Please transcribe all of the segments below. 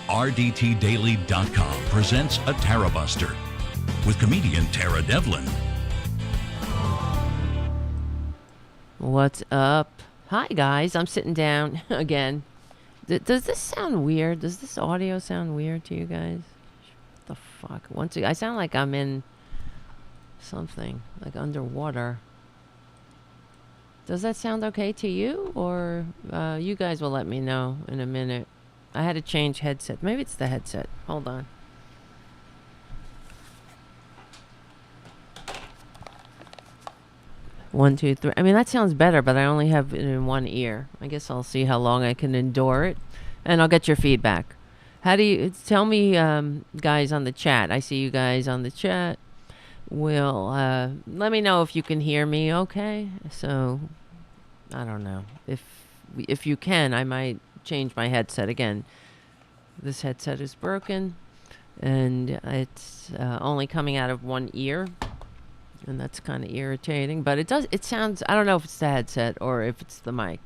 RDTDaily.com presents a Tarabuster with comedian Tara Devlin. What's up? Hi, guys. I'm sitting down again. Does this sound weird? Does this audio sound weird to you guys? What the fuck? Once again, I sound like I'm in something, like underwater. Does that sound okay to you? Or you guys will let me know in a minute. I had to change headset. Maybe it's the headset. Hold on. One, two, three. I mean, that sounds better, but I only have it in one ear. I guess I'll see how long I can endure it, and I'll get your feedback. How do you tell me, guys on the chat? I see you guys on the chat. Let me know if you can hear me. Okay, so I don't know if you can. I might change my headset again. This headset is broken, and it's only coming out of one ear. And that's kind of irritating, but it sounds, I don't know if it's the headset or if it's the mic.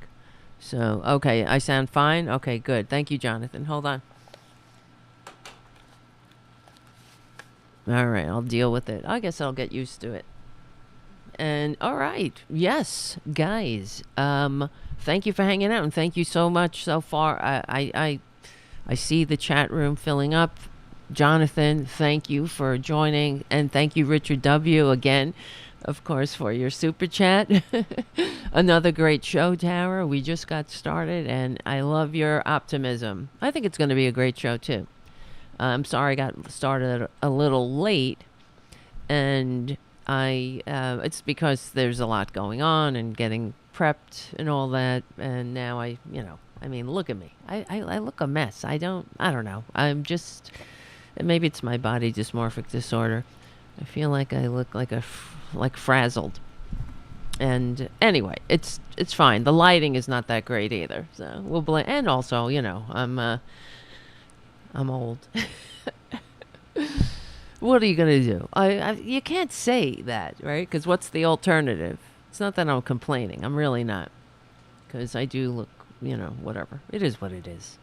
So, okay, I sound fine? Okay, good. Thank you, Jonathan. Hold on. All right, I'll deal with it. I guess I'll get used to it. And, all right. Yes, guys. Thank you for hanging out, and thank you so much so far. I see the chat room filling up. Jonathan, thank you for joining, and thank you, Richard W., again, of course, for your super chat. Another great show, Tara. We just got started, and I love your optimism. I think it's going to be a great show, too. I'm sorry I got started a little late, and it's because there's a lot going on and getting prepped and all that, and now I mean, look at me. I look a mess. I don't know. I'm just... Maybe it's my body dysmorphic disorder. I feel like I look like frazzled. And anyway, it's fine. The lighting is not that great either. So we'll blame. And also, I'm old. What are you gonna do? You can't say that, right? Because what's the alternative? It's not that I'm complaining. I'm really not. Because I do look, whatever. It is what it is.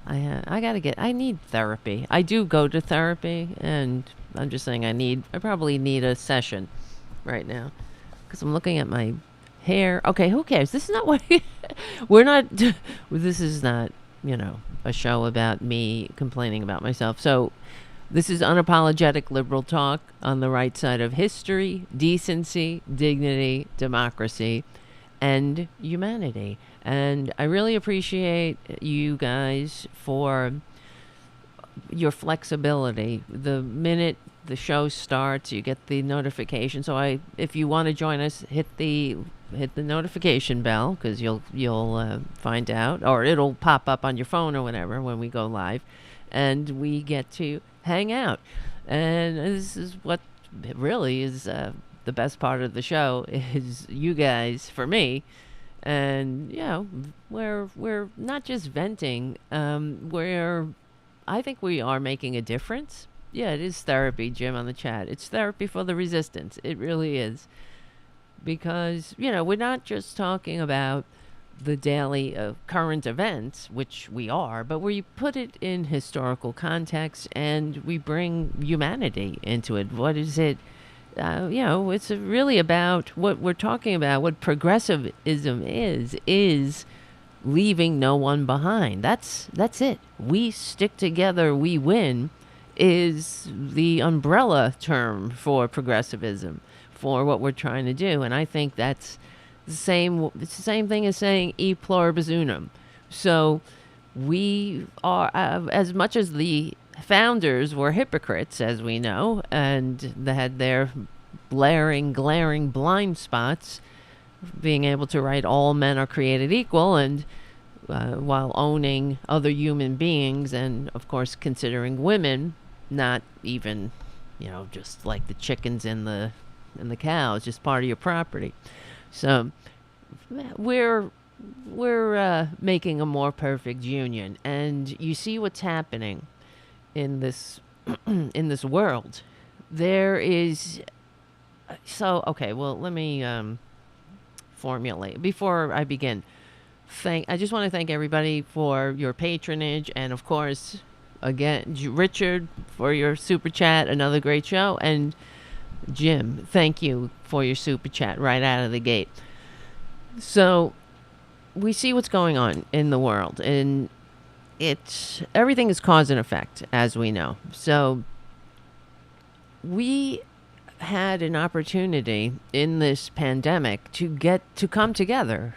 I need therapy. I do go to therapy, and I'm just saying I probably need a session right now because I'm looking at my hair. Okay, who cares? This is not what this is not, a show about me complaining about myself. So this is unapologetic liberal talk on the right side of history, decency, dignity, democracy, and humanity. And I really appreciate you guys for your flexibility. The minute the show starts, you get the notification. So if you want to join us, hit the notification bell, because you'll find out, or it'll pop up on your phone or whatever when we go live, and we get to hang out. And this is what really is the best part of the show, is you guys, for me. And we're not just venting. I think we are making a difference. Yeah, it is therapy, Jim, on the chat. It's therapy for the resistance. It really is, because we're not just talking about the daily current events, which we are, but we put it in historical context and we bring humanity into it. What is it? It's really about what we're talking about. What progressivism is leaving no one behind. That's it. We stick together, we win, is the umbrella term for progressivism, for what we're trying to do. And I think that's the same. It's the same thing as saying e pluribus unum. So we are, as much as the founders were hypocrites, as we know, and they had their glaring blind spots, being able to write all men are created equal, and while owning other human beings, and of course considering women not even, just like the chickens and the cows, just part of your property. So we're making a more perfect union, and you see what's happening in this in this world. There is okay, well, let me formulate before I begin. I just want to thank everybody for your patronage, and of course, again, Richard for your super chat, another great show, and Jim, thank you for your super chat right out of the gate. So, we see what's going on in the world, and everything is cause and effect, as we know. So, we had an opportunity in this pandemic to come together.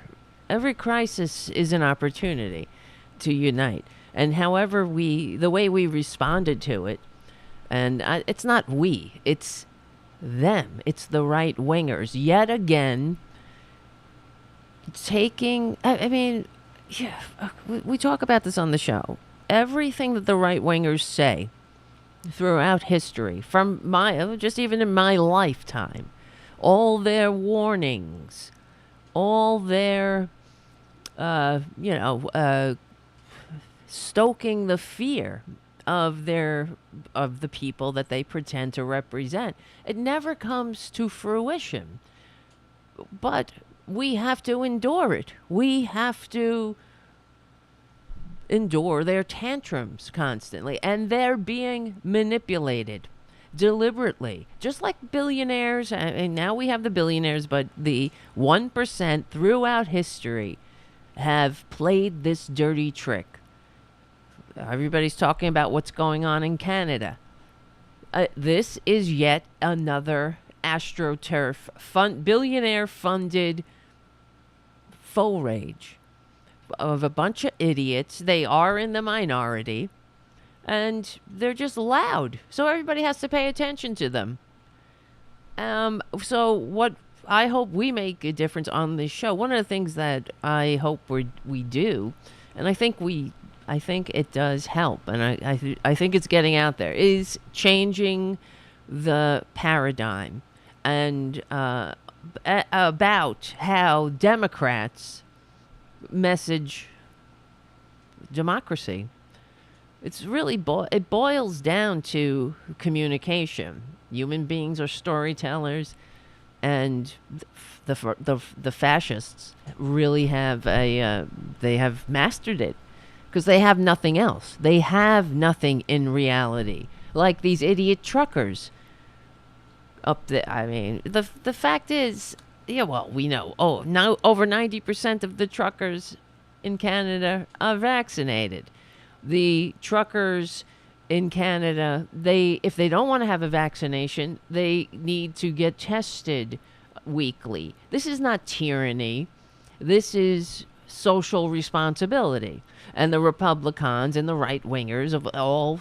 Every crisis is an opportunity to unite, and however the way we responded to it, and it's not we, it's them, it's the right wingers yet again taking. I mean, yeah, we talk about this on the show. Everything that the right wingers say throughout history, from just even in my lifetime, all their warnings, all their, stoking the fear of the people that they pretend to represent, it never comes to fruition. But we have to endure it. We have to endure their tantrums constantly, and they're being manipulated deliberately, just like billionaires. And now we have the billionaires, but the 1% throughout history have played this dirty trick. Everybody's talking about what's going on in Canada. This is yet another Astroturf billionaire funded Fauxrage of a bunch of idiots. They are in the minority, and they're just loud, so everybody has to pay attention to them. So what I hope we make a difference on this show. One of the things that I hope we do, and I think it does help, and I think it's getting out there, is changing the paradigm and about how Democrats message democracy. It's really it boils down to communication. Human beings are storytellers, and the fascists really have they have mastered it, because they have nothing else. They have nothing in reality, like these idiot truckers up there. I mean, the fact is, yeah, well, we know. Oh, now over 90% of the truckers in Canada are vaccinated. The truckers in Canada, if they don't want to have a vaccination, they need to get tested weekly. This is not tyranny. This is social responsibility. And the Republicans and the right-wingers of all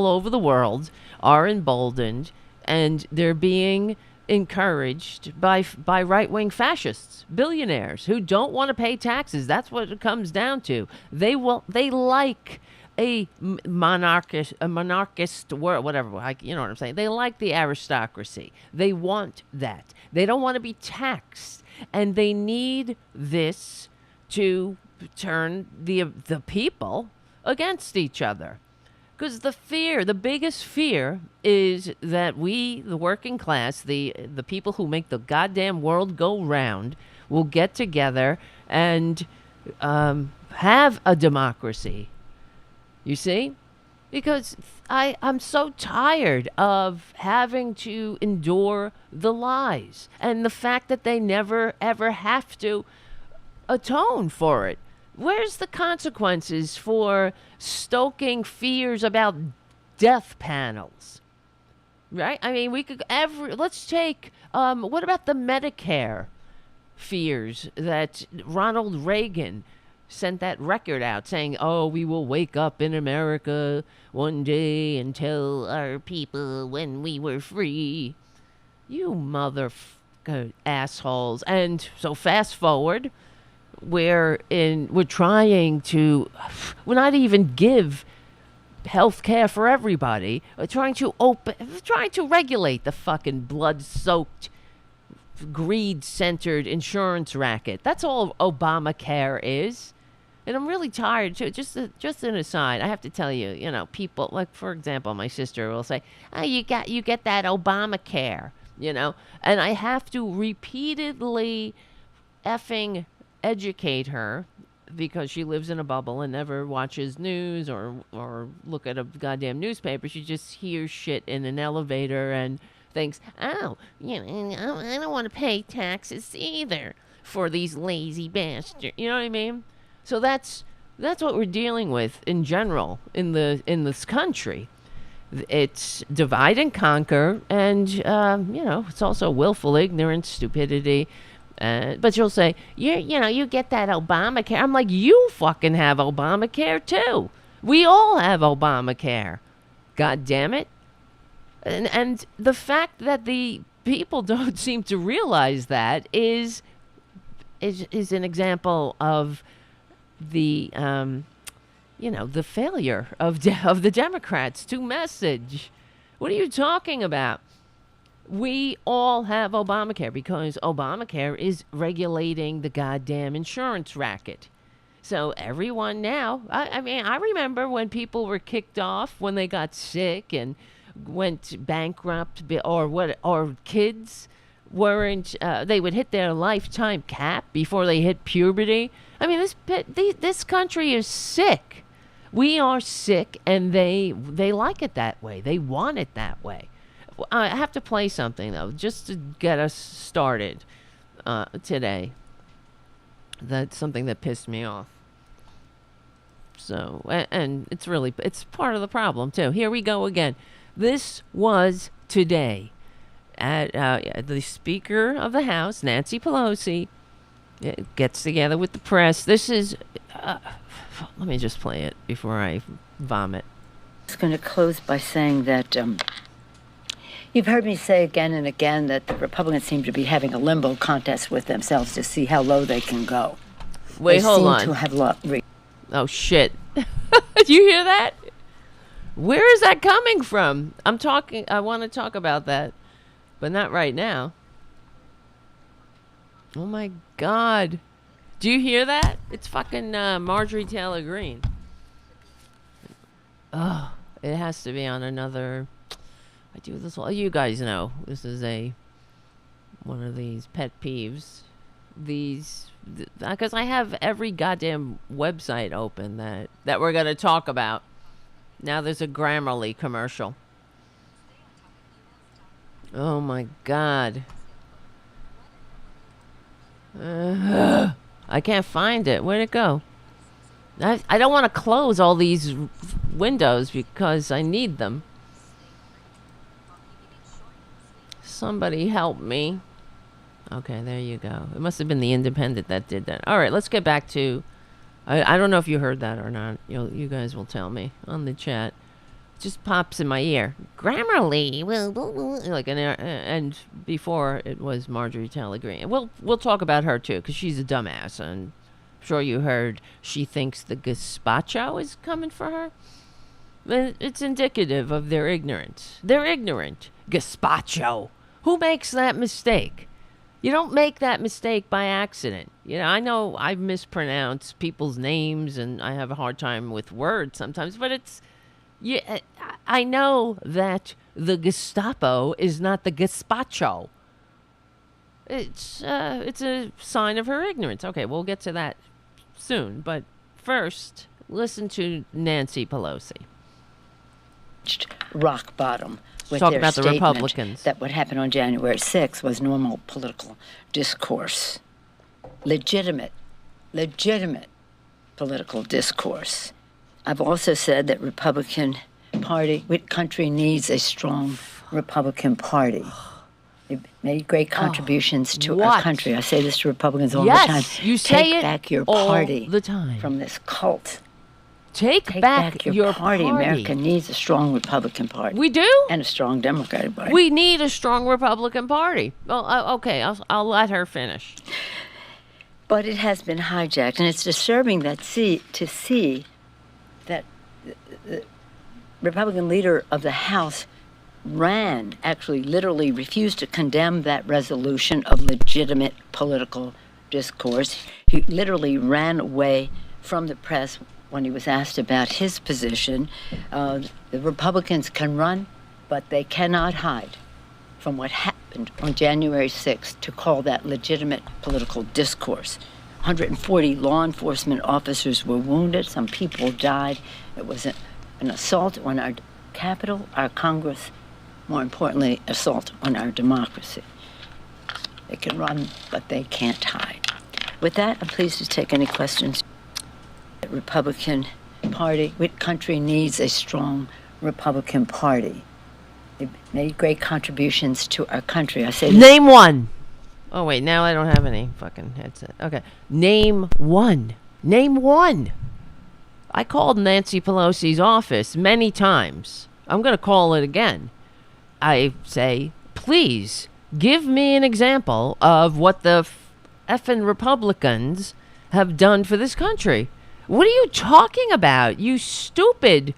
over the world are emboldened, and they're being encouraged by right-wing fascists, billionaires who don't want to pay taxes. That's what it comes down to. They like a monarchist world, whatever. You know what I'm saying? They like the aristocracy. They want that. They don't want to be taxed, and they need this to turn the people against each other. Because the biggest fear is that we, the working class, the people who make the goddamn world go round, will get together and have a democracy. You see? Because I'm so tired of having to endure the lies and the fact that they never, ever have to atone for it. Where's the consequences for stoking fears about death panels? Right? I mean, let's take, what about the Medicare fears that Ronald Reagan sent that record out saying, oh, we will wake up in America one day and tell our people when we were free. You motherfucker assholes. And so fast forward, we're trying to not even give health care for everybody. We're trying to regulate the fucking blood-soaked, greed-centered insurance racket. That's all Obamacare is. And I'm really tired too. Just an aside, I have to tell you, people like, for example, my sister will say, "Oh, you get that Obamacare," and I have to repeatedly effing educate her because she lives in a bubble and never watches news or look at a goddamn newspaper. She just hears shit in an elevator and thinks, oh, I don't want to pay taxes either for these lazy bastards. You know what I mean? So that's what we're dealing with in general in this country. It's divide and conquer, and it's also willful ignorance, stupidity. But you'll say, you get that Obamacare. I'm like, you fucking have Obamacare too. We all have Obamacare. God damn it. And the fact that the people don't seem to realize that is an example of the the failure of the Democrats to message. What are you talking about? We all have Obamacare because Obamacare is regulating the goddamn insurance racket. So everyone now, I mean, I remember when people were kicked off when they got sick and went bankrupt, or kids weren't, they would hit their lifetime cap before they hit puberty. I mean, this country is sick. We are sick, and they like it that way. They want it that way. I have to play something, though, just to get us started today. That's something that pissed me off. So, and it's part of the problem, too. Here we go again. This was today at the Speaker of the House, Nancy Pelosi, gets together with the press. This is, let me just play it before I vomit. I was going to close by saying that you've heard me say again and again that the Republicans seem to be having a limbo contest with themselves to see how low they can go. Wait, hold on. They seem to have oh, shit. Do you hear that? Where is that coming from? I want to talk about that, but not right now. Oh, my God. Do you hear that? It's fucking Marjorie Taylor Greene. Oh, it has to be on another... I do this. You guys know this is one of these pet peeves. Because I have every goddamn website open that we're gonna talk about. Now there's a Grammarly commercial. Oh my God. I can't find it. Where'd it go? I don't want to close all these windows because I need them. Somebody help me. Okay, there you go. It must have been the Independent that did that. All right, let's get back to... I don't know if you heard that or not. You guys will tell me on the chat. It just pops in my ear. Grammarly. And before it was Marjorie Taylor Greene. We'll talk about her too, because she's a dumbass. And I'm sure you heard she thinks the Gazpacho is coming for her. It's indicative of their ignorance. They're ignorant. Gazpacho. Who makes that mistake? You don't make that mistake by accident. I know I've mispronounced people's names and I have a hard time with words sometimes, but I know that the Gestapo is not the Gazpacho. It's a sign of her ignorance. Okay, we'll get to that soon, but first, listen to Nancy Pelosi. Rock bottom. With talk their about the statement Republicans. That what happened on January 6th was normal political discourse. Legitimate political discourse. I've also said that country needs a strong Republican Party. They've made great contributions to our country. I say this to Republicans all the time. You say Take it back your all party the time. From this cult. Take back your party. America needs a strong Republican Party. We do? And a strong Democratic Party. We need a strong Republican Party. Well, okay, I'll let her finish. But it has been hijacked, and it's disturbing to see that the Republican leader of the House literally refused to condemn that resolution of legitimate political discourse. He literally ran away from the press when he was asked about his position. The Republicans can run, but they cannot hide from what happened on January 6th to call that legitimate political discourse. 140 law enforcement officers were wounded. Some people died. It was an assault on our Capitol, our Congress, more importantly, assault on our democracy. They can run, but they can't hide. With that, I'm pleased to take any questions. The Republican Party, what country needs a strong Republican Party? They've made great contributions to our country. I say Name one. Oh, wait, now I don't have any fucking headset. Okay. Name one. Name one. I called Nancy Pelosi's office many times. I'm going to call it again. I say, please, give me an example of what the effing Republicans have done for this country. What are you talking about? You stupid,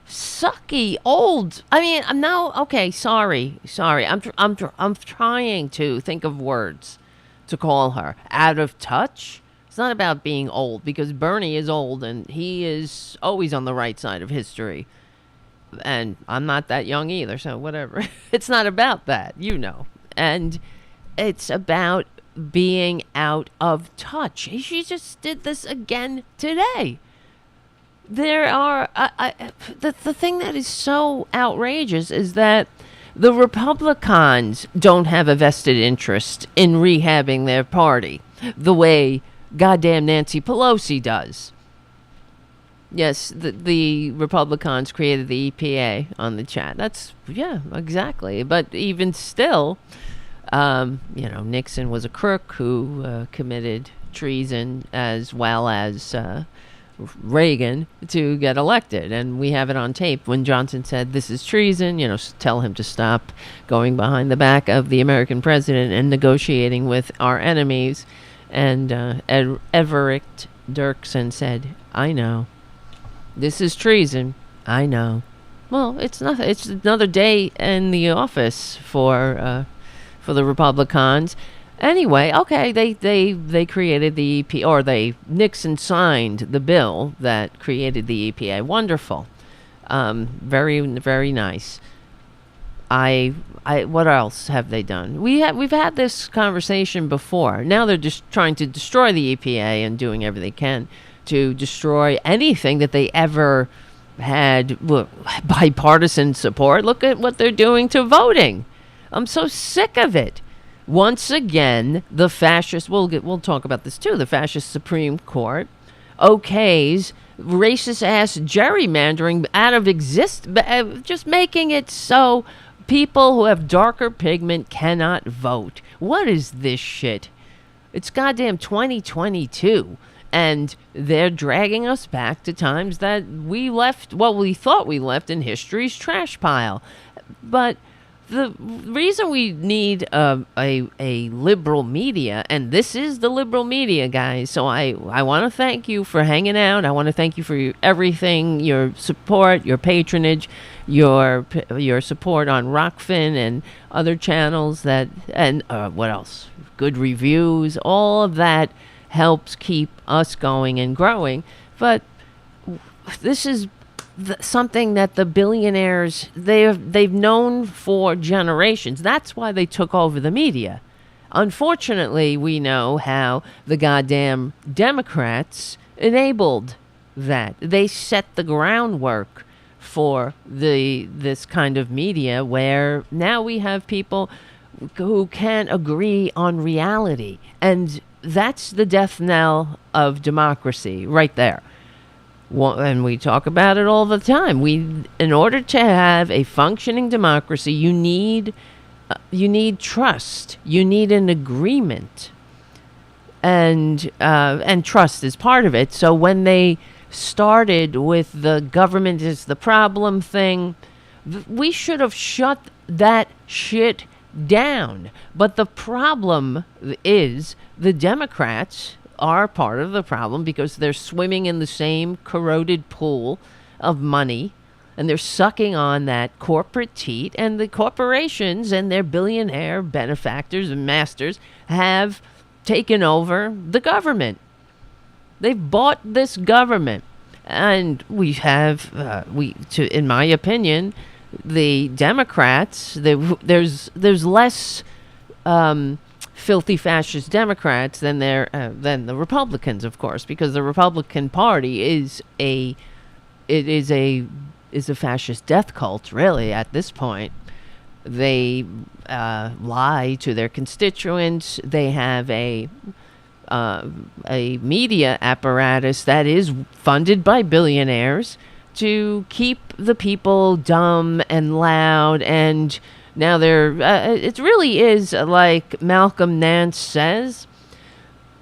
sucky, old. I mean, I'm now, okay, sorry. I'm trying to think of words to call her. Out of touch? It's not about being old, because Bernie is old and he is always on the right side of history. And I'm not that young either, so whatever. It's not about that, you know. And it's about being out of touch. She just did this again today. There are... the thing that is so outrageous is that the Republicans don't have a vested interest in rehabbing their party the way goddamn Nancy Pelosi does. Yes, the Republicans created the EPA on the chat. That's, yeah, exactly. But even still, Nixon was a crook who committed treason as well as Reagan to get elected. And we have it on tape when Johnson said, this is treason, tell him to stop going behind the back of the American president and negotiating with our enemies. And Everett Dirksen said, I know. This is treason. I know. Well, it's nothing. It's another day in the office for the Republicans. Anyway, okay, they created the EPA, or Nixon signed the bill that created the EPA. Wonderful. Very, very nice. What else have they done? We've had this conversation before. Now they're just trying to destroy the EPA and doing everything they can to destroy anything that they ever had bipartisan support. Look at what they're doing to voting. I'm so sick of it. Once again, the fascist, we'll talk about this too, the fascist Supreme Court okays racist-ass gerrymandering out of just making it so people who have darker pigment cannot vote. What is this shit? It's goddamn 2022. And they're dragging us back to times that we thought we left in history's trash pile. But the reason we need a liberal media, and this is the liberal media, guys, so I want to thank you for hanging out. I want to thank you for everything, your support, your patronage, your support on ROKFIN and other channels and what else? Good reviews, all of that helps keep us going and growing. But this is something that the billionaires, they've known for generations. That's why they took over the media. Unfortunately, we know how the goddamn Democrats enabled that. They set the groundwork for this kind of media, where now we have people who can't agree on reality. And that's the death knell of democracy right there. And we talk about it all the time. In order to have a functioning democracy, you need trust. You need an agreement, and trust is part of it. So when they started with the government is the problem thing, we should have shut that shit down. But the problem is the Democrats are part of the problem because they're swimming in the same corroded pool of money, and they're sucking on that corporate teat, and the corporations and their billionaire benefactors and masters have taken over the government. They've bought this government, and we have, in my opinion, the Democrats, there's less filthy fascist Democrats than the Republicans, of course, because the Republican Party is a fascist death cult, really, at this point. They lie to their constituents. They have a media apparatus that is funded by billionaires to keep the people dumb and loud. And now it really is like Malcolm Nance says,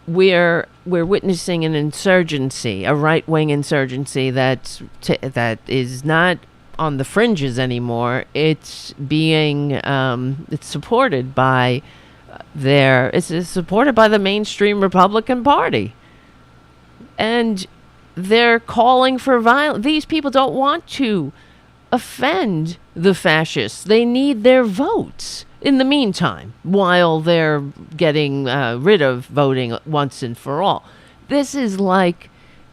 we're witnessing an insurgency, a right-wing insurgency that is not on the fringes anymore. It's being it's supported by it's supported by the mainstream Republican Party, and they're calling for violence. These people don't want to offend the fascists. They need their votes in the meantime, while they're getting rid of voting once and for all. This is like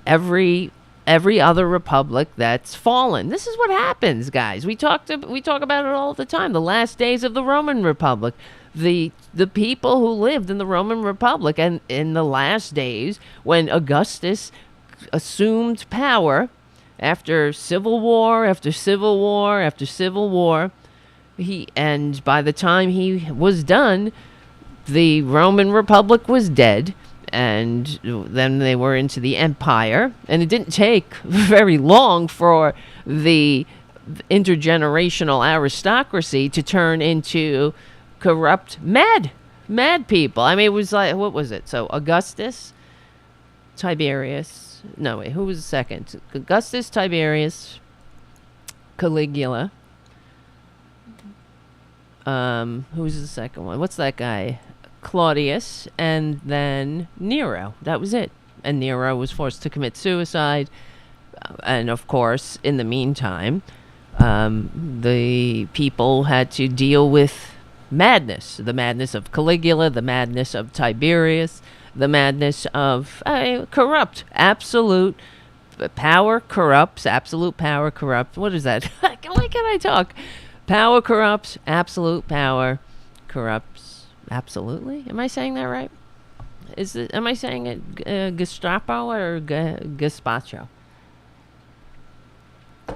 every other republic that's fallen. This is what happens, guys. We talk about it all the time. The last days of the Roman Republic. The people who lived in the Roman Republic, and in the last days when Augustus assumed power after civil war after civil war after civil war, and by the time he was done, the Roman Republic was dead, and then they were into the empire, and it didn't take very long for the intergenerational aristocracy to turn into corrupt mad people. I mean, it was like, what was it? So Augustus, Tiberius, no wait, who was the second? Augustus, Tiberius, Caligula. Who was the second one? What's that guy? Claudius, and then Nero. That was it. And Nero was forced to commit suicide. And of course, in the meantime, the people had to deal with madness. The madness of Caligula, the madness of Tiberius, the madness of corrupt. Absolute power corrupts. Absolute power corrupts. What is that? Why can't I talk? Power corrupts. Absolute power corrupts. Absolutely. Am I saying that right? Am I saying it Gestapo or Gazpacho?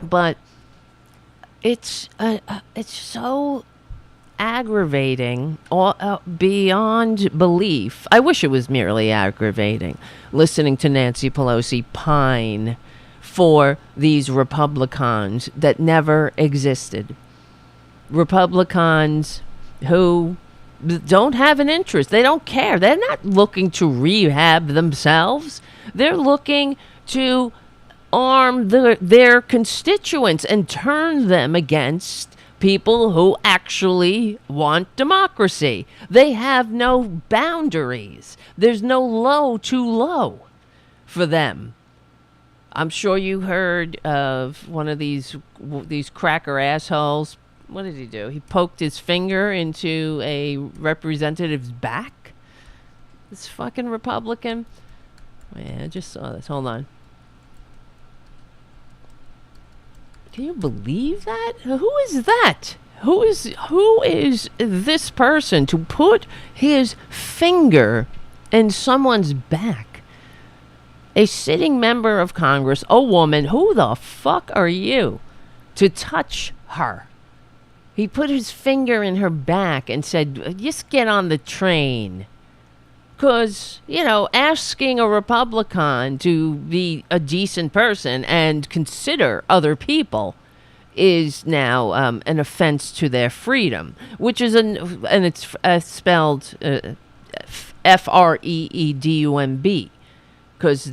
But it's so aggravating beyond belief. I wish it was merely aggravating, listening to Nancy Pelosi pine for these Republicans that never existed. Republicans who don't have an interest. They don't care. They're not looking to rehab themselves. They're looking to arm their constituents and turn them against people who actually want democracy. They have no boundaries. There's no low too low for them. I'm sure you heard of one of these cracker assholes. What did he do? He poked his finger into a representative's back? This fucking Republican. Yeah, I just saw this. Hold on. Can you believe that? Who is that? Who is this person to put his finger in someone's back? A sitting member of Congress, a woman. Who the fuck are you to touch her? He put his finger in her back and said, just get on the train. Because, asking a Republican to be a decent person and consider other people is now an offense to their freedom, which is and it's spelled Freedumb, because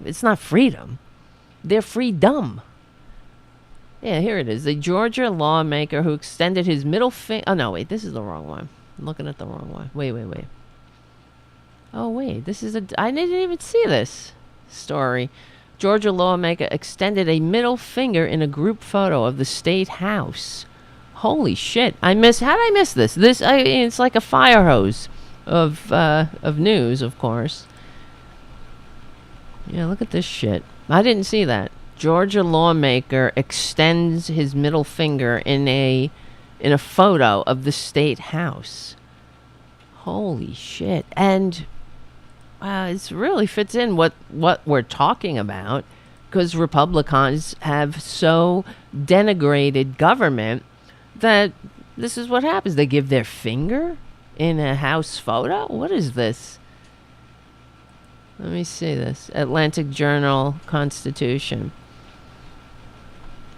it's not freedom. They're freedom. Yeah, here it is. The Georgia lawmaker who extended his middle finger. Oh, no, wait. This is the wrong one. I'm looking at the wrong one. Wait. Oh, wait. I didn't even see this story. Georgia lawmaker extended a middle finger in a group photo of the state house. Holy shit. How did I miss this? It's like a fire hose of news, of course. Yeah, look at this shit. I didn't see that. Georgia lawmaker extends his middle finger in a photo of the state house. Holy shit. And it really fits in what we're talking about, because Republicans have so denigrated government that this is what happens. They give their finger in a house photo. What is this? Let me see this. Atlantic Journal Constitution.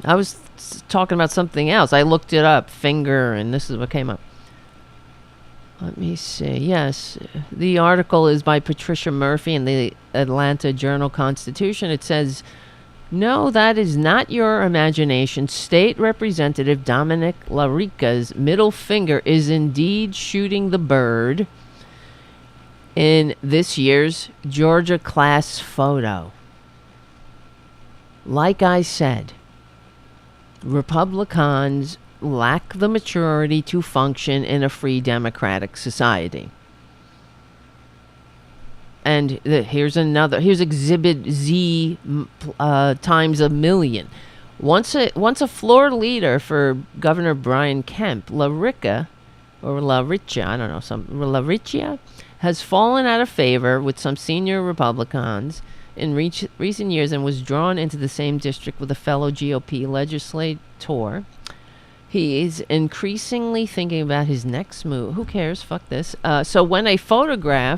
I was talking about something else. I looked it up, finger, and this is what came up. Let me see. Yes, the article is by Patricia Murphy in the Atlanta Journal-Constitution. It says, "No, that is not your imagination. State Representative Dominic LaRicca's middle finger is indeed shooting the bird in this year's Georgia class photo." Like I said, Republicans lack the maturity to function in a free democratic society. And here's Exhibit Z times a million. Once a floor leader for Governor Brian Kemp, LaRicca, has fallen out of favor with some senior Republicans in recent years and was drawn into the same district with a fellow GOP legislator. He is increasingly thinking about his next move. Who cares? Fuck this. So when a photographer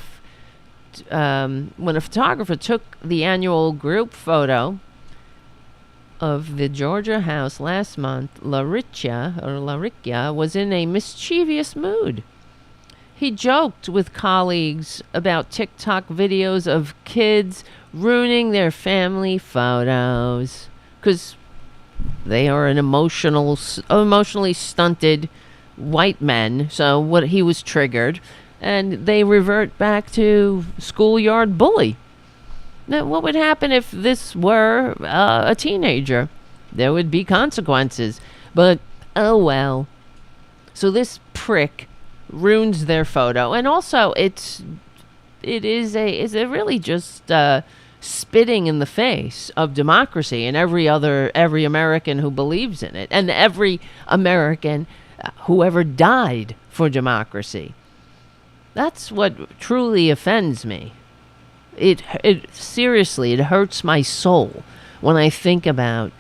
took the annual group photo of the Georgia House last month, LaRicca was in a mischievous mood. He joked with colleagues about TikTok videos of kids ruining their family photos because they are an emotionally stunted white men. So what he was triggered, and they revert back to schoolyard bully. Now, what would happen if this were a teenager? There would be consequences. But oh well. So this prick ruins their photo, and also it is really just spitting in the face of democracy and every American who believes in it, and every American who ever died for democracy. That's what truly offends me. It seriously, it hurts my soul when I think about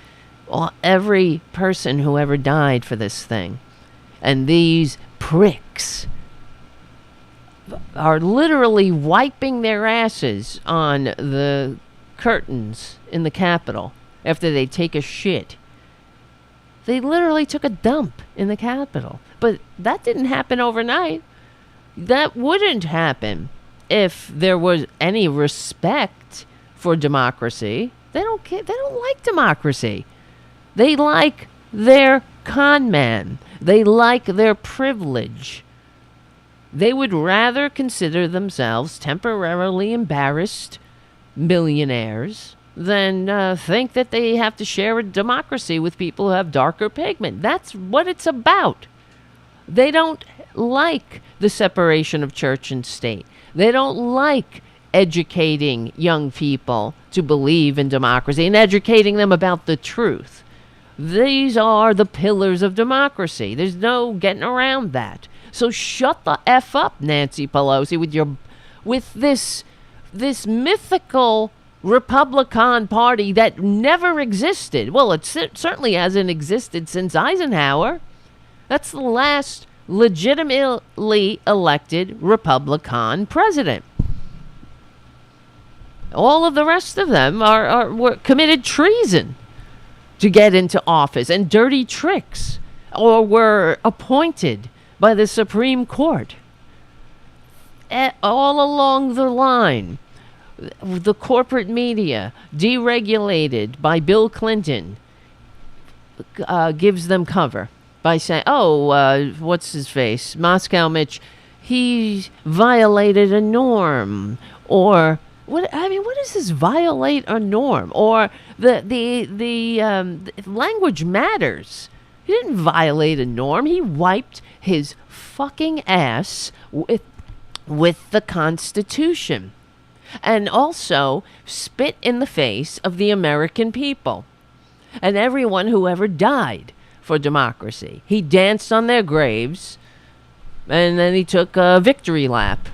every person who ever died for this thing. And these pricks are literally wiping their asses on the curtains in the Capitol after they take a shit. They literally took a dump in the Capitol. But that didn't happen overnight. That wouldn't happen if there was any respect for democracy. They don't care. They don't like democracy. They like their con man. They like their privilege. They would rather consider themselves temporarily embarrassed millionaires than think that they have to share a democracy with people who have darker pigment. That's what it's about. They don't like the separation of church and state. They don't like educating young people to believe in democracy and educating them about the truth. These are the pillars of democracy. There's no getting around that. So shut the F up, Nancy Pelosi, with this mythical Republican Party that never existed. Well, it certainly hasn't existed since Eisenhower. That's the last legitimately elected Republican president. All of the rest of them were committed treason to get into office and dirty tricks, or were appointed by the Supreme Court. All along the line, the corporate media, deregulated by Bill Clinton, gives them cover by saying, what's his face? Moscow Mitch, he violated a norm. Or, what is this, violate a norm? Or the language matters. He didn't violate a norm. He wiped his fucking ass with the Constitution. And also spit in the face of the American people and everyone who ever died for democracy. He danced on their graves And then he took a victory lap.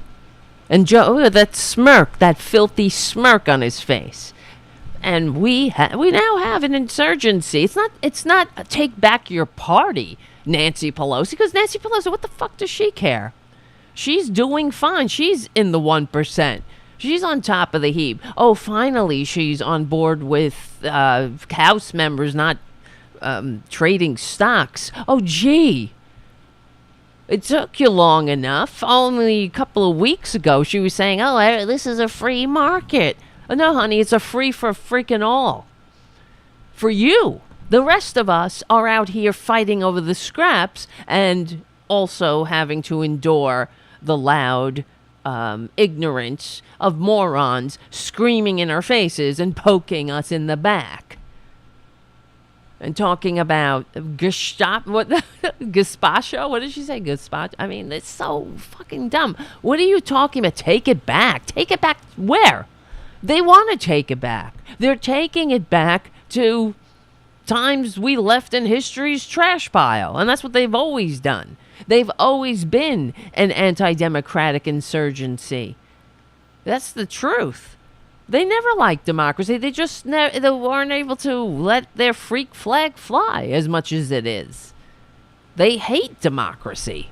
And Joe, that smirk, that filthy smirk on his face. And we now have an insurgency. It's not a take back your party, Nancy Pelosi, because Nancy Pelosi, what the fuck does she care? She's doing fine. She's in the 1%. She's on top of the heap. Oh, finally, she's on board with House members not trading stocks. Oh, gee. It took you long enough. Only a couple of weeks ago, she was saying, oh, this is a free market. No, honey, it's a free for freaking all. For you. The rest of us are out here fighting over the scraps and also having to endure the loud ignorance of morons screaming in our faces and poking us in the back. And talking about Gazpacho? What did she say? Gazpacho? I mean, it's so fucking dumb. What are you talking about? Take it back. Take it back where? They want to take it back. They're taking it back to times we left in history's trash pile. And that's what they've always done. They've always been an anti-democratic insurgency. That's the truth. They never liked democracy. They just they weren't able to let their freak flag fly as much as it is. They hate democracy.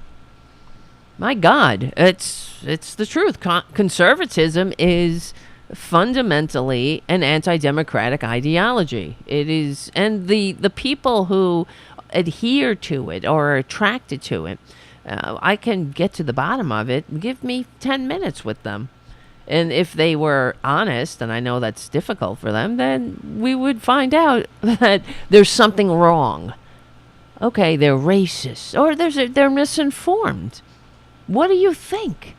My God, it's the truth. Conservatism is fundamentally an anti-democratic ideology. It is, and the people who adhere to it or are attracted to it, I can get to the bottom of it. Give me 10 minutes with them. And if they were honest, and I know that's difficult for them, then we would find out that there's something wrong. Okay, they're racist, or they're misinformed. What do you think?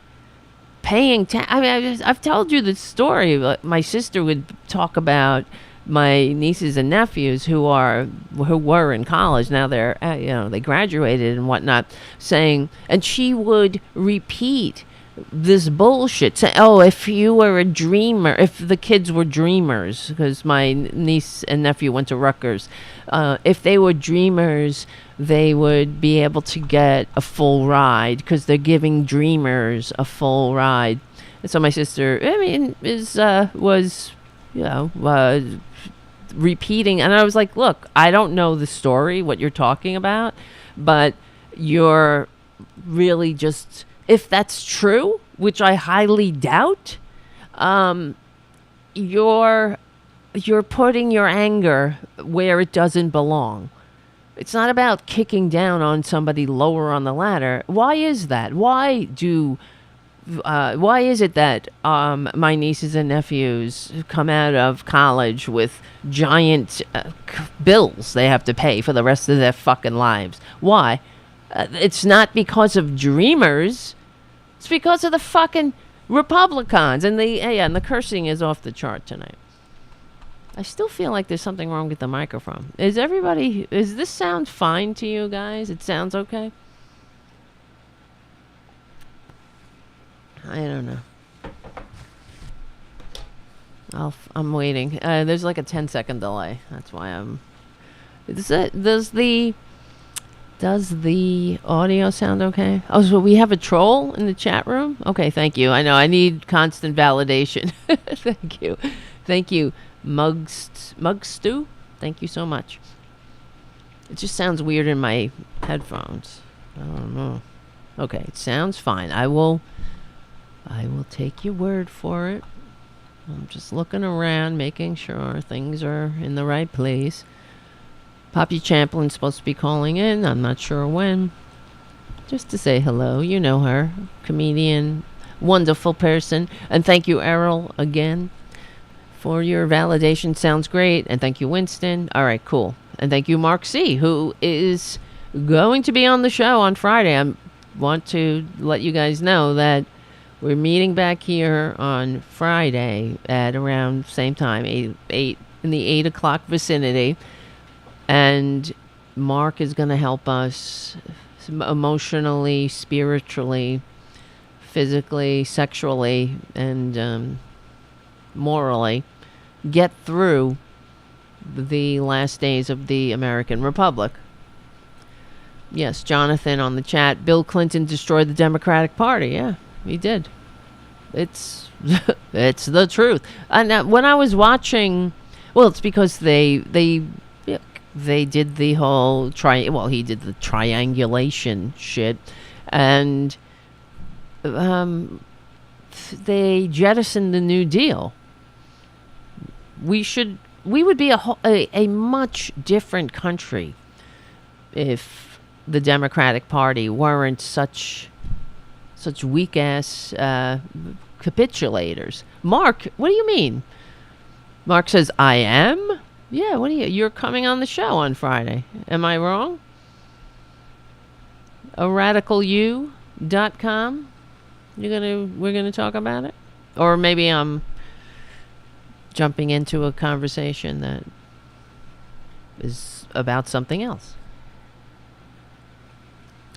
I mean, I've told you the story. My sister would talk about my nieces and nephews who were in college. Now they're they graduated and whatnot, saying, and she would repeat this bullshit. Say, oh, if you were a dreamer, if the kids were dreamers, because my niece and nephew went to Rutgers, if they were dreamers, they would be able to get a full ride because they're giving dreamers a full ride. And so my sister, I mean, was repeating, and I was like, look, I don't know the story, what you're talking about, but you're really just, if that's true, which I highly doubt, you're putting your anger where it doesn't belong. It's not about kicking down on somebody lower on the ladder. Why is that? Why is it that my nieces and nephews come out of college with giant bills they have to pay for the rest of their fucking lives? Why? It's not because of dreamers. It's because of the fucking Republicans. And the cursing is off the chart tonight. I still feel like there's something wrong with the microphone. Is this sound fine to you guys? It sounds okay? I don't know. I'm waiting. There's like a 10-second delay. That's why I'm... Does the audio sound okay? Oh, so we have a troll in the chat room? Okay, thank you. I know, I need constant validation. Thank you. Thank you, Mugstew. Thank you so much. It just sounds weird in my headphones. I don't know. Okay, it sounds fine. I will take your word for it. I'm just looking around, making sure things are in the right place. Poppy Champlin's supposed to be calling in. I'm not sure when. Just to say hello. You know her. Comedian. Wonderful person. And thank you, Errol, again, for your validation. Sounds great. And thank you, Winston. All right, cool. And thank you, Mark C., who is going to be on the show on Friday. I want to let you guys know that we're meeting back here on Friday at around same time, 8 in the 8 o'clock vicinity. And Mark is going to help us emotionally, spiritually, physically, sexually, and morally get through the last days of the American Republic. Yes, Jonathan on the chat. Bill Clinton destroyed the Democratic Party. Yeah, he did. It's it's the truth. And when I was watching, well, it's because they did the whole he did the triangulation shit, and they jettisoned the New Deal. We would be a much different country if the Democratic Party weren't such weak ass capitulators. Mark, what do you mean? Mark says, I am? Yeah, you're coming on the show on Friday. Am I wrong? aradicalU.com. We're gonna talk about it? Or maybe I'm jumping into a conversation that is about something else.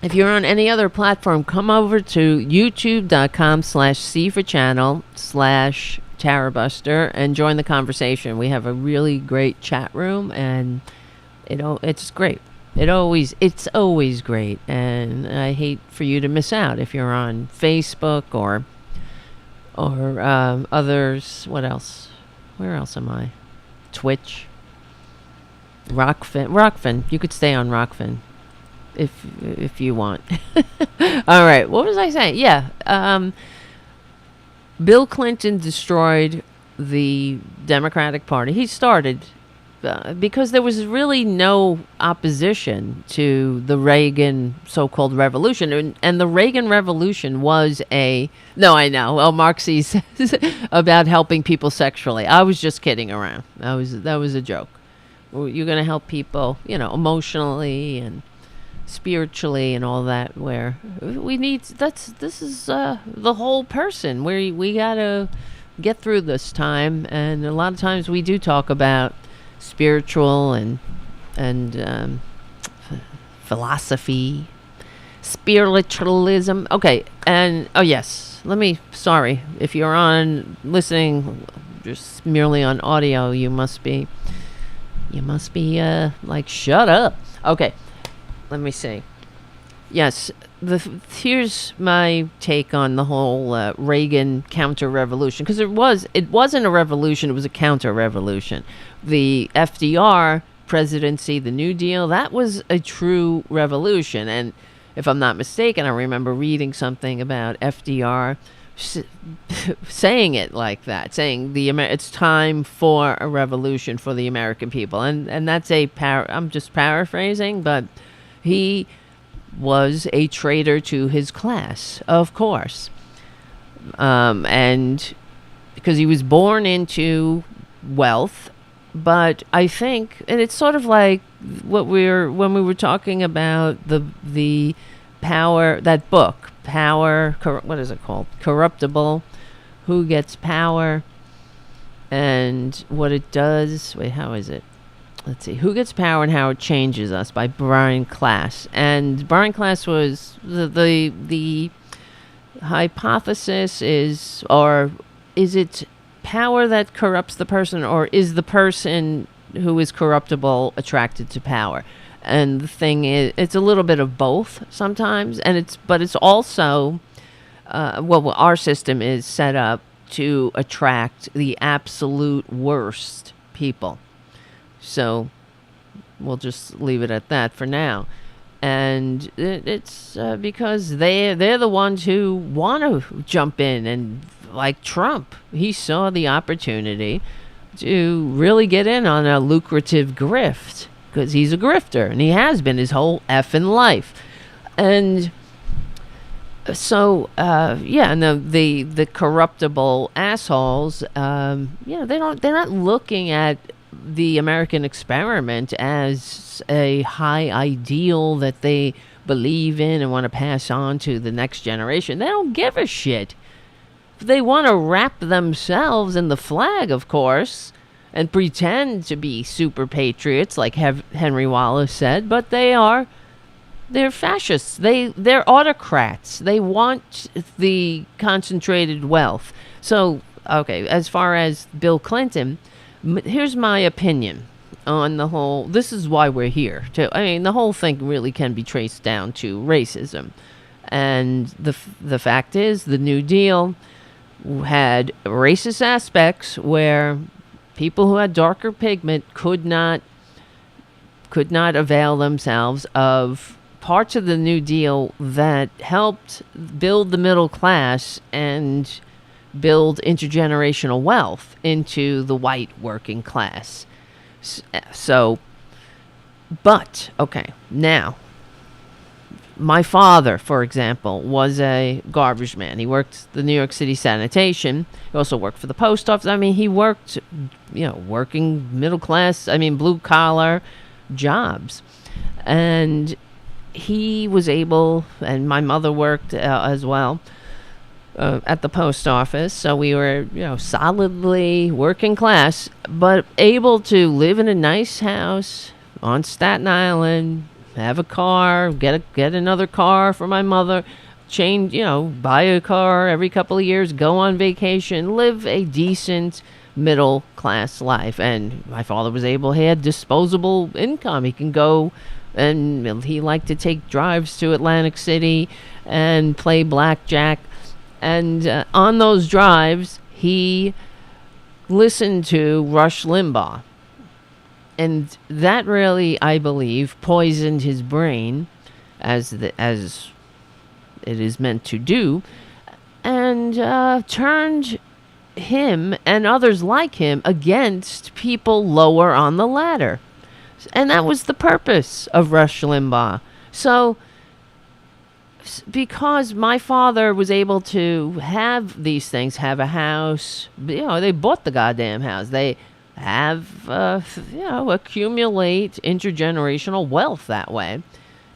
If you're on any other platform, come over to youtube.com/C for channel/Tarabuster and join the conversation. We have a really great chat room, and it's great. It's always great, and I hate for you to miss out if you're on Facebook or others. What else? Where else am I? Twitch. ROKFIN. You could stay on ROKFIN if you want. All right. What was I saying? Yeah. Bill Clinton destroyed the Democratic Party. He started because there was really no opposition to the Reagan so-called revolution. And the Reagan revolution was no, I know. Well, Mark C says about helping people sexually. I was just kidding around. That was a joke. You're going to help people, emotionally and spiritually and all that, where we need, this is the whole person, where we got to get through this time. And a lot of times we do talk about spiritual and philosophy, spiritualism. Okay. And yes, sorry, if you're on listening just merely on audio, you must be like, shut up. Okay, let me see. Yes, here's my take on the whole Reagan counter-revolution, because it wasn't a revolution, it was a counter-revolution. The FDR presidency, the New Deal, that was a true revolution. And if I'm not mistaken, I remember reading something about FDR saying it like that, saying it's time for a revolution for the American people. And that's I'm just paraphrasing, but he was a traitor to his class, of course. And because he was born into wealth. But I think, and it's sort of like when we were talking about the power, that book, Power, what is it called? Corruptible, Who Gets Power, and what it does. Wait, how is it? Let's see. Who Gets Power and How It Changes Us by Brian Klaas. And Brian Klaas was the hypothesis is it power that corrupts the person, or is the person who is corruptible attracted to power? And the thing is, it's a little bit of both sometimes, but it's also our system is set up to attract the absolute worst people. So we'll just leave it at that for now. And it's because they're the ones who want to jump in, and like Trump, he saw the opportunity to really get in on a lucrative grift, because he's a grifter, and he has been his whole effing life. And so, and the corruptible assholes, they're not looking at the American experiment as a high ideal that they believe in and want to pass on to the next generation. They don't give a shit. They want to wrap themselves in the flag, of course, and pretend to be super patriots, like Henry Wallace said, but they're fascists. They're autocrats. They want the concentrated wealth. So, okay, as far as Bill Clinton, here's my opinion. on the whole. This is why we're here, too. I mean, the whole thing really can be traced down to racism. And the fact is, the New Deal had racist aspects where people who had darker pigment could not avail themselves of parts of the New Deal that helped build the middle class and build intergenerational wealth into the white working class. So, but, okay, now, my father, for example, was a garbage man. He worked the New York City sanitation. He also worked for the post office. I mean, he worked, working middle class, blue collar jobs. And he was able, and my mother worked as well, at the post office. So we were, solidly working class, but able to live in a nice house on Staten Island, have a car, get another car for my mother, change, buy a car every couple of years, go on vacation, live a decent middle class life. And my father was able, he had disposable income. He can go, and he liked to take drives to Atlantic City and play blackjack. And on those drives, he listened to Rush Limbaugh. And that really, I believe, poisoned his brain, as it is meant to do, and turned him and others like him against people lower on the ladder. And that was the purpose of Rush Limbaugh. So, because my father was able to have these things, have a house, they bought the goddamn house. They have, accumulate intergenerational wealth that way.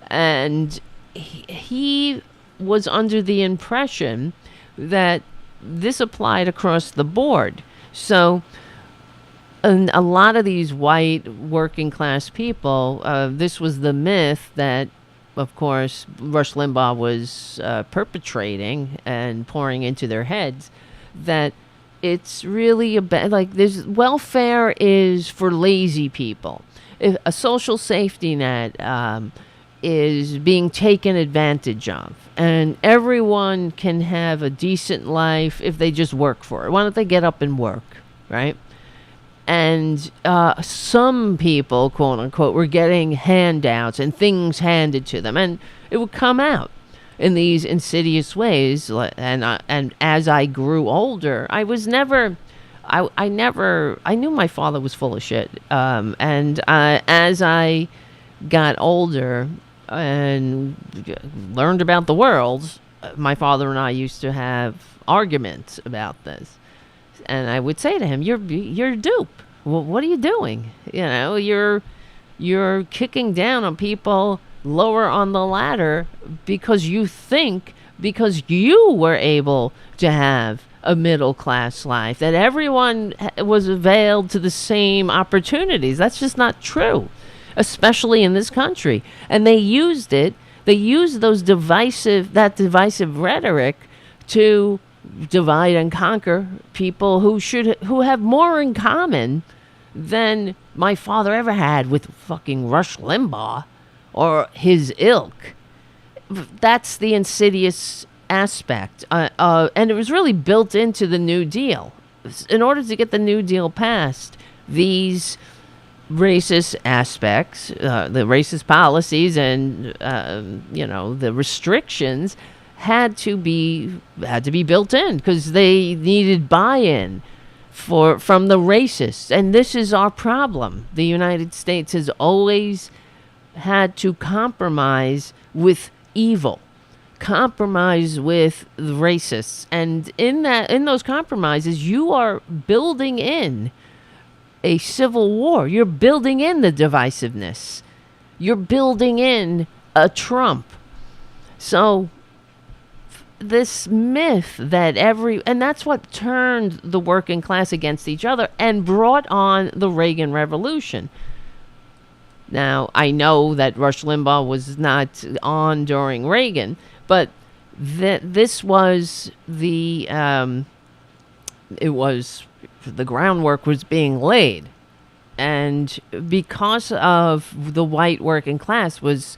And he was under the impression that this applied across the board. So, and a lot of these white working class people, this was the myth that, of course, Rush Limbaugh was perpetrating and pouring into their heads, that it's really there's welfare is for lazy people. If a social safety net is being taken advantage of, and everyone can have a decent life if they just work for it. Why don't they get up and work, right? And some people, quote unquote, were getting handouts and things handed to them, and it would come out in these insidious ways. And as I grew older, I knew my father was full of shit. And as I got older and learned about the world, my father and I used to have arguments about this. And I would say to him, "You're a dupe. Well, what are you doing? You're kicking down on people lower on the ladder because you were able to have a middle class life, that everyone was availed to the same opportunities. That's just not true, especially in this country." And they used it. They used that divisive rhetoric to divide and conquer people who have more in common than my father ever had with fucking Rush Limbaugh or his ilk. That's the insidious aspect. And it was really built into the New Deal. In order to get the New Deal passed, these racist aspects, the racist policies and, the restrictions had to be built in, because they needed buy-in from the racists. And this is our problem. The United States has always had to compromise with evil, compromise with the racists, and in those compromises, you are building in a civil war. You're building in the divisiveness. You're building in a Trump. So this myth that and that's what turned the working class against each other and brought on the Reagan Revolution. Now, I know that Rush Limbaugh was not on during Reagan, but this was the groundwork was being laid And because of the white working class was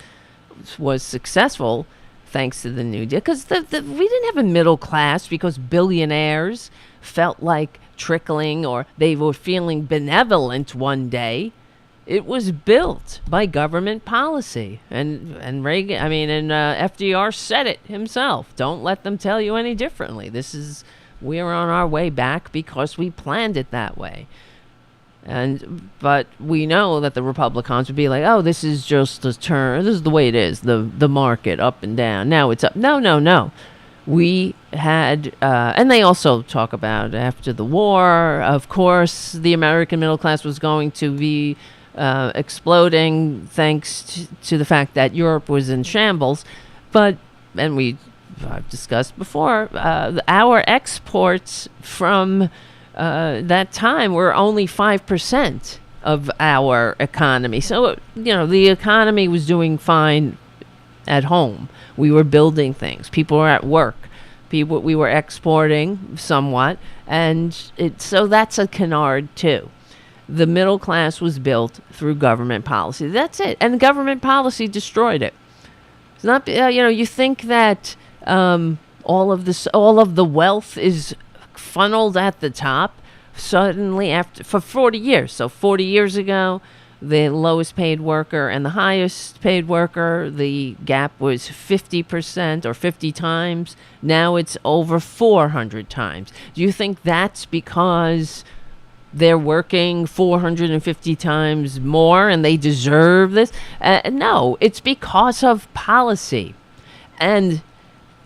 successful thanks to the New Deal, because we didn't have a middle class because billionaires felt like trickling or they were feeling benevolent one day. It was built by government policy, and Reagan, and FDR said it himself. Don't let them tell you any differently. We're on our way back because we planned it that way. But we know that the Republicans would be like, oh, this is just a turn. This is the way it is. The market up and down. Now it's up. No. We had, and they also talk about after the war, of course, the American middle class was going to be exploding thanks to the fact that Europe was in shambles. I've discussed before, our exports from that time were only 5% of our economy. So, the economy was doing fine at home. We were building things. People were at work. We were exporting somewhat. So that's a canard too. The middle class was built through government policy. That's it. And government policy destroyed it. It's not, you think that all of the wealth is funneled at the top suddenly for 40 years. So 40 years ago, the lowest paid worker and the highest paid worker, the gap was 50% or 50 times. Now it's over 400 times. Do you think that's because they're working 450 times more and they deserve this? No, it's because of policy. And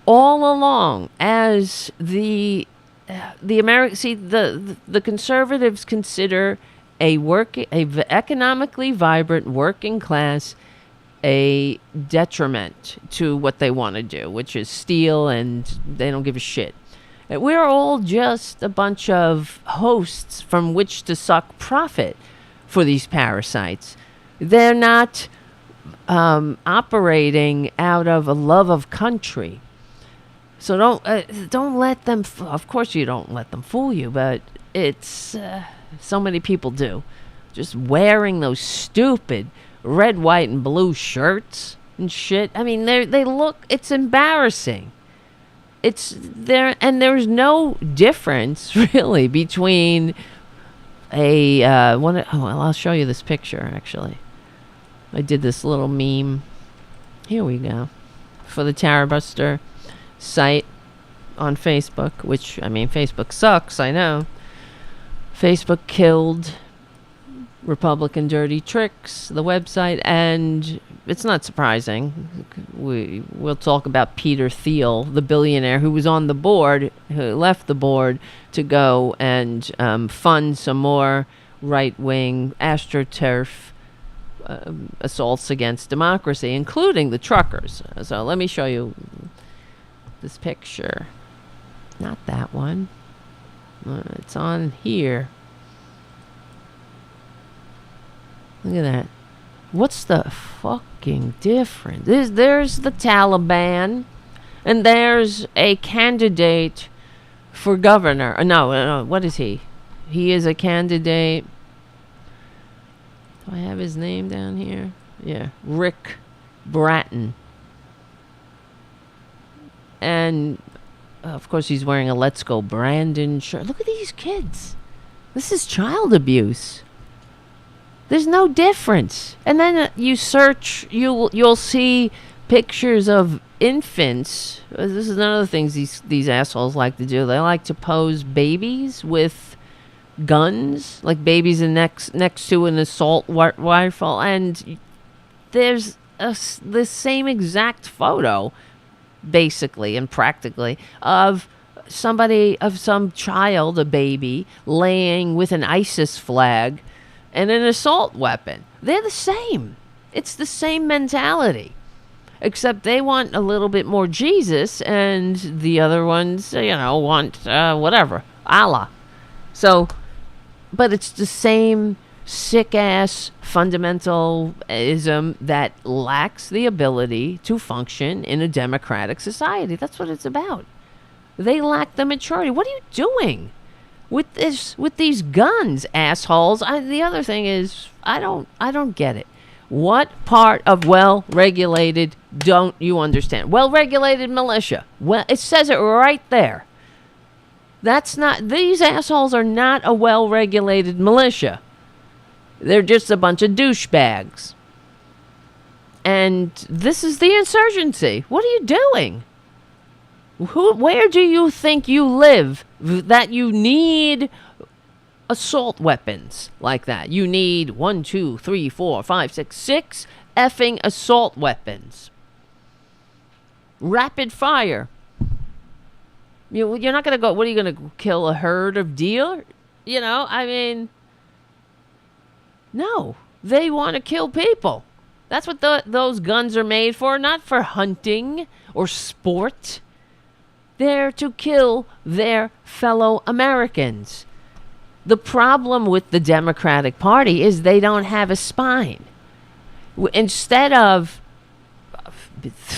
all along, as the conservatives consider a economically vibrant working class a detriment to what they want to do, which is steal, and they don't give a shit. We're all just a bunch of hosts from which to suck profit for these parasites. They're not operating out of a love of country. So don't let them. Of course, you don't let them fool you, but it's so many people do. Just wearing those stupid red, white, and blue shirts and shit. They look. It's embarrassing. It's there, and there's no difference really between I'll show you this picture. Actually, I did this little meme. Here we go, for the Tarabuster site on Facebook, which Facebook sucks, I know. Facebook killed Republican Dirty Tricks, the website, and it's not surprising. We'll talk about Peter Thiel, the billionaire who was on the board, who left the board to go and fund some more right-wing AstroTurf assaults against democracy, including the truckers. So let me show you this picture. Not that one. It's on here. Look at that. What's the fucking difference? There's the Taliban, and there's a candidate for governor. No, what is he? He is a candidate. Do I have his name down here? Yeah, Rick Bratton. And, of course, he's wearing a Let's Go Brandon shirt. Look at these kids. This is child abuse. There's no difference. And then you search, you'll see pictures of infants. This is one of the things these assholes like to do. They like to pose babies with guns, like babies next to an assault rifle. And there's the same exact photo, basically and practically, of some child, a baby, laying with an ISIS flag and an assault weapon. They're the same. It's the same mentality, except they want a little bit more Jesus, and the other ones, want whatever, Allah. So, but it's the same sick-ass fundamentalism that lacks the ability to function in a democratic society. That's what it's about. They lack the maturity. What are you doing? with these guns, assholes. The other thing is, I don't get it. What part of well-regulated don't you understand? Well-regulated militia. Well, it says it right there. These assholes are not a well-regulated militia. They're just a bunch of douchebags. And this is the insurgency. What are you doing? Where do you think you live that you need assault weapons like that? You need 1, 2, 3, 4, 5, 6 effing assault weapons. Rapid fire. You're not going to go, what are you going to kill a herd of deer? No. They want to kill people. That's what those guns are made for, not for hunting or sport. They're to kill their fellow Americans. The problem with the Democratic Party is they don't have a spine. Instead of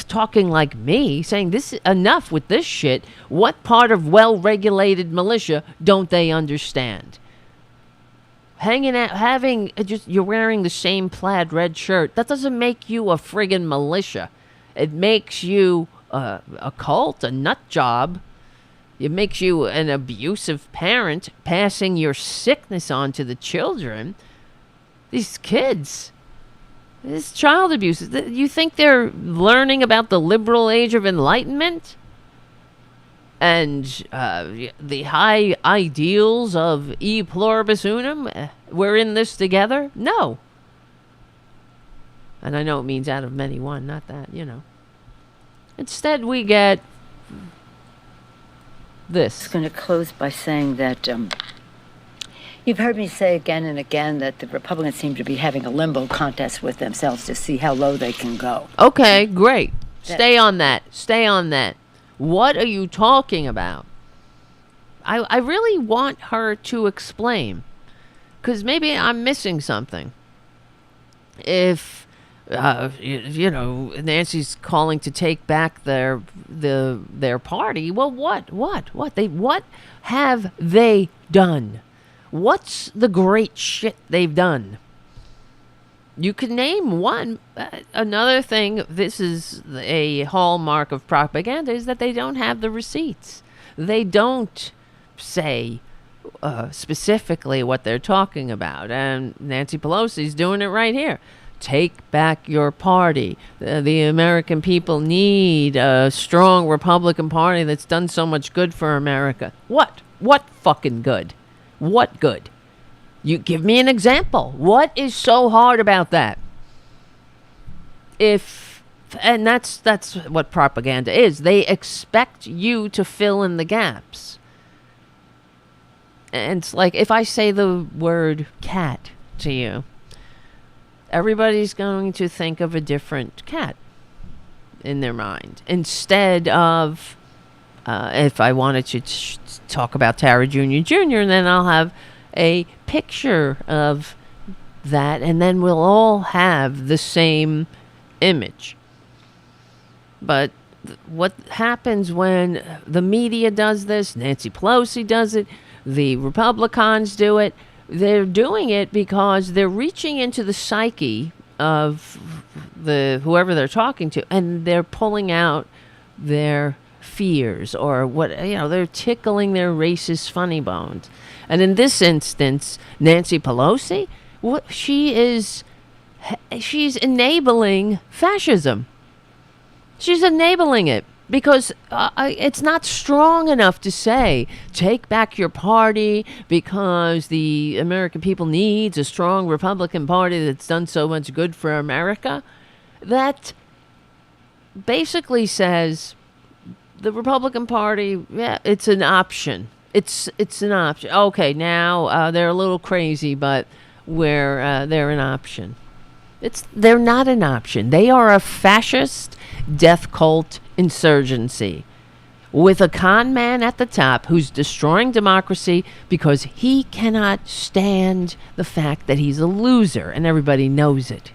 talking like me, saying this enough with this shit, what part of well-regulated militia don't they understand? Hanging out, you're wearing the same plaid red shirt. That doesn't make you a friggin' militia. It makes you a cult, a nut job. It makes you an abusive parent, passing your sickness on to the children. These kids, this child abuse. You think they're learning about the liberal age of enlightenment? And the high ideals of e pluribus unum, we're in this together? No. And I know it means out of many one, not that, Instead, we get this. I was going to close by saying that you've heard me say again and again that the Republicans seem to be having a limbo contest with themselves to see how low they can go. Okay, great. Stay on that. What are you talking about? I really want her to explain, because maybe I'm missing something. If Nancy's calling to take back their party, well, what have they done? What's the great shit they've done? You can name one. Another thing, this is a hallmark of propaganda, is that they don't have the receipts. They don't say specifically what they're talking about. And Nancy Pelosi's doing it right here. Take back your party. The American people need a strong Republican Party that's done so much good for America. What? What fucking good? What good? You give me an example. What is so hard about that? And that's what propaganda is. They expect you to fill in the gaps. And it's like, if I say the word cat to you, everybody's going to think of a different cat in their mind. Instead of, if I wanted to talk about Tara Jr., and then I'll have a picture of that, and then we'll all have the same image. But what happens when the media does this, Nancy Pelosi does it, the Republicans do it, they're doing it because they're reaching into the psyche of whoever they're talking to, and they're pulling out their fears, or they're tickling their racist funny bones. And in this instance, Nancy Pelosi, she's enabling fascism. She's enabling it because it's not strong enough to say, take back your party because the American people needs a strong Republican Party that's done so much good for America. That basically says the Republican Party, it's an option. It's an option. Okay, now they're a little crazy, but they're an option. They're not an option. They are a fascist death cult insurgency with a con man at the top who's destroying democracy because he cannot stand the fact that he's a loser, and everybody knows it.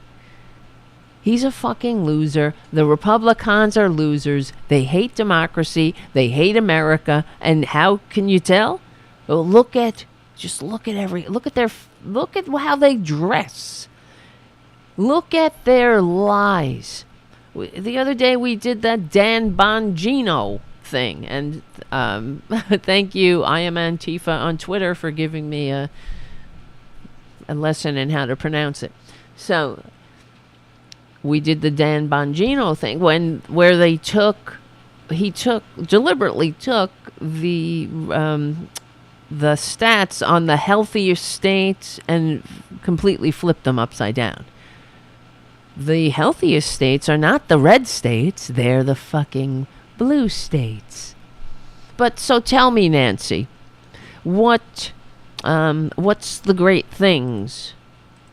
He's a fucking loser. The Republicans are losers. They hate democracy. They hate America. And how can you tell? Oh, look at how they dress. Look at their lies. The other day we did that Dan Bongino thing, and thank you, I am Antifa on Twitter, for giving me a lesson in how to pronounce it. So we did the Dan Bongino thing where he deliberately took the stats on the healthier states and completely flipped them upside down. The healthiest states are not the red states, they're the fucking blue states. But so tell me, Nancy, what's the great things?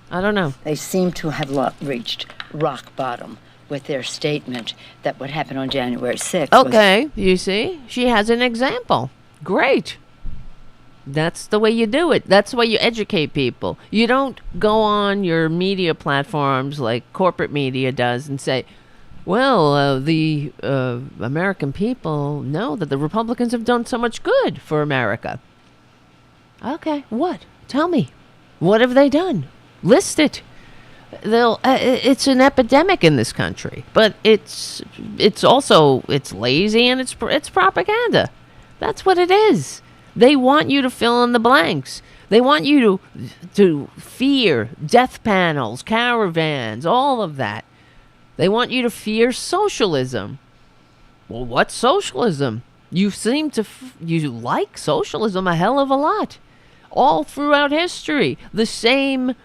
I don't know. They seem to have reached rock bottom with their statement that what happened on January 6th. Okay, you see? She has an example. Great. That's the way you do it. That's the way you educate people. You don't go on your media platforms like corporate media does and say, well, the American people know that the Republicans have done so much good for America. Okay, what? Tell me. What have they done? List it. It's an epidemic in this country, but it's also lazy and it's propaganda. That's what it is. They want you to fill in the blanks. They want you to fear death panels, caravans, all of that. They want you to fear socialism. Well, what's socialism? You seem to you like socialism a hell of a lot. All throughout history, the same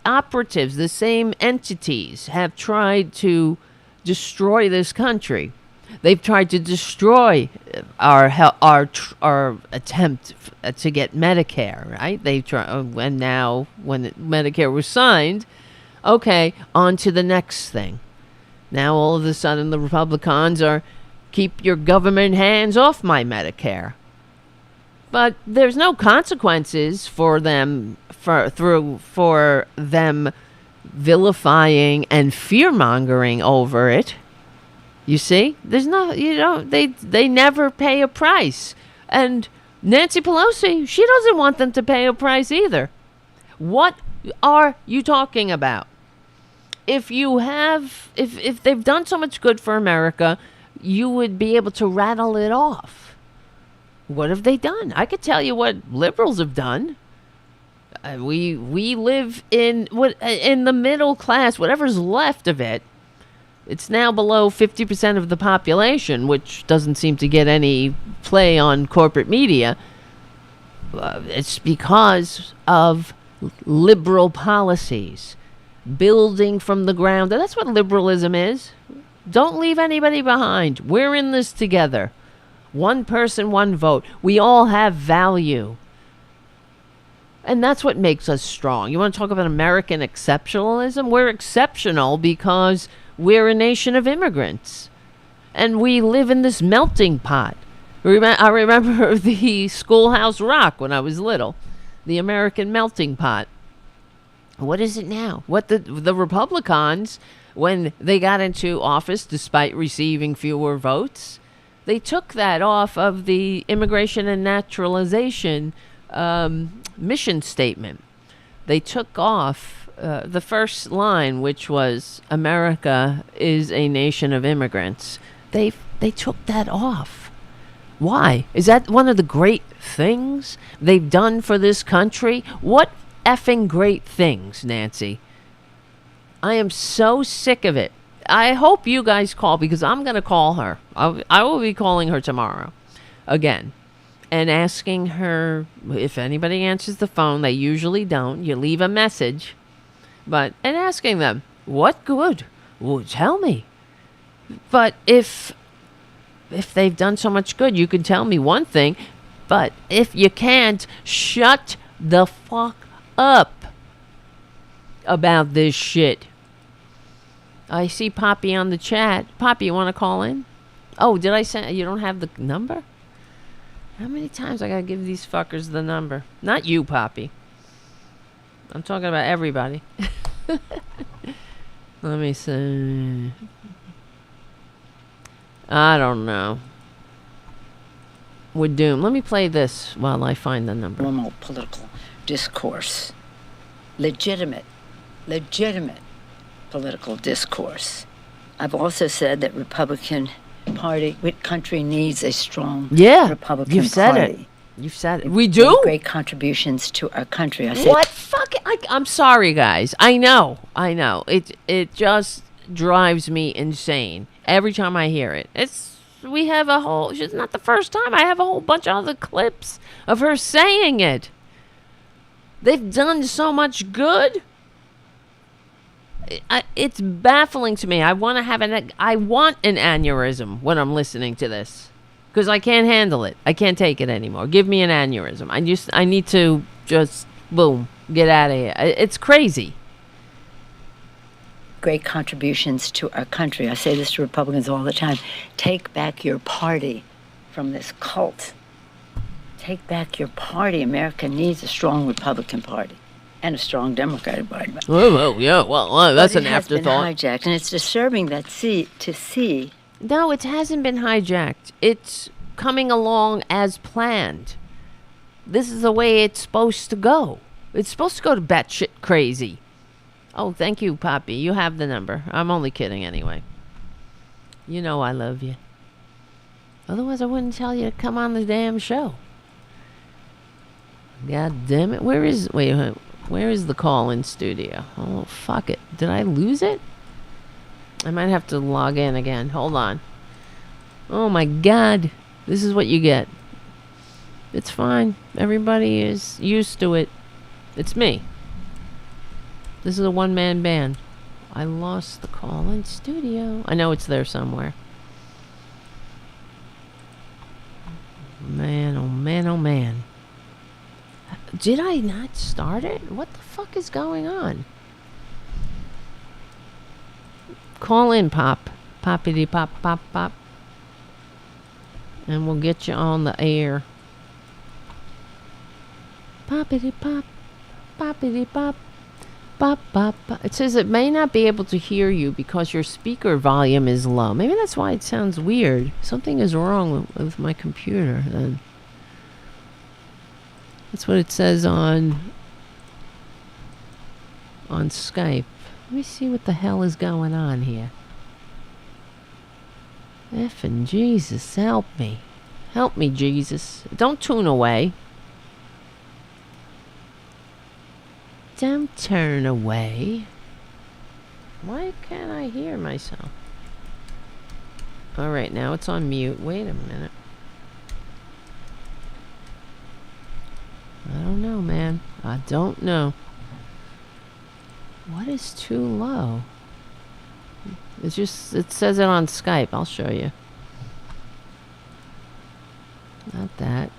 operatives, the same entities have tried to destroy this country. They've tried to destroy our attempt to get Medicare, right? They try, and now when Medicare was signed, okay, on to the next thing. Now all of a sudden the Republicans are keep your government hands off my Medicare. But there's no consequences for them for them vilifying and fear-mongering over it. You see? There's no, they never pay a price. And Nancy Pelosi, she doesn't want them to pay a price either. What are you talking about? If they've done so much good for America, you would be able to rattle it off. What have they done? I could tell you what liberals have done. We live in the middle class, whatever's left of it. It's now below 50% of the population, which doesn't seem to get any play on corporate media. It's because of liberal policies, building from the ground. And that's what liberalism is. Don't leave anybody behind. We're in this together. One person, one vote. We all have value. And that's what makes us strong. You want to talk about American exceptionalism? We're exceptional because we're a nation of immigrants. And we live in this melting pot. I remember the Schoolhouse Rock when I was little. The American melting pot. What is it now? What the Republicans, when they got into office, despite receiving fewer votes, they took that off of the Immigration and Naturalization mission statement. They took off the first line, which was America is a nation of immigrants. They took that off. Why? Is that one of the great things they've done for this country? What effing great things, Nancy? I am so sick of it. I hope you guys call, because I'm going to call her. I will be calling her tomorrow again and asking her if anybody answers the phone. They usually don't. You leave a message. And asking them, what good? Well, tell me. But if they've done so much good, you can tell me one thing. But if you can't, shut the fuck up about this shit. I see Poppy on the chat. Poppy, you want to call in? Oh, did I send? You don't have the number? How many times I got to give these fuckers the number? Not you, Poppy. I'm talking about everybody. Let me see. I don't know. we're doomed. Let me play this while I find the number. Normal political discourse. Legitimate political discourse. I've also said that Republican Party, country needs a strong Republican you've said Party. it. You've said it. We do? Great contributions to our country. I said, what? Fuck it. I'm sorry, guys. I know. It just drives me insane every time I hear it. It's not the first time. I have a whole bunch of other clips of her saying it. They've done so much good. It's baffling to me. I want an aneurysm when I'm listening to this. Because I can't handle it. I can't take it anymore. Give me an aneurysm. I need to just, boom, get out of here. It's crazy. Great contributions to our country. I say this to Republicans all the time. Take back your party from this cult. Take back your party. America needs a strong Republican Party and a strong Democratic Party. Oh, yeah. Well, that's an afterthought. It's been hijacked, and it's disturbing to see. No, it hasn't been hijacked. It's coming along as planned. This is the way it's supposed to go. It's supposed to go to batshit crazy. Oh, thank you, Poppy. You have the number. I'm only kidding anyway. You know I love you. Otherwise, I wouldn't tell you to come on the damn show. God damn it. Where is the call-in studio? Oh, fuck it. Did I lose it? I might have to log in again. Hold on. Oh my God. This is what you get. It's fine. Everybody is used to it. It's me. This is a one-man band. I lost the call-in studio. I know it's there somewhere. Man, oh man, oh man. Did I not start it? What the fuck is going on? Call in, Pop. Poppity pop, pop, pop. And we'll get you on the air. Poppity pop. Poppity pop. Pop, pop, pop. It says it may not be able to hear you because your speaker volume is low. Maybe that's why it sounds weird. Something is wrong with my computer then. That's what it says on Skype. Let me see what the hell is going on here. Effing Jesus, help me. Help me, Jesus. Don't tune away. Don't turn away. Why can't I hear myself? Alright, now it's on mute. Wait a minute. I don't know, man. I don't know. What is too low? It says it on Skype. I'll show you. Not that.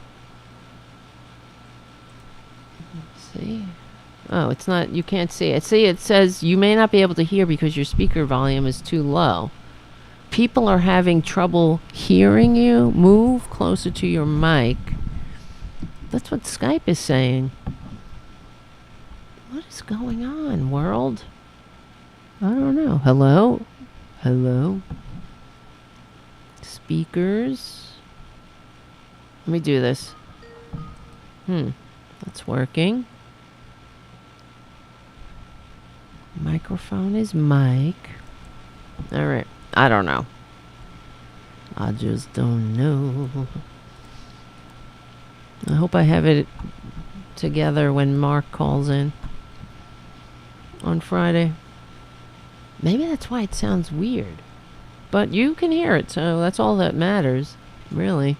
See? Oh, it's not, you can't see it. See, it says you may not be able to hear because your speaker volume is too low. People are having trouble hearing you. Move closer to your mic. That's what Skype is saying. What is going on, world? I don't know. Hello? Hello? Speakers? Let me do this. That's working. Microphone is mic. Alright. I don't know. I just don't know. I hope I have it together when Mark calls in on Friday. Maybe that's why it sounds weird. But you can hear it, so that's all that matters, really.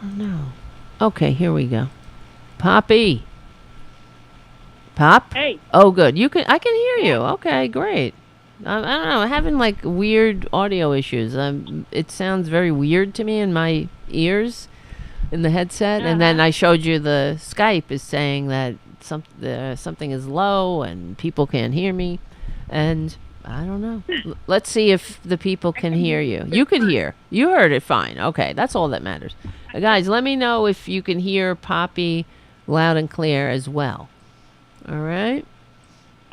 I don't know. Okay, here we go. Poppy. Pop? Hey. Oh, good. I can hear you. Okay, great. I don't know. I'm having like weird audio issues. It sounds very weird to me in my ears, in the headset. And then I showed you the Skype is saying that something is low and people can't hear me. And I don't know. Let's see if the people can hear you. You could hear. You heard it fine. Okay, that's all that matters. Guys, let me know if you can hear Poppy loud and clear as well. All right?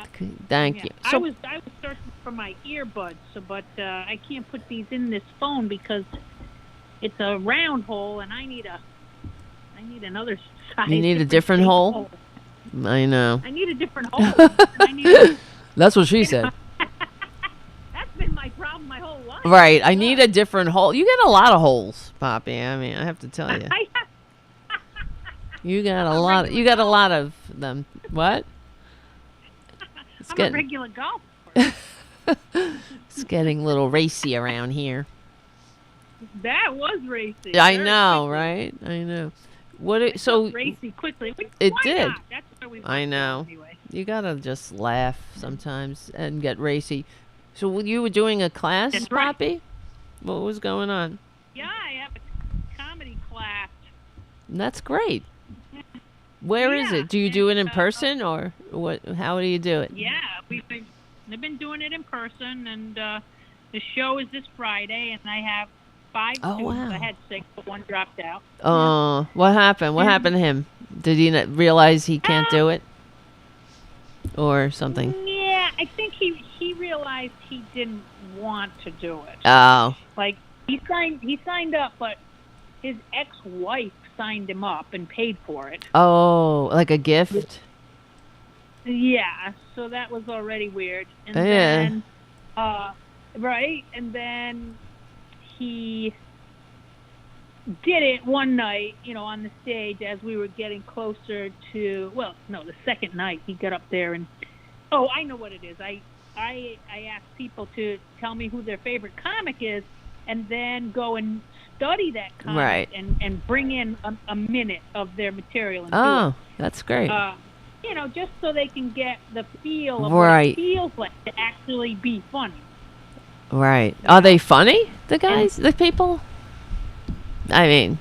Okay, thank you. So, I was searching for my earbuds, but I can't put these in this phone because it's a round hole, and I need another size. You need a different hole? I know. I need a different hole. That's what she said. That's been my problem my whole life. Right. I need a different hole. You get a lot of holes, Poppy. I mean, I have to tell you. You got a lot. You got a lot of them. What? I'm a regular golfer. It's getting a little racy around here. That was racy. I know, right? I know. So racy quickly. It Why did. Not? That's where we I know. Anyway. You gotta just laugh sometimes and get racy. So you were doing a class, That's right. Poppy? What was going on? Yeah, I have a comedy class. That's great. Where is it? Do you do it in person or what? How do you do it? Yeah, they've been doing it in person, and the show is this Friday, and I have 5 students. Wow. I had 6, but 1 dropped out. Oh, what happened? What happened to him? Did he not realize he can't do it, or something? Yeah, I think he realized he didn't want to do it. Oh, Like he signed up, but his ex-wife signed him up and paid for it. oh, like a gift? Yeah, so that was already weird. And Yeah. then, right, and then he did it one night, on the stage as we were getting closer to, the second night he got up there and, I know what it is. I asked people to tell me who their favorite comic is and then go and study that comic Right. and bring in a minute of their material and do Oh, it. that's great. Just so they can get the feel of Right. what it feels like to actually be funny. Right. Are they funny, the guys, the people? I mean,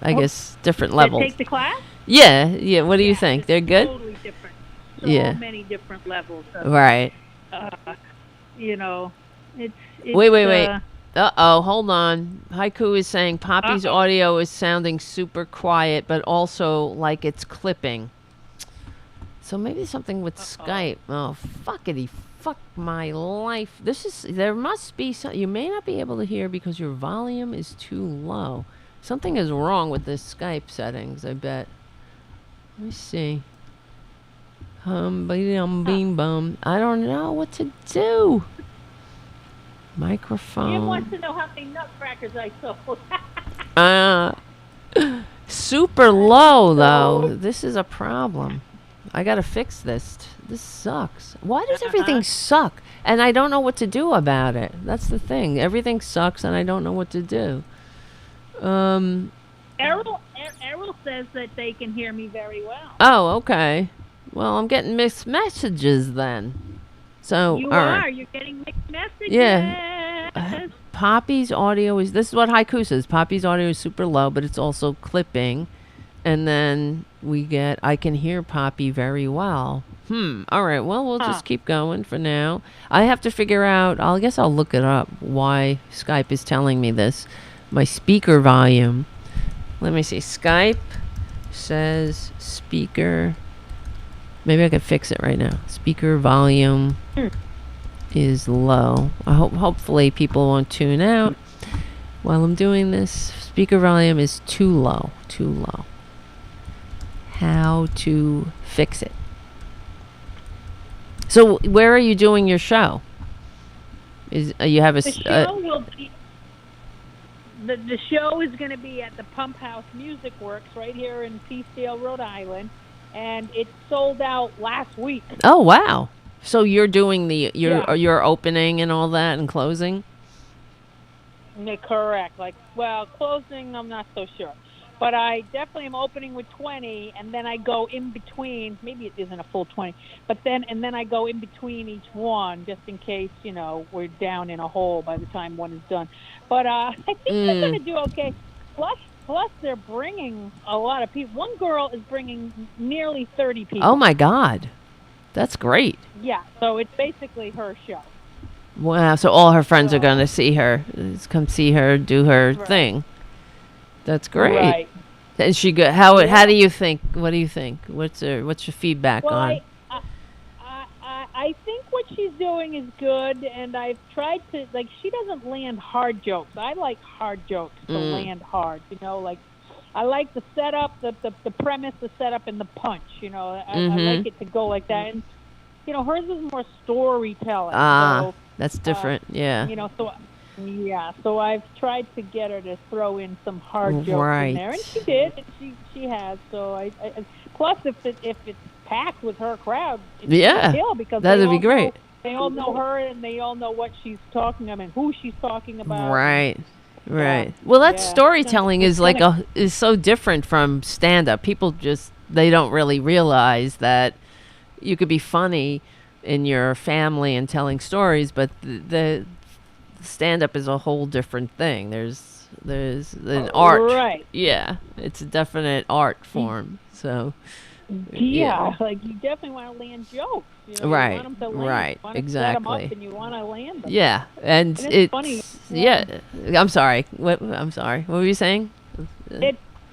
I guess different To levels. take the class? Yeah. What do you think? It's They're good? Totally different. So Yeah. many different levels. Right. It's Wait. Uh-oh, hold on. Haiku is saying Poppy's Uh-oh. audio is sounding super quiet, but also like it's clipping. So maybe something with Skype. Oh, fuck my life. There must be some, you may not be able to hear because your volume is too low. Something is wrong with the Skype settings, I bet. Let me see. Beam bum. I don't know what to do. Microphone. Jim wants to know how many nutcrackers I sold. Super low though. This is a problem. I gotta fix this. This sucks. Why does everything suck? And I don't know what to do about it. That's the thing. Everything sucks and I don't know what to do. Errol says that they can hear me very well. Oh, okay. Well, I'm getting mixed messages then. So, You all are. right. You're getting mixed messages. Yeah. Poppy's audio is, this is what Haiku says. Poppy's audio is super low, but it's also clipping. And then I can hear Poppy very well. All right. Well, we'll just keep going for now. I have to figure out, I guess I'll look it up, why Skype is telling me this. My speaker volume. Let me see. Skype says speaker. Maybe I could fix it right now. Speaker volume is low. Hopefully people won't tune out while I'm doing this. Speaker volume is too low. Too low. How to fix it? So where are you doing your show? You have a The show will be. The show is going to be at the Pump House Music Works right here in Peacedale, Rhode Island, and it sold out last week. Oh wow! So you're doing Yeah. your opening and all that and closing. Yeah, correct. Closing, I'm not so sure. But I definitely am opening with 20, and then I go in between. Maybe it isn't a full 20, but then I go in between each one, just in case we're down in a hole by the time one is done. But I think they're going to do okay. Plus, they're bringing a lot of people. One girl is bringing nearly 30 people. Oh my God, that's great! Yeah, so it's basically her show. Wow! So all her friends are going to see her. Come see her do her thing. That's great. Right. And she go. How do you think? What do you think? What's your feedback Well, on? I I think what she's doing is good, and I've tried to, like, she doesn't land hard jokes. I like hard jokes to land hard, you know, like, I like the setup, the premise, the setup, and the punch, you know. I like it to go like that. And, you know, hers is more storytelling. So, that's different, yeah. You know, so I've tried to get her to throw in some hard jokes in there, and she did, and she has. So I plus if it's packed with her crowd, it's kill, because that'd be great. They all know her, and they all know what she's talking about and who she's talking about. Right. Well, that storytelling is like is so different from stand-up. People they don't really realize that you could be funny in your family and telling stories, but the stand-up is a whole different thing. There's an art. Right. Yeah, it's a definite art form. So. Yeah, like you definitely want to land jokes. You know, right. You want them to land. Right. You want Exactly. to set them up and you want to land them. Yeah, and it's funny. Yeah. I'm sorry. I'm sorry. What were you saying?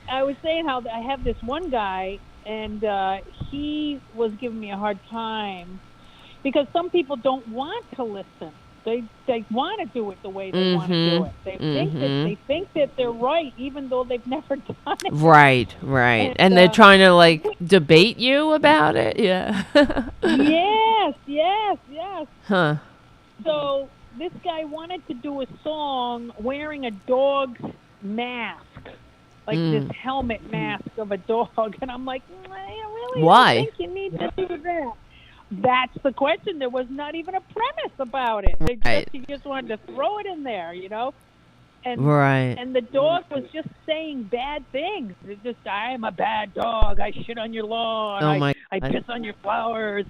I was saying how I have this one guy, and he was giving me a hard time because some people don't want to listen. They want to do it the way they want to do it. They think that they're right, even though they've never done it. Right. And they're trying to like debate you about it. Yeah. Yes. Huh. So this guy wanted to do a song wearing a dog's mask, like this helmet mask of a dog, and I'm like, really? Why? I think you need to do that. That's the question. There was not even a premise about it. He just wanted to throw it in there, you know? And the dog was just saying bad things. It's just, I am a bad dog. I shit on your lawn. I piss on your flowers.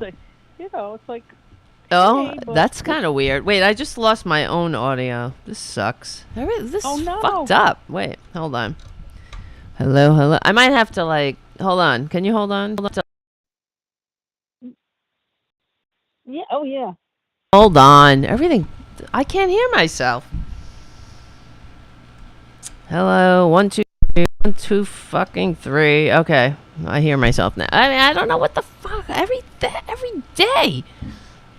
You know, it's like... Oh, that's kind of weird. Wait, I just lost my own audio. This sucks. This is fucked up. Wait, hold on. Hello. I might have to, like... Hold on. Can you hold on? Yeah. Oh, yeah. Hold on. Everything. I can't hear myself. Hello. 1, 2, 3. 1, 2, fucking 3. Okay. I hear myself now. I mean, I don't know what the fuck. Every day.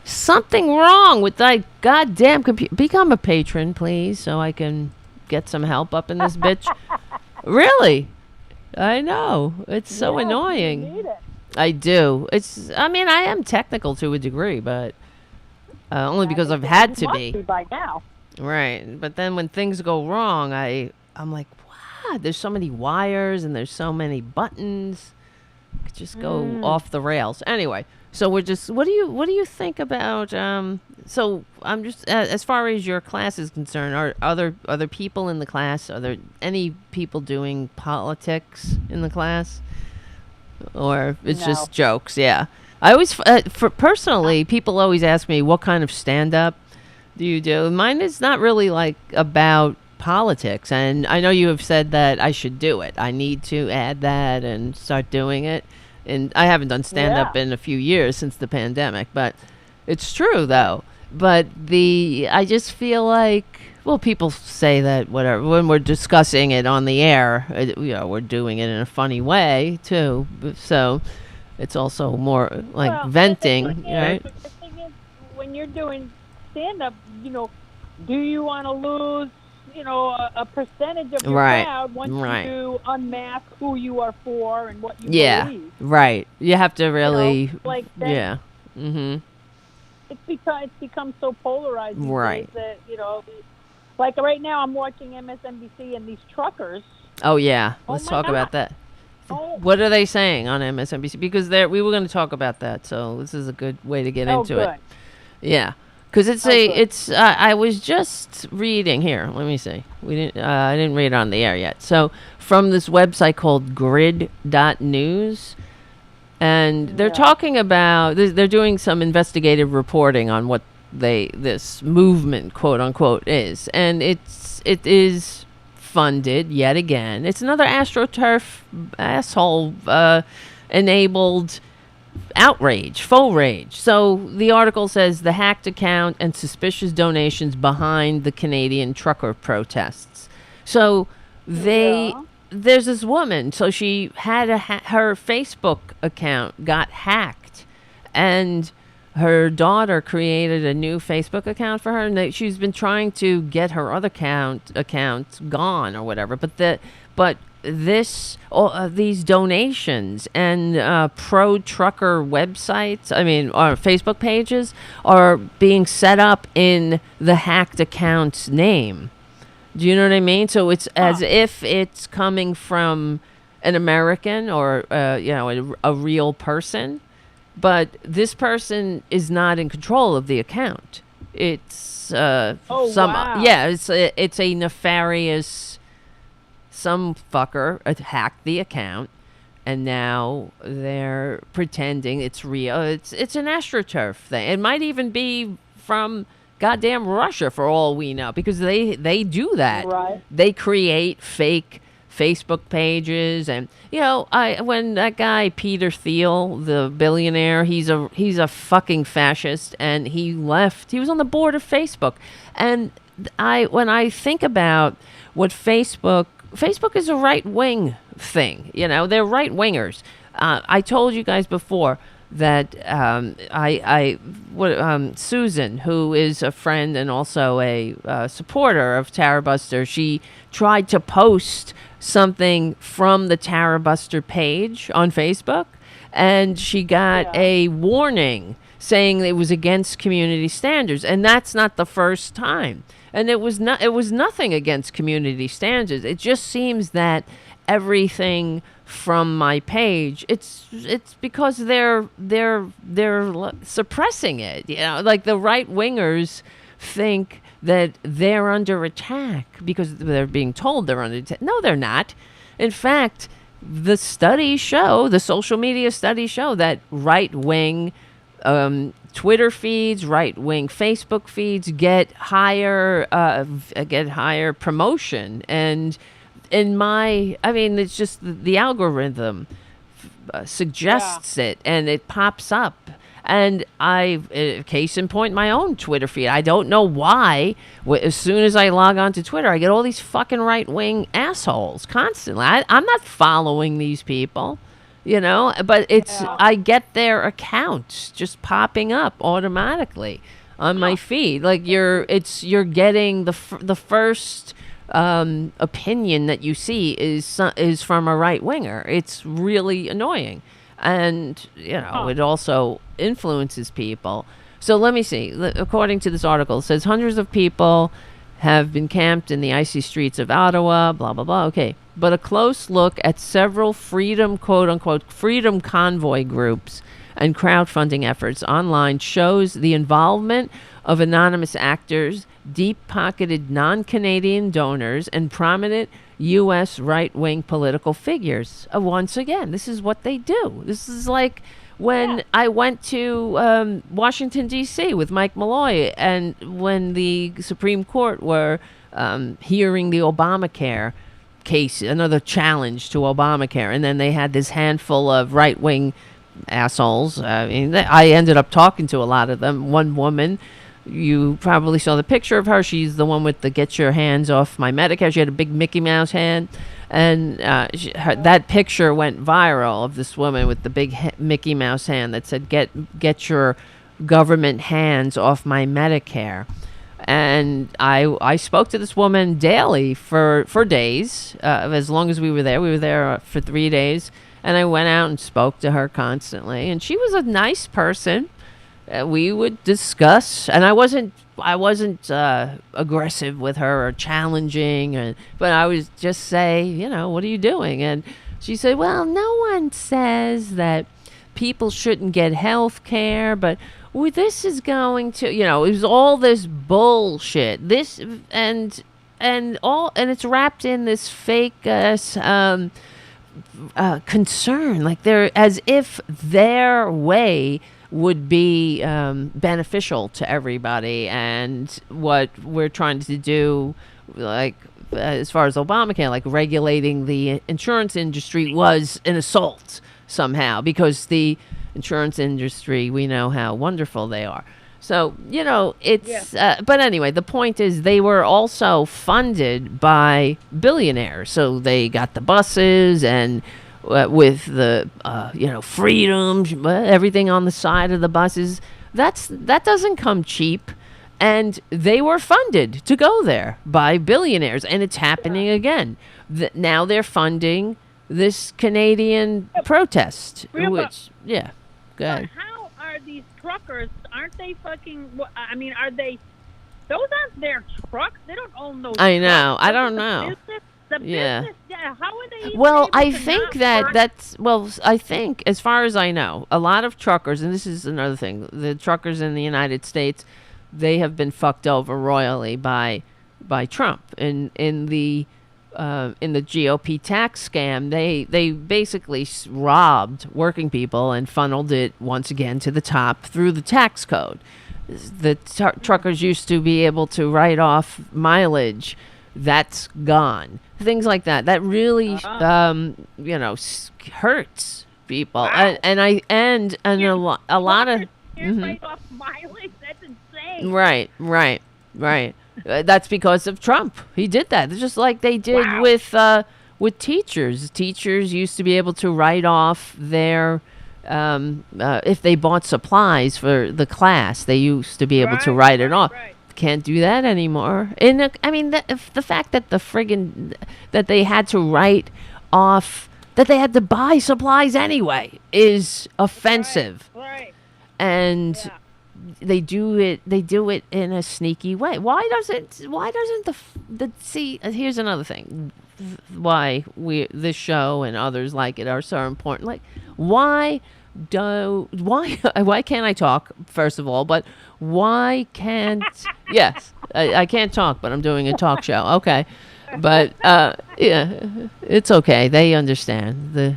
Something wrong with that goddamn computer. Become a patron, please, so I can get some help up in this bitch. Really? I know. It's so annoying. You need it. I do. I mean, I am technical to a degree, but only because I've had to be. By now. Right. But then when things go wrong, I'm like, what? There's so many wires and there's so many buttons. It could just go off the rails. Anyway, so we're just, what do you think about, so I'm just, as far as your class is concerned, are other people in the class, are there any people doing politics in the class? Or it's just jokes? Yeah. I always, personally, people always ask me, what kind of stand-up do you do? Mine is not really like about politics. And I know you have said that I should do it. I need to add that and start doing it. And I haven't done stand-up in a few years since the pandemic. But it's true, though. But I just feel like, well, people say that whatever when we're discussing it on the air, we're doing it in a funny way too. So it's also more like venting, right? The thing is, when you're doing stand-up, do you want to lose, a percentage of your crowd once you unmask who you are for and what you believe? Right. You have to really, like that. Yeah. Mm-hmm. It's become so polarized these days that like right now, I'm watching MSNBC and these truckers. Oh, yeah. Let's talk about that. Oh. What are they saying on MSNBC? Because we were going to talk about that, so this is a good way to get into it. Yeah. Because I was just reading here. Let me see. I didn't read it on the air yet. So from this website called grid.news, and they're talking about, they're doing some investigative reporting on what this movement, quote unquote, is, and it is funded yet again. It's another AstroTurf asshole enabled outrage, Fauxrage. So the article says the hacked account and suspicious donations behind the Canadian trucker protests. So there's this woman. So she had her Facebook account got hacked, and her daughter created a new Facebook account for her, and she's been trying to get her other account gone or whatever. But these donations and pro trucker websites, or Facebook pages, are being set up in the hacked account's name. Do you know what I mean? So it's as if it's coming from an American or a real person, but this person is not in control of the account. It's wow. it's a nefarious, some fucker hacked the account, and now they're pretending it's real. It's an AstroTurf thing. It might even be from goddamn Russia for all we know, because they do that. Right. They create fake Facebook pages, and when that guy Peter Thiel, the billionaire, he's a fucking fascist, and he was on the board of Facebook, and when I think about what Facebook is a right-wing thing. They're right-wingers. I told you guys before that Susan, who is a friend and also a supporter of Tarabuster, she tried to post something from the Tarabuster page on Facebook, and she got a warning saying it was against community standards, and that's not the first time. And it was nothing against community standards. It just seems that everything from my page, it's because they're suppressing it. Like the right wingers think that they're under attack because they're being told they're under attack. No, they're not. In fact, the social media studies show that right wing Twitter feeds, right-wing Facebook feeds get higher promotion, and it's just the algorithm suggests it, and it pops up. And case in point, my own Twitter feed. I don't know why. As soon as I log on to Twitter, I get all these fucking right-wing assholes constantly. I'm not following these people. But I get their accounts just popping up automatically on my feed. Like you're getting the first opinion that you see is from a right winger. It's really annoying, and it also influences people. So let me see. According to this article, it says hundreds of people have been camped in the icy streets of Ottawa, blah, blah, blah. Okay. But a close look at several freedom, quote-unquote, freedom convoy groups and crowdfunding efforts online shows the involvement of anonymous actors, deep-pocketed non-Canadian donors, and prominent U.S. right-wing political figures. Once again, this is what they do. This is like when I went to Washington, D.C. with Mike Malloy, and when the Supreme Court were hearing the Obamacare case, another challenge to Obamacare, and then they had this handful of right-wing assholes. I ended up talking to a lot of them. One woman, you probably saw the picture of her. She's the one with the "Get Your Hands Off My Medicare." She had a big Mickey Mouse hand, and that picture went viral of this woman with the big Mickey Mouse hand that said, "Get your government hands off my Medicare." And I spoke to this woman daily for days, as long as we were there. We were there for 3 days, and I went out and spoke to her constantly. And she was a nice person. We would discuss, and I wasn't aggressive with her or challenging, but I would just say, what are you doing? And she said, well, no one says that people shouldn't get health care, but this is going to, it was all this bullshit. This and it's wrapped in this fake concern, like they're as if their way would be beneficial to everybody, and what we're trying to do, like as far as Obamacare, like regulating the insurance industry, was an assault somehow, because the insurance industry, we know how wonderful they are. So, it's... but anyway, the point is they were also funded by billionaires. So they got the buses and with the, freedom, everything on the side of the buses. that doesn't come cheap. And they were funded to go there by billionaires, and it's happening again. Now they're funding this Canadian protest, Yeah, but- which, yeah, go ahead. But how are these truckers? Aren't they fucking? I mean, are they? Those aren't their trucks. They don't own those. I know. Trucks. I don't The know. business, Yeah. yeah. How are they? Even Well, able I to think not burn- I think, as far as I know, a lot of truckers, and this is another thing, the truckers in the United States, they have been fucked over royally by Trump. In the GOP tax scam, they basically robbed working people and funneled it once again to the top through the tax code. The truckers used to be able to write off mileage. That's gone. Things like that. That really, hurts people. Wow. And a lot of. Can't write off mileage. That's insane. Right. That's because of Trump. He did that. It's just like they did Wow. with teachers. Teachers used to be able to write off their if they bought supplies for the class. They used to be able to write it off. Right. Can't do that anymore. The fact that that they had to write off, that they had to buy supplies anyway, is offensive. Right. And Yeah. they do it in a sneaky way. Why doesn't see, here's another thing why this show and others like it are so important. Like, why can't I talk, first of all? But why can't yes, I can't talk, but I'm doing a talk show. Okay. But yeah, it's okay. They understand. The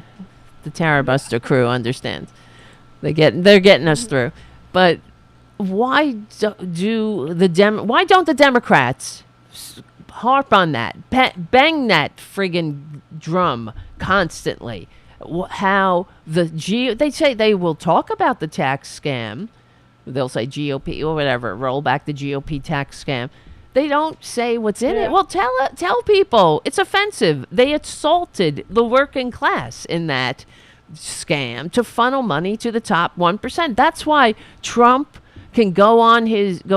Tarabuster crew understands. They're getting us through. But why don't the Democrats harp on that, bang that friggin' drum constantly? How they say they will talk about the tax scam. They'll say GOP or whatever, roll back the GOP tax scam. They don't say what's in it. Well, tell people it's offensive. They assaulted the working class in that scam to funnel money to the top 1%. That's why Trump can go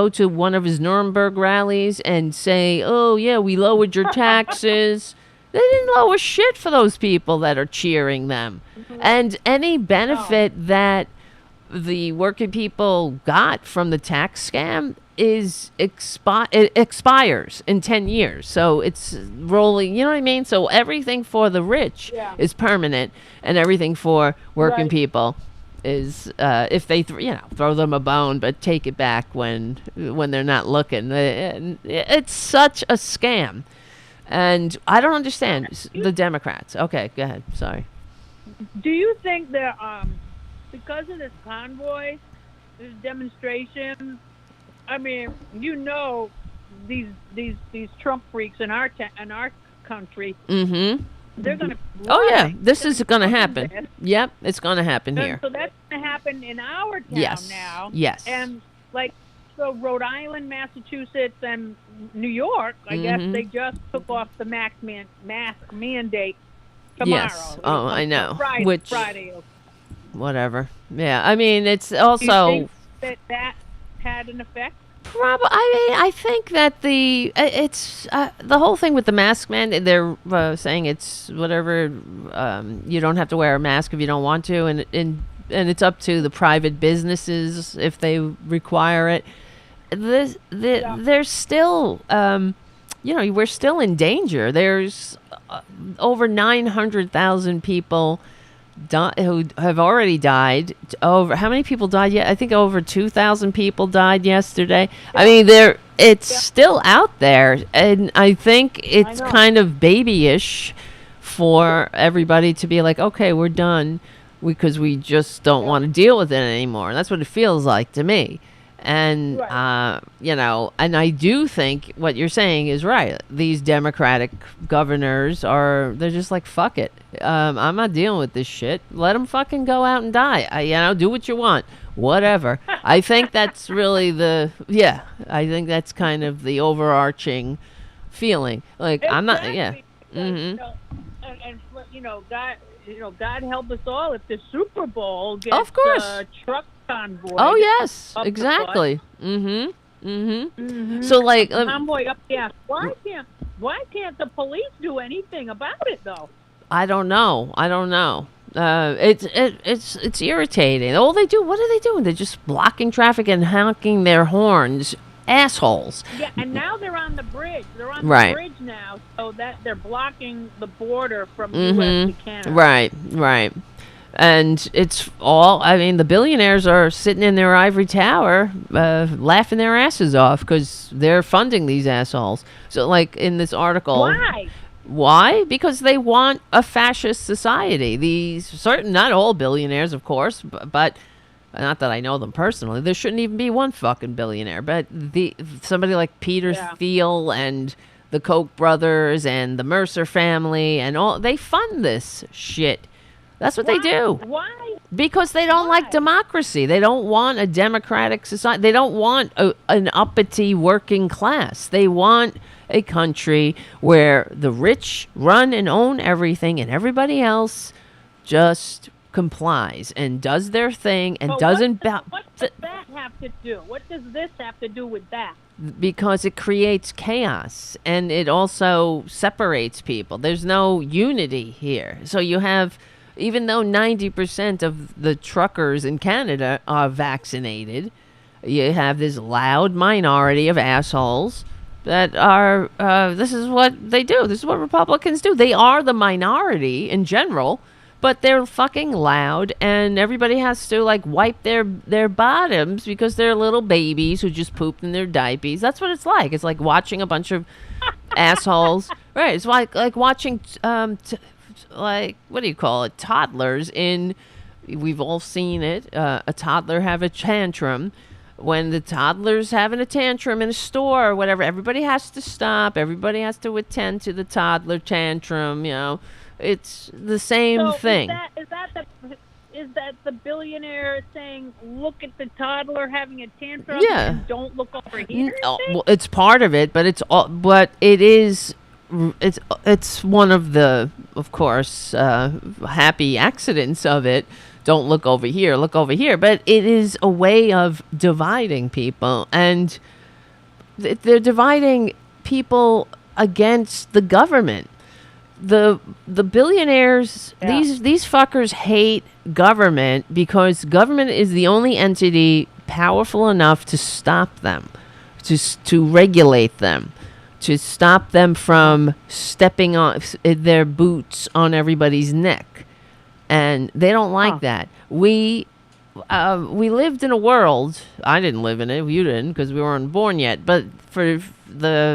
to one of his Nuremberg rallies and say, "Oh yeah, we lowered your taxes." They didn't lower shit for those people that are cheering them. And any benefit that the working people got from the tax scam it expires in 10 years. So it's rolling, you know what I mean? So everything for the rich is permanent, and everything for working people is if they throw them a bone, but take it back when they're not looking. It's such a scam. And I don't understand the Democrats. Okay, go ahead. Sorry. Do you think that because of this convoy, this demonstration, I mean, these Trump freaks in our country, Mm-hmm. they're gonna. Oh yeah, this is going to happen. Yep, it's going to happen here. So that's gonna happen in our town now. Yes. And so Rhode Island, Massachusetts, and New York, I guess they just took off the mask mandate tomorrow. Yes. Oh, I know. Friday. Whatever. Yeah. I mean, it's Do also. you think that had an effect? Probably. I mean, I think that it's the whole thing with the mask man. They're saying it's whatever. You don't have to wear a mask if you don't want to, and it's up to the private businesses if they require it. There's still, we're still in danger. There's over 900,000 people who have already died. Over how many people died yet? I think over 2,000 people died yesterday. I mean, it's still out there, and I think it's kind of babyish for everybody to be like, okay, we're done, because we just don't want to deal with it anymore. That's what it feels like to me. And, and I do think what you're saying is right. These Democratic governors they're just like, fuck it. I'm not dealing with this shit. Let them fucking go out and die. Do what you want. Whatever. I think that's really I think that's kind of the overarching feeling. Like, Exactly. I'm not, And God help us all if the Super Bowl gets Of course. convoy. Oh, yes, up the exactly. So, like... convoy up, yeah. Why can't the police do anything about it, though? I don't know. It's irritating. All they do, what are they doing? They're just blocking traffic and honking their horns. Assholes. Yeah, and now they're on the bridge. They're on Right. the bridge now, so that they're blocking the border from U.S. to Canada. Right. And it's all, I mean, the billionaires are sitting in their ivory tower laughing their asses off because they're funding these assholes. So, like, in this article... Why? Because they want a fascist society. Not all billionaires, of course, but not that I know them personally. There shouldn't even be one fucking billionaire. But somebody like Peter Thiel and the Koch brothers and the Mercer family and all, they fund this shit. That's what they do. Why? Because they don't like democracy. They don't want a democratic society. They don't want an uppity working class. They want a country where the rich run and own everything and everybody else just complies and does their thing and doesn't... What does that have to do? What does this have to do with that? Because it creates chaos and it also separates people. There's no unity here. So you have... Even though 90% of the truckers in Canada are vaccinated, you have this loud minority of assholes that are, this is what they do. This is what Republicans do. They are the minority in general, but they're fucking loud, and everybody has to, like, wipe their bottoms because they're little babies who just pooped in their diapers. That's what it's like. It's like watching a bunch of assholes. Right. It's like watching... like, what do you call it? Toddlers we've all seen it, a toddler have a tantrum. When the toddler's having a tantrum in a store or whatever, everybody has to stop. Everybody has to attend to the toddler tantrum, you know. It's the same thing. Is that the billionaire saying, look at the toddler having a tantrum and don't look over here? Well, it's part of it, but it's one of the, of course, happy accidents of it. Don't look over here, look over here. But it is a way of dividing people, and they're dividing people against the government. The billionaires, these fuckers hate government because government is the only entity powerful enough to stop them, to regulate them, to stop them from stepping on their boots on everybody's neck. And they don't like that. We lived in a world, I didn't live in it, you didn't because we weren't born yet, but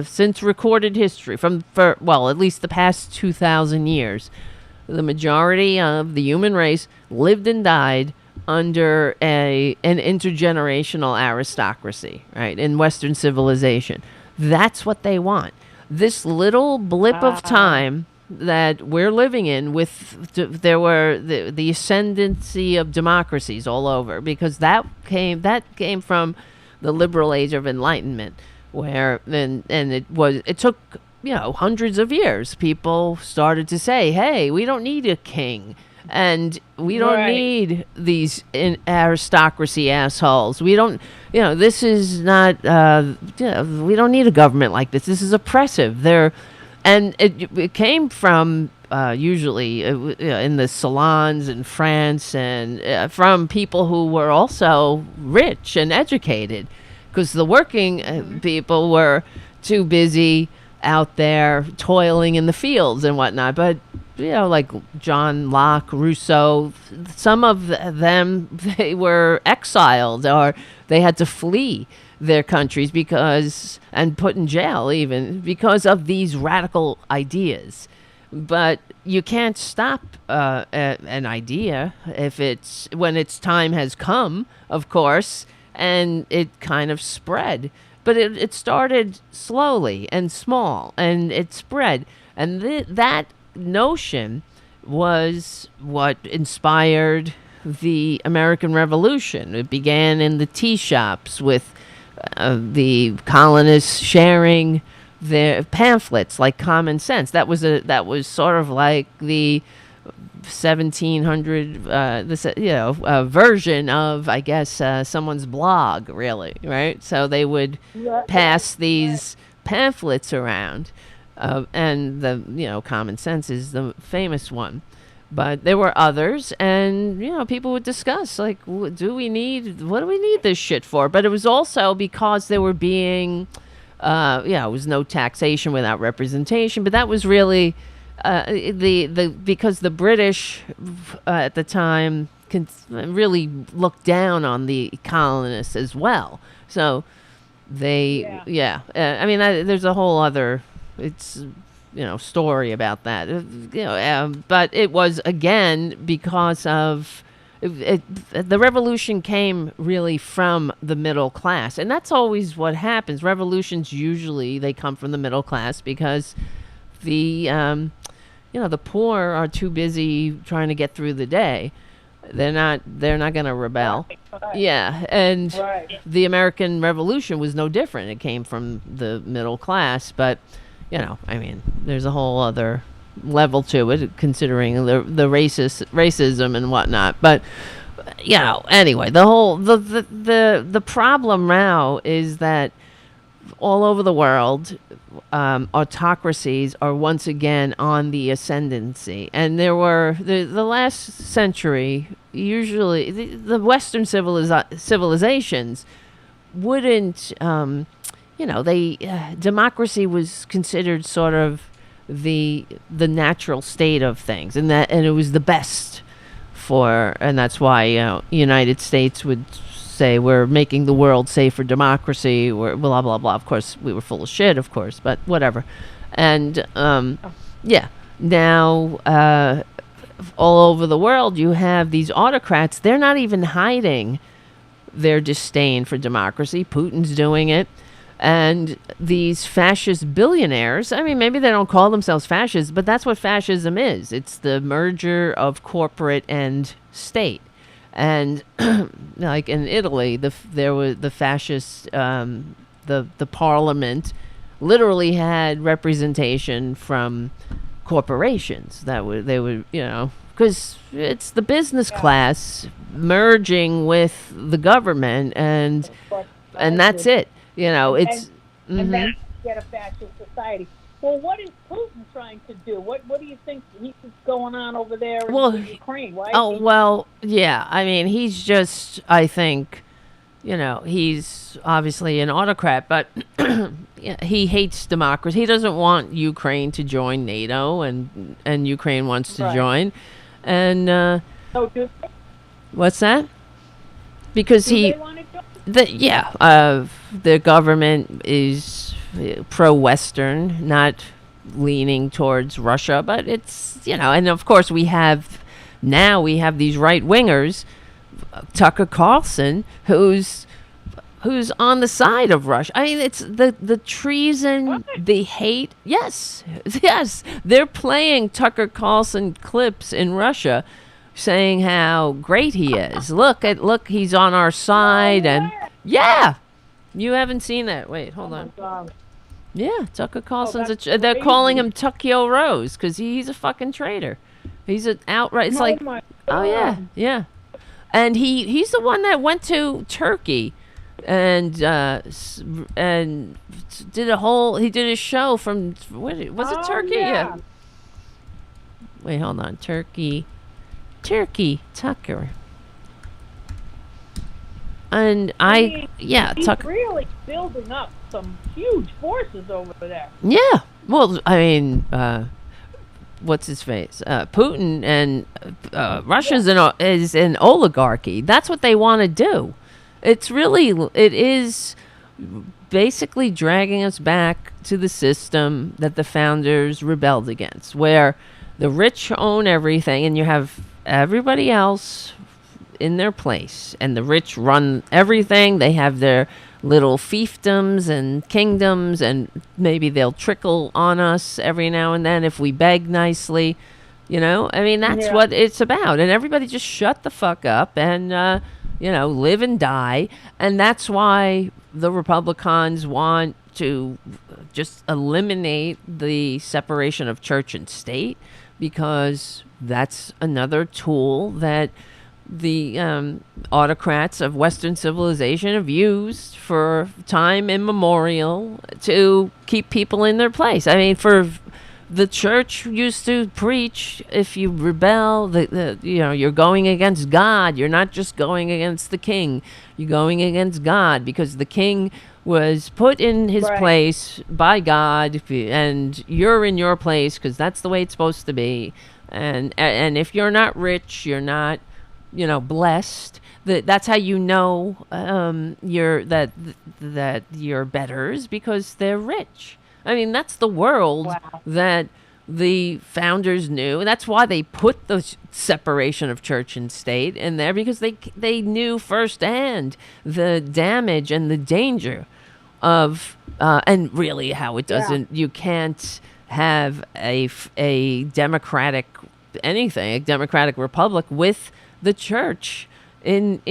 since recorded history, at least the past 2,000 years, the majority of the human race lived and died under an intergenerational aristocracy, right, in Western civilization. That's what they want. This little blip of time that we're living in, there were the ascendancy of democracies all over, because that came from the liberal age of enlightenment, where it took hundreds of years. People started to say, hey, we don't need a king, and we don't need these aristocracy assholes. We don't, this is not, we don't need a government like this. This is oppressive. And it came from usually in the salons in France and from people who were also rich and educated, because the working people were too busy out there toiling in the fields and whatnot. But like John Locke, Rousseau, some of them, they were exiled or they had to flee their countries and put in jail even because of these radical ideas. But you can't stop an idea when its time has come, of course, and it kind of spread. But it started slowly and small, and it spread. And that notion was what inspired the American Revolution. It began in the tea shops with the colonists sharing their pamphlets like Common Sense. That was sort of like the 1700 version of, I guess, someone's blog, really, right? So they would pass these pamphlets around, and the Common Sense is the famous one, but there were others, and people would discuss, like, what do we need this shit for? But it was also because they were being it was no taxation without representation, but that was really because the British at the time really looked down on the colonists as well. So they, there's a whole other, story about that. But it was, again, because of the revolution came really from the middle class, and that's always what happens. Revolutions usually they come from the middle class because the poor are too busy trying to get through the day. They're not going to rebel. Right. Yeah, and the American Revolution was no different. It came from the middle class, but there's a whole other level to it, considering the racism and whatnot. But anyway, the whole the problem now is that all over the world, autocracies are once again on the ascendancy. And there were the last century, usually the Western civilizations wouldn't, democracy was considered sort of the natural state of things, and it was the best and that's why United States would say we're making the world safe for democracy, or blah blah blah. Of course, we were full of shit, of course, but whatever. And now all over the world you have these autocrats. They're not even hiding their disdain for democracy. Putin's doing it. And these fascist billionaires, I mean, maybe they don't call themselves fascists, but that's what fascism is. It's the merger of corporate and state. And like in Italy, there was the fascist, the parliament literally had representation from corporations they would, because it's the business class merging with the government, and that's it. It's and that's get a fascist society. Well, what is Putin trying to do? What do you think he's going on over there in Ukraine? Why I mean, he's just, I think, he's obviously an autocrat, but he hates democracy. He doesn't want Ukraine to join NATO, and Ukraine wants to join. And what's that? Because they want to join? The government is pro-Western, not leaning towards Russia, but it's, and of course we have these right-wingers, Tucker Carlson, who's on the side of Russia. I mean, it's the treason, the hate. Yes, they're playing Tucker Carlson clips in Russia, saying how great he is. Look, he's on our side, and you haven't seen that. Wait, hold on. God. Yeah, Tucker Carlson's they're calling him Tuckyo Rose because he's a fucking traitor. He's an outright. It's yeah. And he's the one that went to Turkey and did a show from was it Turkey? Yeah. Wait, hold on. Turkey, Tucker. And he's Tucker. really building up some huge forces over there. Yeah. Well, I mean, what's his face? Putin, and Russia is an oligarchy. That's what they want to do. It is basically dragging us back to the system that the founders rebelled against, where the rich own everything and you have everybody else in their place, and the rich run everything. They have their little fiefdoms and kingdoms, and maybe they'll trickle on us every now and then if we beg nicely. I mean, that's what it's about. And everybody just shut the fuck up and live and die. And that's why the Republicans want to just eliminate the separation of church and state, because that's another tool that the autocrats of Western civilization have used for time immemorial to keep people in their place. I mean, for the church used to preach, if you rebel, you're going against God. You're not just going against the king. You're going against God, because the king was put in his place by God, and you're in your place because that's the way it's supposed to be. And if you're not rich, you're not, blessed. That's how you know that you're betters, because they're rich. I mean, that's the world that the founders knew. And that's why they put the separation of church and state in there, because they knew firsthand the damage and the danger of, and really how it doesn't, you can't have a democratic anything, a democratic republic with the church with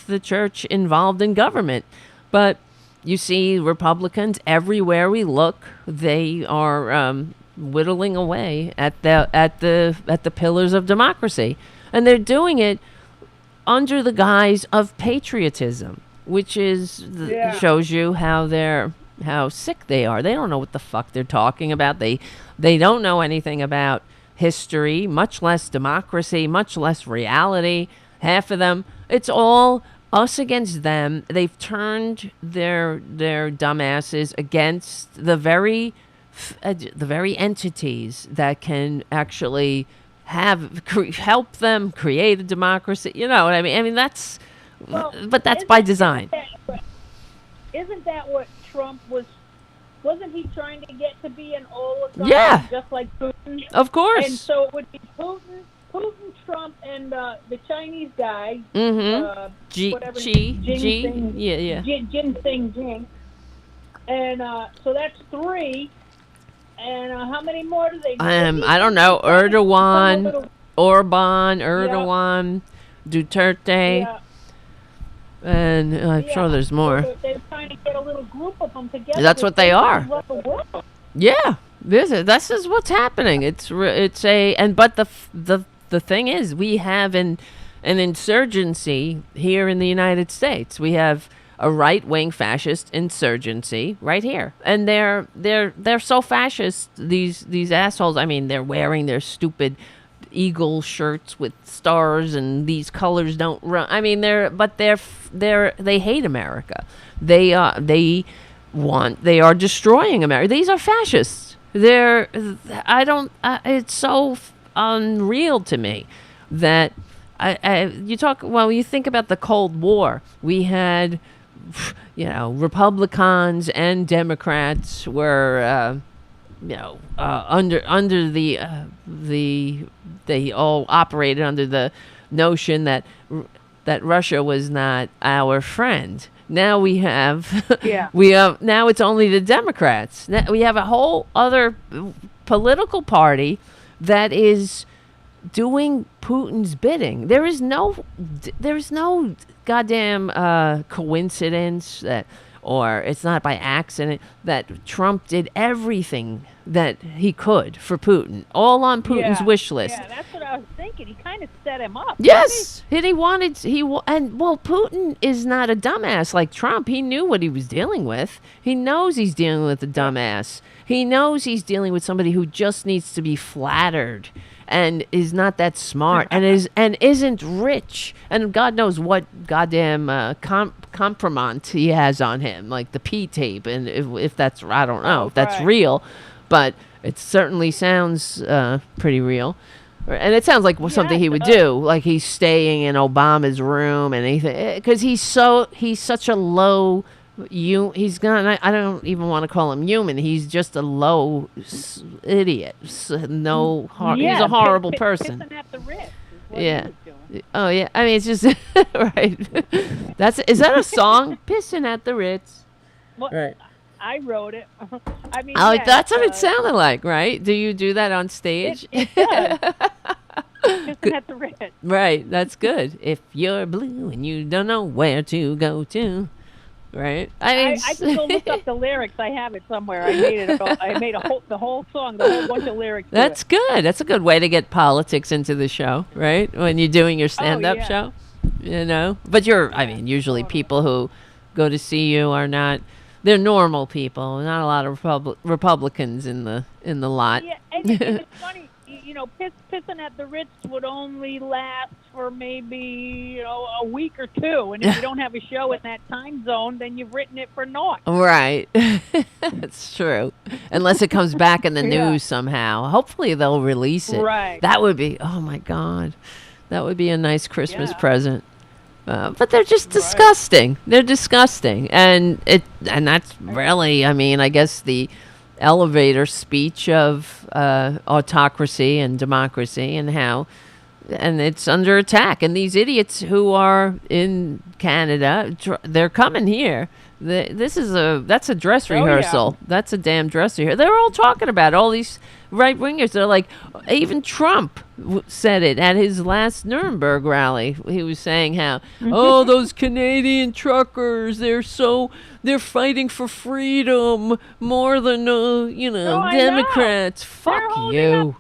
the church involved in government. But you see Republicans everywhere we look. They are whittling away at the pillars of democracy, and they're doing it under the guise of patriotism, which shows you how sick they are. They don't know what the fuck they're talking about. They don't know anything about history, much less democracy, much less reality. Half of them, it's all us against them. They've turned their dumbasses against the very entities that can actually help them create a democracy. You know what I mean? I mean, but that's by design. Isn't that what Trump was? Wasn't he trying to get to be an oligarch? Yeah, just like Putin. Of course. And so it would be Putin, Trump, and the Chinese guy. Jing. And so that's three. And how many more do they? I don't know. Erdogan, Duterte. Yeah. And I'm sure there's more. So they're trying to get a little group of them together. That's what they are. Yeah, this is what's happening. But the thing is, we have an insurgency here in the United States. We have a right-wing fascist insurgency right here, and they're so fascist. These assholes. I mean, they're wearing their stupid eagle shirts with stars, and these colors don't run. I mean, they hate America. They are destroying America. These are fascists. It's so unreal to me that you think about the Cold War. We had, Republicans and Democrats were, under they all operated under the notion that Russia was not our friend. Now we have, now it's only the Democrats. Now we have a whole other political party that is doing Putin's bidding. There is no goddamn coincidence or it's not by accident that Trump did everything that he could for Putin, all on Putin's wish list. Yeah, that's what I was thinking. He kind of set him up. Yes, Putin is not a dumbass like Trump. He knew what he was dealing with. He knows he's dealing with a dumbass. He knows he's dealing with somebody who just needs to be flattered and is not that smart and isn't rich, and God knows what goddamn compromise he has on him, like the P tape, and if that's, I don't know if that's real, but it certainly sounds pretty real, and it sounds like something he would do, like he's staying in Obama's room, and because he's such a low. He's gonna. I don't even want to call him human. He's just a low idiot. He's a horrible person. Pissing at the Ritz. Oh yeah. I mean, it's just right. Is that a song? Pissing at the Ritz. Well, right. I wrote it. I mean, that's what it sounded like, right? Do you do that on stage? It does. Pissing at the Ritz. Right. That's good. If you're blue and you don't know where to go to. right? I can go look up the lyrics. I have it somewhere. I made it. I made the whole song, the whole bunch of lyrics. That's good. That's a good way to get politics into the show, right? When you're doing your stand-up show, But I mean, usually people who go to see you are not. They're normal people. Not a lot of Republicans in the lot. Yeah, and it's funny. Pissing at the Ritz would only last for maybe a week or two, and if you don't have a show in that time zone, then you've written it for naught. Right. That's true. Unless it comes back in the news somehow. Hopefully they'll release it. Right. That would be. Oh my God. That would be a nice Christmas present. But they're just disgusting. They're disgusting, and that's really. I mean, I guess the elevator speech of autocracy and democracy, and it's under attack. And these idiots who are in Canada, they're coming here. That's a dress rehearsal. Yeah. That's a damn dress rehearsal. They're all talking about all these right wingers. They're like, even Trump said it at his last Nuremberg rally. He was saying how, those Canadian truckers, they're fighting for freedom more than Democrats. Fuck you.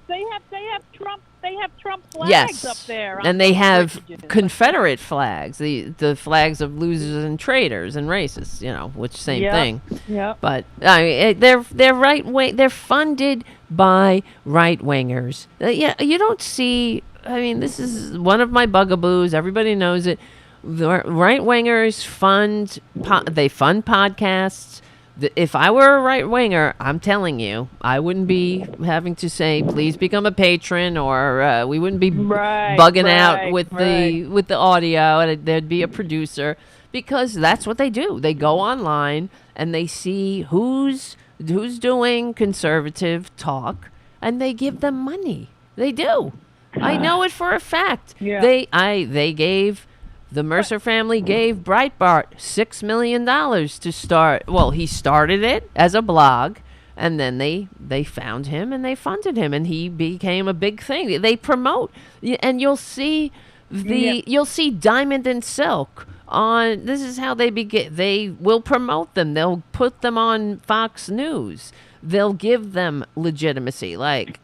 They have Trump flags up there. And they have Confederate flags, the flags of losers and traitors and racists, which same thing. Yeah. But I mean, they're right wing. They're funded by right wingers. You don't see. I mean, this is one of my bugaboos. Everybody knows it. The right wingers fund podcasts. If I were a right winger, I'm telling you, I wouldn't be having to say, please become a patron, or we wouldn't be bugging out with the audio, and there'd be a producer, because that's what they do. They go online and they see who's doing conservative talk, and they give them money. They do. I know it for a fact. Yeah. The Mercer family gave Breitbart $6 million to start. Well, he started it as a blog, and then they found him and they funded him, and he became a big thing. They promote, and you'll see Diamond and Silk on. This is how they begin. They will promote them. They'll put them on Fox News. They'll give them legitimacy, like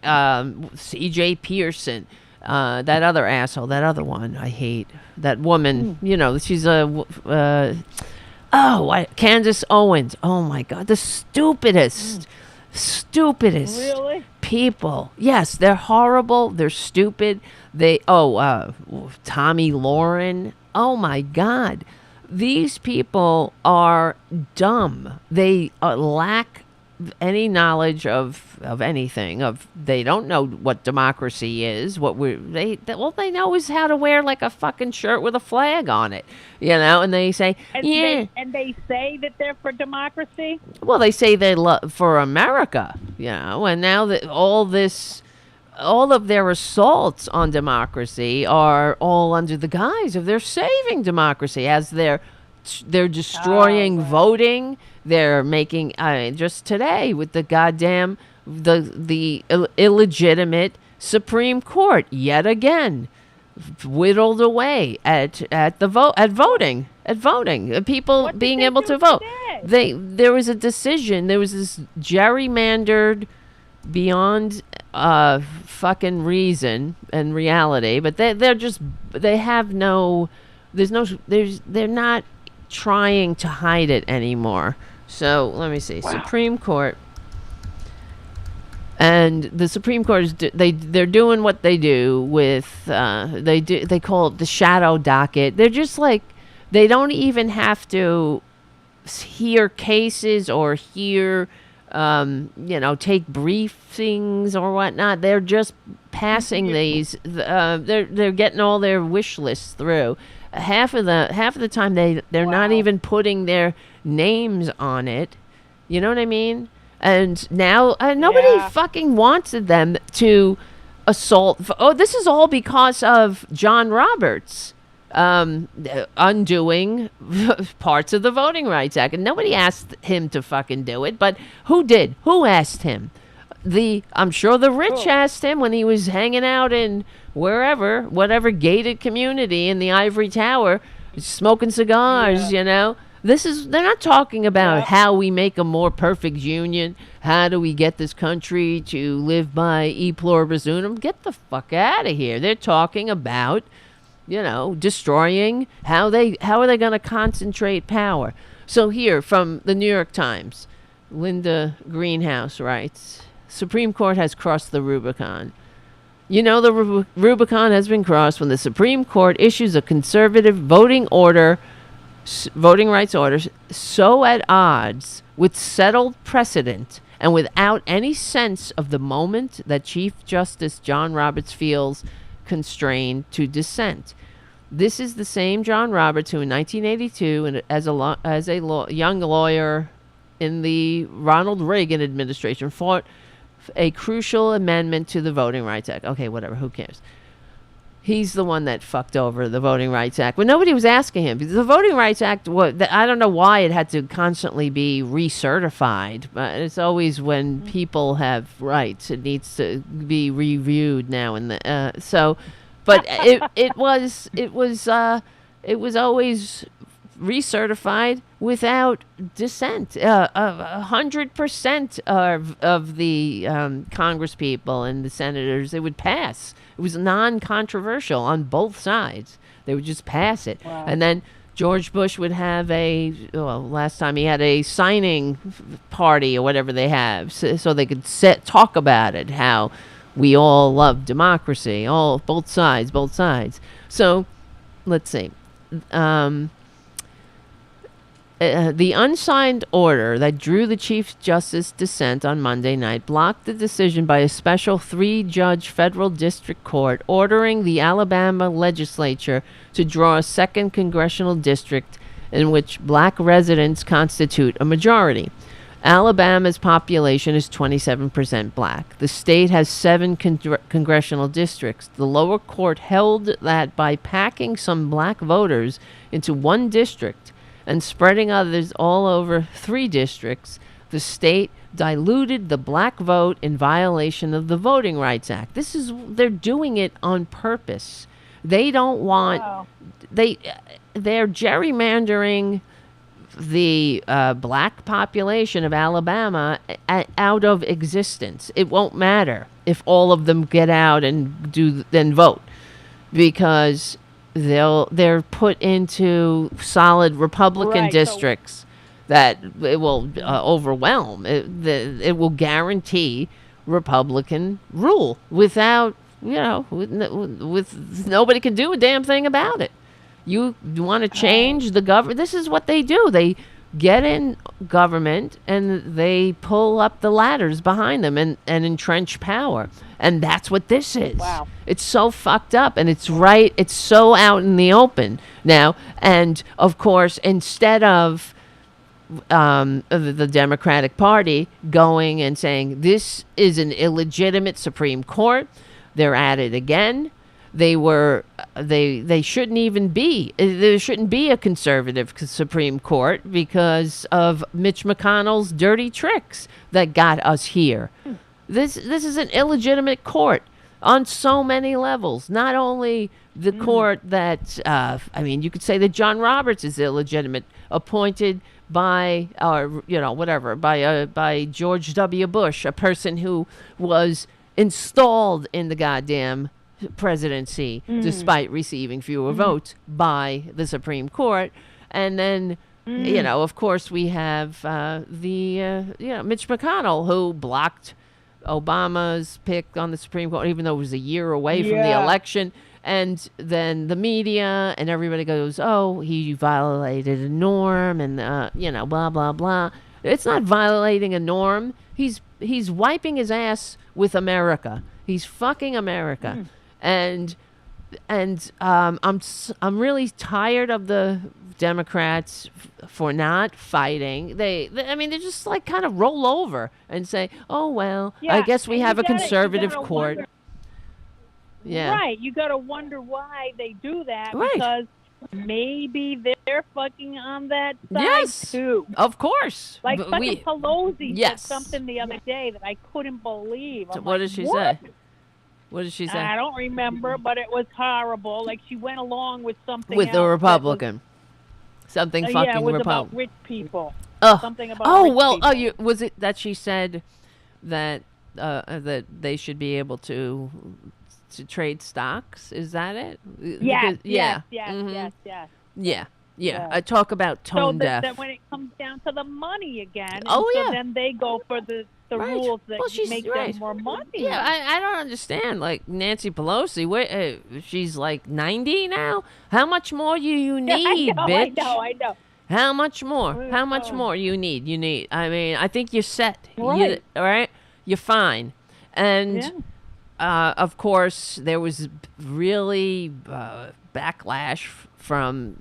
C.J. Pearson. That other asshole, that other one I hate. That woman, she's Candace Owens. Oh my God, the stupidest Really? people. Yes, they're horrible. They're stupid. Tommy Lauren. Oh my God, these people are dumb. They lack any knowledge of anything. They don't know what democracy is. All they know is how to wear like a fucking shirt with a flag on it, and they say they say that they're for democracy. Well, they say they love for America, and now that all of their assaults on democracy are all under the guise of they're saving democracy, as they're destroying voting. They're making just today with the goddamn the illegitimate Supreme Court yet again whittled away at voting people being able to vote. There was a decision. There was this gerrymandered beyond fucking reason and reality, but they're not trying to hide it anymore. So let me see. Wow. Supreme Court, and the Supreme Court is they're doing what they do with they call it the shadow docket. They're just like, they don't even have to hear cases or hear take briefings or whatnot. They're just passing these. They're getting all their wish lists through. Half of the time they're not even putting their names on it. You know what I mean? And now nobody fucking wanted them to assault. This is all because of John Roberts undoing parts of the Voting Rights Act. And nobody asked him to fucking do it, but who did? Who asked him? I'm sure the rich asked him when he was hanging out in whatever gated community in the Ivory Tower, smoking cigars, They're not talking about Yeah. how we make a more perfect union. How do we get this country to live by e pluribus unum? Get the fuck out of here. They're talking about, destroying how are they going to concentrate power. So here from the New York Times, Linda Greenhouse writes, Supreme Court has crossed the Rubicon. The Rubicon has been crossed when the Supreme Court issues a conservative voting rights orders so at odds with settled precedent and without any sense of the moment that Chief Justice John Roberts feels constrained to dissent. This is the same John Roberts who in 1982, and as a young lawyer in the Ronald Reagan administration, fought a crucial amendment to the Voting Rights Act. Okay, whatever, who cares? He's the one that fucked over the Voting Rights Act. But nobody was asking him. The Voting Rights Act, I don't know why it had to constantly be recertified. But it's always when people have rights, it needs to be reviewed now and then. But it was always recertified without dissent. 100% of the Congress people and the senators, it would pass. It was non-controversial on both sides. They would just pass it. Wow. And then George Bush would have last time he had a signing party or whatever they have, so they could talk about it, how we all love democracy, both sides. So, let's see. The unsigned order that drew the Chief Justice dissent on Monday night blocked the decision by a special 3-judge federal district court ordering the Alabama legislature to draw a second congressional district in which black residents constitute a majority. Alabama's population is 27% black. The state has 7 congressional districts. The lower court held that by packing some black voters into one district and spreading others all over 3 districts, the state diluted the black vote in violation of the Voting Rights Act. They're doing it on purpose. They don't want, Wow. they're gerrymandering the black population of Alabama out of existence. It won't matter if all of them get out and then vote, because they're put into solid Republican Right, so- districts that it will overwhelm. It will guarantee Republican rule without, with nobody can do a damn thing about it. You want to change the government? This is what they do. They get in government and they pull up the ladders behind them and entrench power. And that's what this is. Wow. It's so fucked up, and it's right. It's so out in the open now. And of course, instead of the Democratic Party going and saying this is an illegitimate Supreme Court, they're at it again. They shouldn't even be. There shouldn't be a conservative Supreme Court because of Mitch McConnell's dirty tricks that got us here. This is an illegitimate court on so many levels. Not only the court that, you could say that John Roberts is illegitimate, appointed by, by George W. Bush, a person who was installed in the goddamn presidency despite receiving fewer votes by the Supreme Court. And then, of course, we have Mitch McConnell, who blocked Obama's pick on the Supreme Court, even though it was a year away from the election. And then the media and everybody goes, oh, he violated a norm and, blah, blah, blah. It's not violating a norm. He's wiping his ass with America. He's fucking America. And I'm really tired of the Democrats for not fighting. They just like kind of roll over and say, oh, well, I guess we have a conservative court. Yeah. Right. You got to wonder why they do that. Right. Because maybe they're fucking on that side too. Of course. Like fucking Pelosi said Yes. something the other day that I couldn't believe. I'm What like, did she what? say? What did she say? I don't remember, but it was horrible. Like she went along with something With else the that was- Republican. Something Yeah, fucking it was Republican. about rich people. Oh, Something about oh rich well. people. Oh, was it that she said that that they should be able to trade stocks? Is that it? Yes, yeah. yes, Mhm. yes, yes. Yeah. Yeah. I talk about So tone that, deaf. when it comes down to the money again, Oh, so yeah. then they go for the Right. rules that Well, she's make right. them more money. Yeah, I don't understand. Like Nancy Pelosi, she's like 90 now. How much more you need, bitch? I know. How much more? Oh, How much God. more you need? I mean, I think you're set. Right. All right? You're fine. And of course, there was really backlash from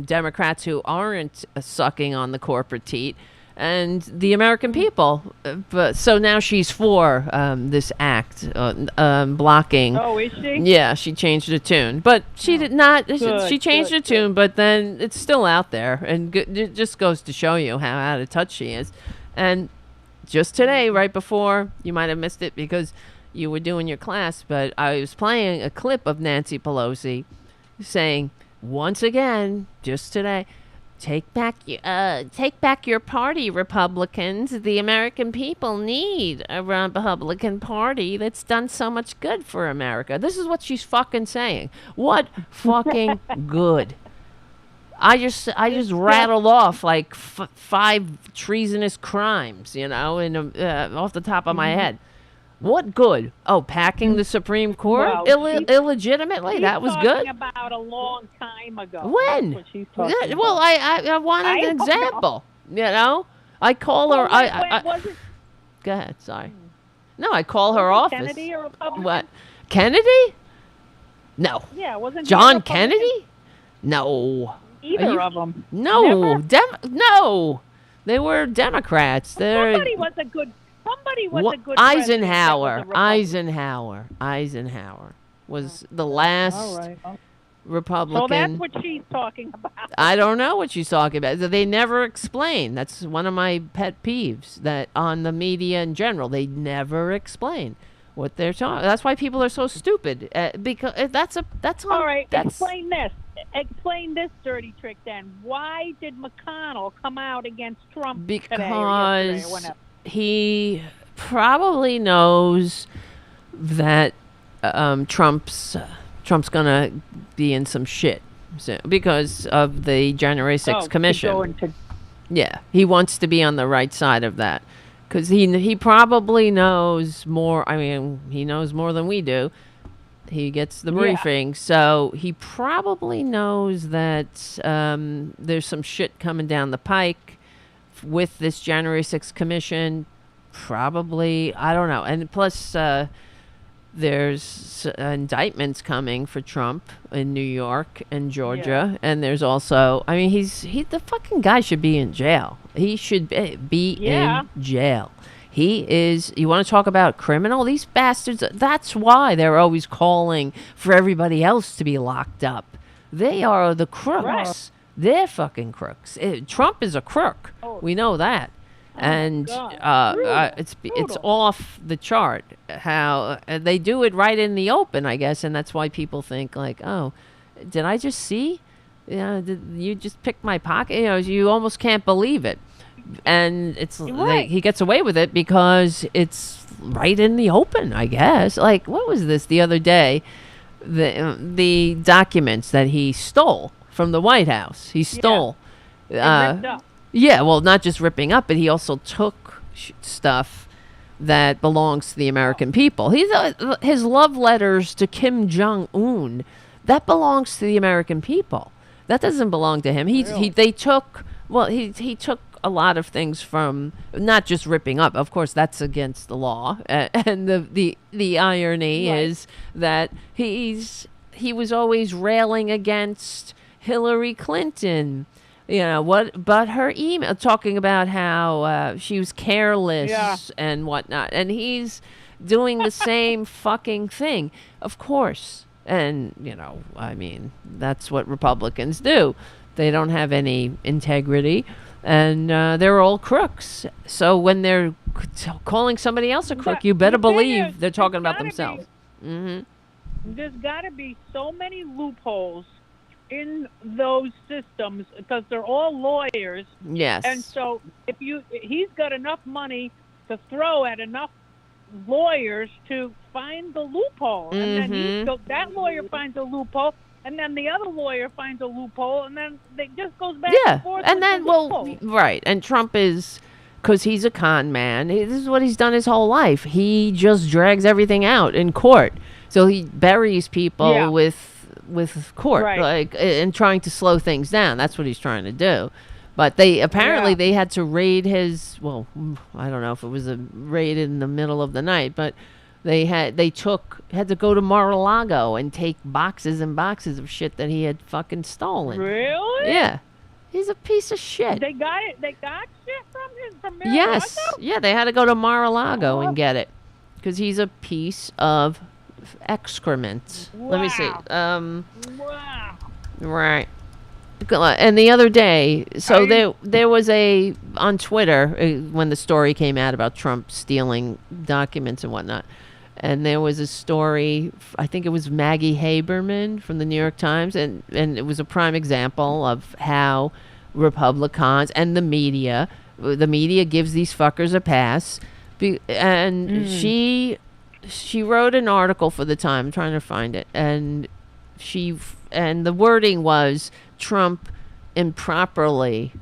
Democrats who aren't sucking on the corporate teat and the American people. But so now she's for this act blocking. Oh, is she? Yeah, she changed the tune, but she did not. She changed the tune, but then it's still out there, and it just goes to show you how out of touch she is. And just today, right before, you might have missed it because you were doing your class, but I was playing a clip of Nancy Pelosi saying, once again, just today, take back your party, Republicans. The American people need a Republican Party that's done so much good for America. This is what she's fucking saying. What fucking good. I just rattled off like 5 treasonous crimes, off the top of my head. What good? Oh, packing the Supreme Court illegitimately? That was good. She's talking about a long time ago. When? That's what she's talking about. Well, I want an example. I call her. When was it? Go ahead. Sorry. No, I call her office. Kennedy a Republican? What? Kennedy? No. Yeah, wasn't John he a Republican? Kennedy? No. Either of them. No. No. They were Democrats. Somebody was a good. Somebody was a good. Eisenhower. president that was a Eisenhower was the last All right. Republican. So that's what she's talking about. I don't know what she's talking about. They never explain. That's one of my pet peeves. That on the media in general, they never explain what they're talking. That's why people are so stupid. Because that's All right. That's, Explain this. Explain this dirty trick then. Why did McConnell come out against Trump today or yesterday or because whenever? he probably knows that Trump's gonna be in some shit soon because of the January 6th commission. Yeah, he wants to be on the right side of that because he probably knows more. I mean, he knows more than we do. He gets the briefing, so he probably knows that there's some shit coming down the pike with this January 6th commission. Probably, I don't know. And plus, there's indictments coming for Trump in New York and Georgia, and there's also, I mean, the fucking guy should be in jail. He should be in jail. He is, you want to talk about criminal? These bastards, that's why they're always calling for everybody else to be locked up. They are the crooks. Right. They're fucking crooks. Trump is a crook. We know that. And it's off the chart how they do it right in the open, I guess. And that's why people think like, oh, did I just see? Did you just pick my pocket? You almost can't believe it. And it's he gets away with it because it's right in the open, I guess. Like, what was this the other day? The documents that he stole from the White House. He stole. Ripped up. Yeah, well, not just ripping up, but he also took stuff that belongs to the American people. His love letters to Kim Jong-un, that belongs to the American people. That doesn't belong to him. They took. Well, he took a lot of things from, not just ripping up. Of course, that's against the law. And the irony is that he was always railing against Hillary Clinton. But her email talking about how she was careless and whatnot. And he's doing the same fucking thing. Of course. And, I mean, that's what Republicans do. They don't have any integrity. And they're all crooks. So when they're calling somebody else a crook, you better believe they're talking about themselves. There's got to be so many loopholes in those systems because they're all lawyers. Yes. And so he's got enough money to throw at enough lawyers to find the loophole. And then that lawyer finds a loophole, and then the other lawyer finds a loophole, and then it just goes back and forth. And then, right. And Trump is, because he's a con man, this is what he's done his whole life. He just drags everything out in court. So he buries people with court, and trying to slow things down. That's what he's trying to do. But they had to raid his. Well, I don't know if it was a raid in the middle of the night, but they had to go to Mar-a-Lago and take boxes and boxes of shit that he had fucking stolen. Really? Yeah, he's a piece of shit. They got it. They got shit from Mar-a-Lago? Yes, yeah, they had to go to Mar-a-Lago and get it because he's a piece of excrement. Wow. Let me see. Wow. Right. And the other day, there was on Twitter when the story came out about Trump stealing documents and whatnot, and there was a story, I think it was Maggie Haberman from the New York Times, and it was a prime example of how Republicans and the media gives these fuckers a pass, and she wrote an article for the Time, I'm trying to find it, and the wording was Trump improperly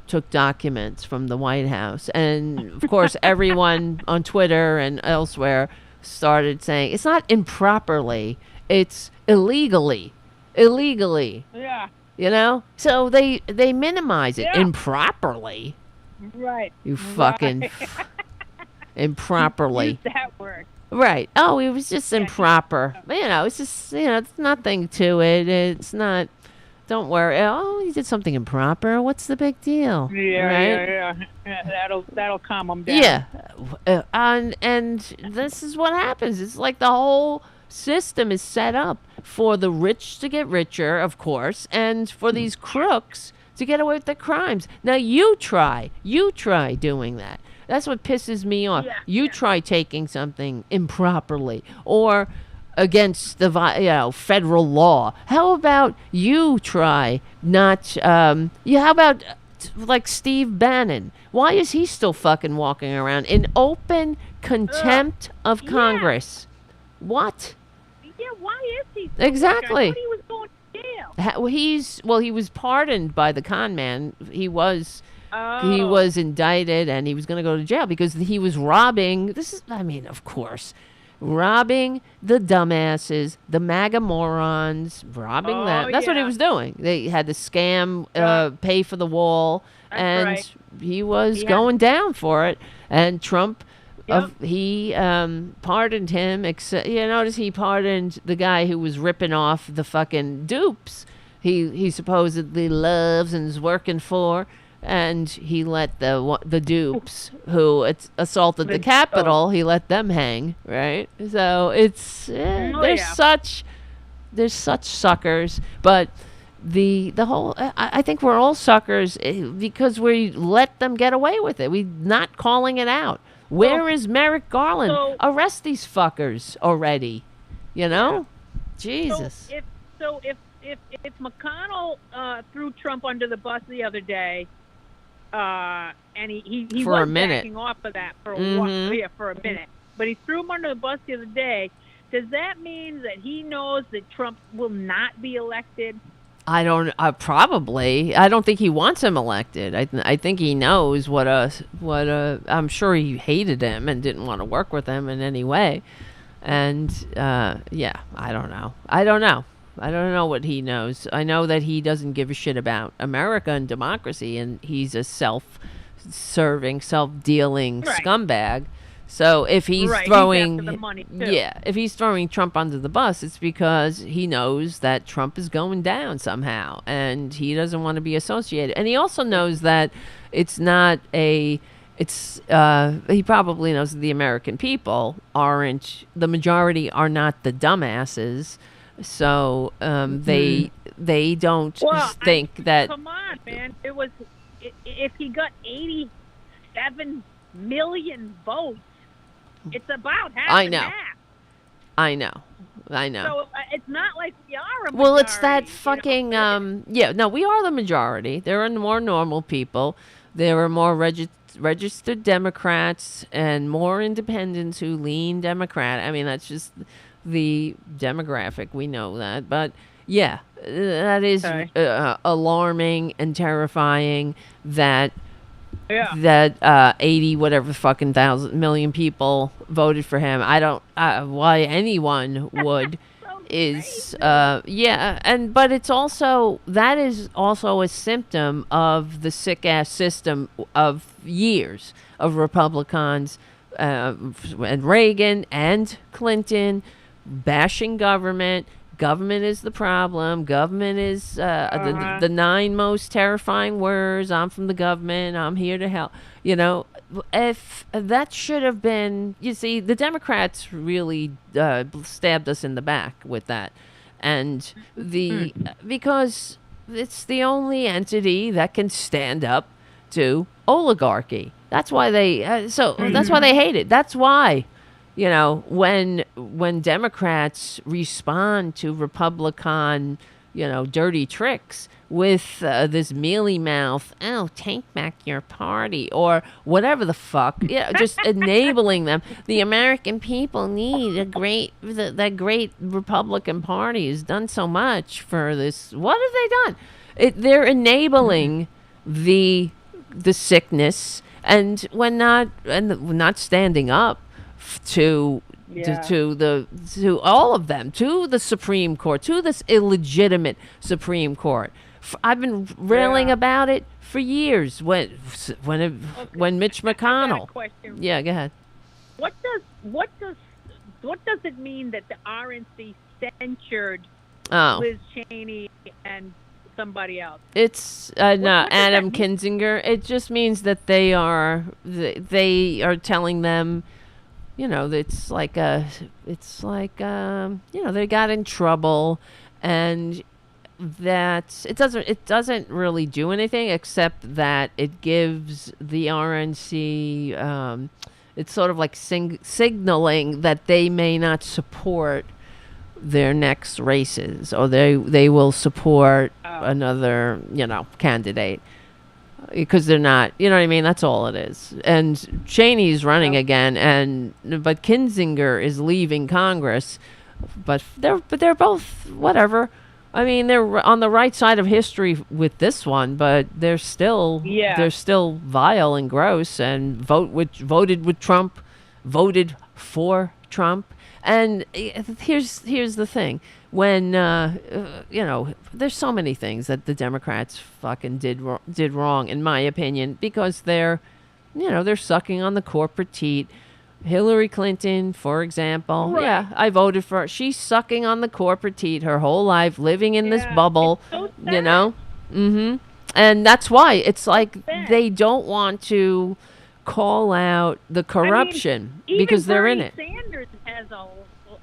took documents from the White House. And of course, everyone on Twitter and elsewhere started saying it's not improperly, it's illegally. Yeah. You know? So they minimize it. Improperly. Right. You fucking improperly. Use that word. Right. Oh, it was just improper. It's just, it's nothing to it. It's not, don't worry. Oh, you did something improper. What's the big deal? Yeah, that'll calm them down. Yeah. And this is what happens. It's like the whole system is set up for the rich to get richer, of course, and for these crooks to get away with their crimes. Now, you try doing that. That's what pisses me off. You try taking something improperly or against the federal law. How about you try not? How about like Steve Bannon? Why is he still fucking walking around in open contempt of Congress? What? Yeah, why is he? Exactly. I thought he was going to jail. He was pardoned by the con man. He was indicted and he was going to go to jail because he was robbing. Of course, robbing the dumbasses, the MAGA morons, robbing them. That's what he was doing. They had to scam, pay for the wall, he was going down for it. And Trump, he pardoned him. Except, notice he pardoned the guy who was ripping off the fucking dupes he supposedly loves and is working for. And he let the dupes who assaulted the Capitol, he let them hang, right? So it's there's such suckers, but the whole I think we're all suckers because we let them get away with it. We're not calling it out. Where is Merrick Garland? Arrest these fuckers already, Jesus. If McConnell threw Trump under the bus the other day. And he for was a minute. backing off of that for a while, for a minute. But he threw him under the bus the other day. Does that mean that he knows that Trump will not be elected? I don't. Probably. I don't think he wants him elected. I think he knows what. I'm sure he hated him and didn't want to work with him in any way. And I don't know. I don't know what he knows. I know that he doesn't give a shit about America and democracy, and he's a self-serving, self-dealing scumbag. So if he's throwing, he's after the money too. If he's throwing Trump under the bus, it's because he knows that Trump is going down somehow, and he doesn't want to be associated. And he also knows that it's not a. He probably knows that the American people aren't. The majority are not the dumbasses. So they don't think that. Come on, man! If he got 87 million votes, it's about half. I know. I know. So it's not like we are a majority. Well, it's that you know? fucking no, we are the majority. There are more normal people. There are more registered Democrats and more independents who lean Democrat. I mean, that's just the demographic. We know that. But yeah, that is Okay. alarming and terrifying that Yeah. that 80 whatever fucking thousand million people voted for him. I don't why anyone would is yeah, and but it's also that is also a symptom of the sick ass system of years of Republicans and Reagan and Clinton bashing government. Government is the problem. Government is the 9 most terrifying words. I'm from the government. I'm here to help. You know, if that should have been, you see, the Democrats really stabbed us in the back with that. And because it's the only entity that can stand up to oligarchy. That's why they, that's why they hate it. That's why. You know, when Democrats respond to Republican, dirty tricks with this mealy mouth, oh, take back your party or whatever the fuck, just enabling them. The American people need that great Republican Party has done so much for this. What have they done? They're enabling the sickness and not standing up to all of them, to the Supreme Court, to this illegitimate Supreme Court. I've been railing about it for years. When Mitch McConnell. Yeah, go ahead. What does it mean that the RNC censured Liz Cheney and somebody else? It's Adam Kinzinger. It just means that they are telling them. It's like they got in trouble, and that it doesn't really do anything except that it gives the RNC. It's sort of like signaling that they may not support their next races, or they will support another candidate. Because they're not, you know what I mean? That's all it is. And Cheney's running again, but Kinzinger is leaving Congress. But they're both whatever. I mean, they're on the right side of history with this one, but they're still vile and gross and voted with Trump, voted for Trump. And here's the thing. When there's so many things that the Democrats fucking did wrong, in my opinion, because they're sucking on the corporate teat. Hillary Clinton, for example, right. I voted for her. She's sucking on the corporate teat her whole life, living in this bubble, so sad. And that's why it's like they don't want to call out the corruption because they're in it.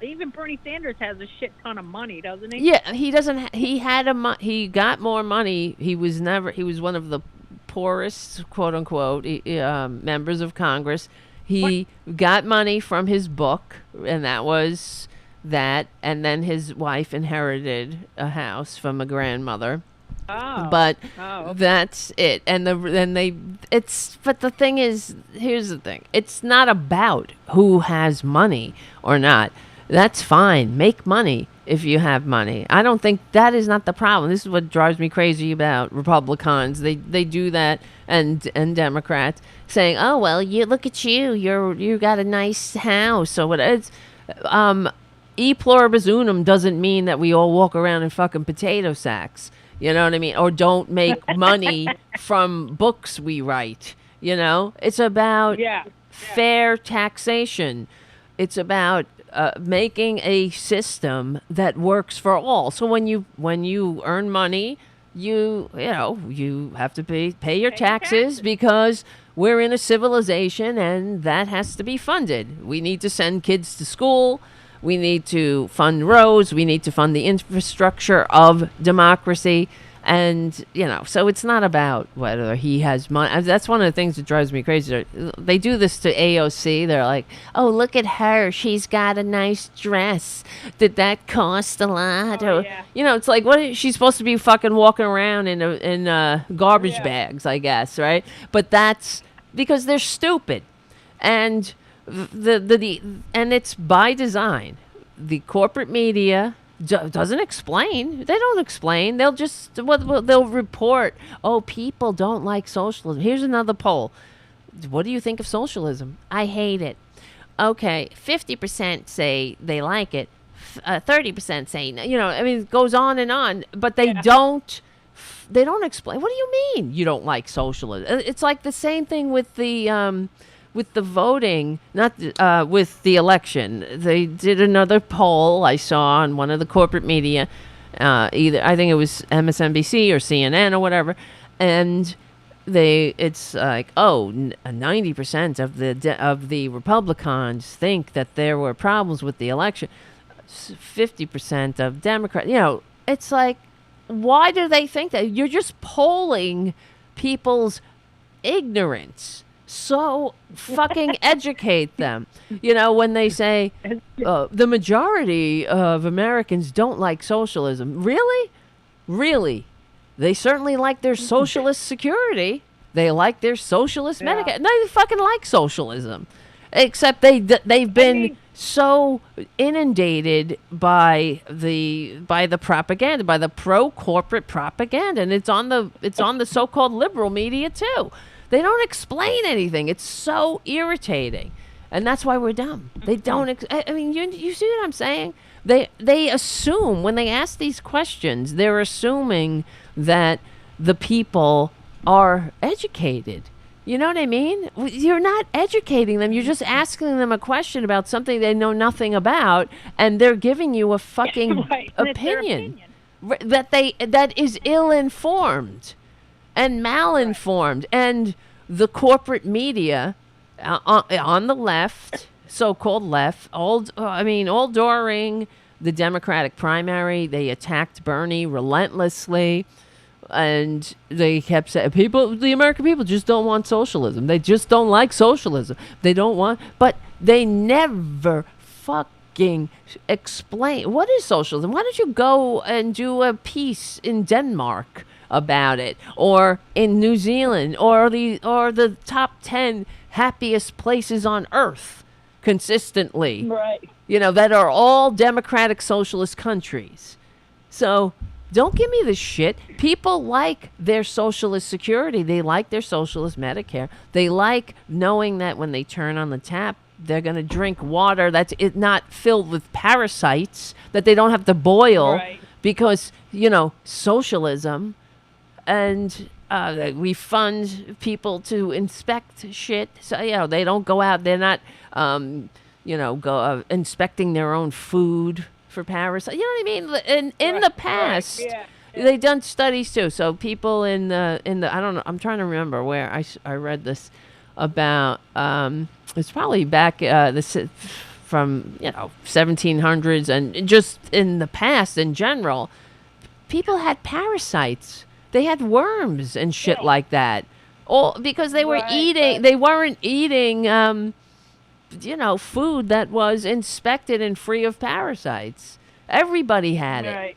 Even Bernie Sanders has a shit ton of money, doesn't he? Yeah, he doesn't. He got more money. He was one of the poorest, quote unquote, members of Congress. He got money from his book, and that was that. And then his wife inherited a house from a grandmother. Oh. But okay. That's it. But the thing is, here's the thing. It's not about who has money or not. That's fine. Make money if you have money. I don't think that is not the problem. This is what drives me crazy about Republicans. They do that, and Democrats saying, "Oh well, you look at you. You got a nice house or whatever." It's e pluribus unum doesn't mean that we all walk around in fucking potato sacks. You know what I mean? Or don't make money from books we write. It's about fair taxation. It's about making a system that works for all. So when you earn money, you have to pay your taxes because we're in a civilization and that has to be funded. We need to send kids to school. We need to fund roads. We need to fund the infrastructure of democracy. And, so it's not about whether he has money. That's one of the things that drives me crazy. They do this to AOC. They're like, oh, look at her. She's got a nice dress. Did that cost a lot? Oh, Or, yeah. it's like, what is she's supposed to be fucking walking around in garbage bags, I guess, right? But that's because they're stupid. And and it's by design. The corporate media doesn't explain. They don't explain. They'll just they'll report. Oh, people don't like socialism. Here's another poll. What do you think of socialism? I hate it. Okay, 50% say they like it. 30% say no. It goes on and on. But they don't. They don't explain. What do you mean you don't like socialism? It's like the same thing with the voting, not with the election. They did another poll I saw on one of the corporate media, either I think it was MSNBC or CNN or whatever, and it's like 90% of the Republicans think that there were problems with the election, 50% of Democrats. It's like, why do they think that? You're just polling people's ignorance. So fucking educate them. When they say the majority of Americans don't like socialism. Really? Really? They certainly like their socialist security. They like their socialist Medicare. No, they fucking like socialism. Except they've been so inundated by the propaganda, by the pro-corporate propaganda, and it's on the so-called liberal media too. They don't explain anything. It's so irritating, and that's why we're dumb. They don't. You see what I'm saying? They assume when they ask these questions, they're assuming that the people are educated. You know what I mean? You're not educating them. You're just asking them a question about something they know nothing about, and they're giving you a fucking opinion that is ill-informed and malinformed. And the corporate media on the left, so-called left, all during the Democratic primary, they attacked Bernie relentlessly. And they kept saying, the American people just don't want socialism. They just don't like socialism. They don't want, but they never fucking explain what is socialism. Why don't you go and do a piece in Denmark about it, or in New Zealand, or the top 10 happiest places on earth consistently, right? That are all democratic socialist countries. So don't give me this shit. People like their socialist security. They like their socialist Medicare. They like knowing that when they turn on the tap, they're going to drink water that's not filled with parasites, that they don't have to boil, because, socialism. And we fund people to inspect shit. So, they don't go out. They're not, inspecting their own food for parasites. You know what I mean? In the past, they've done studies too. So people in the I don't know. I'm trying to remember where I read this about. It's probably back from 1700s, and just in the past in general, people had parasites. They had worms and shit like that. All because they were eating. They weren't eating. Food that was inspected and free of parasites. Everybody had it.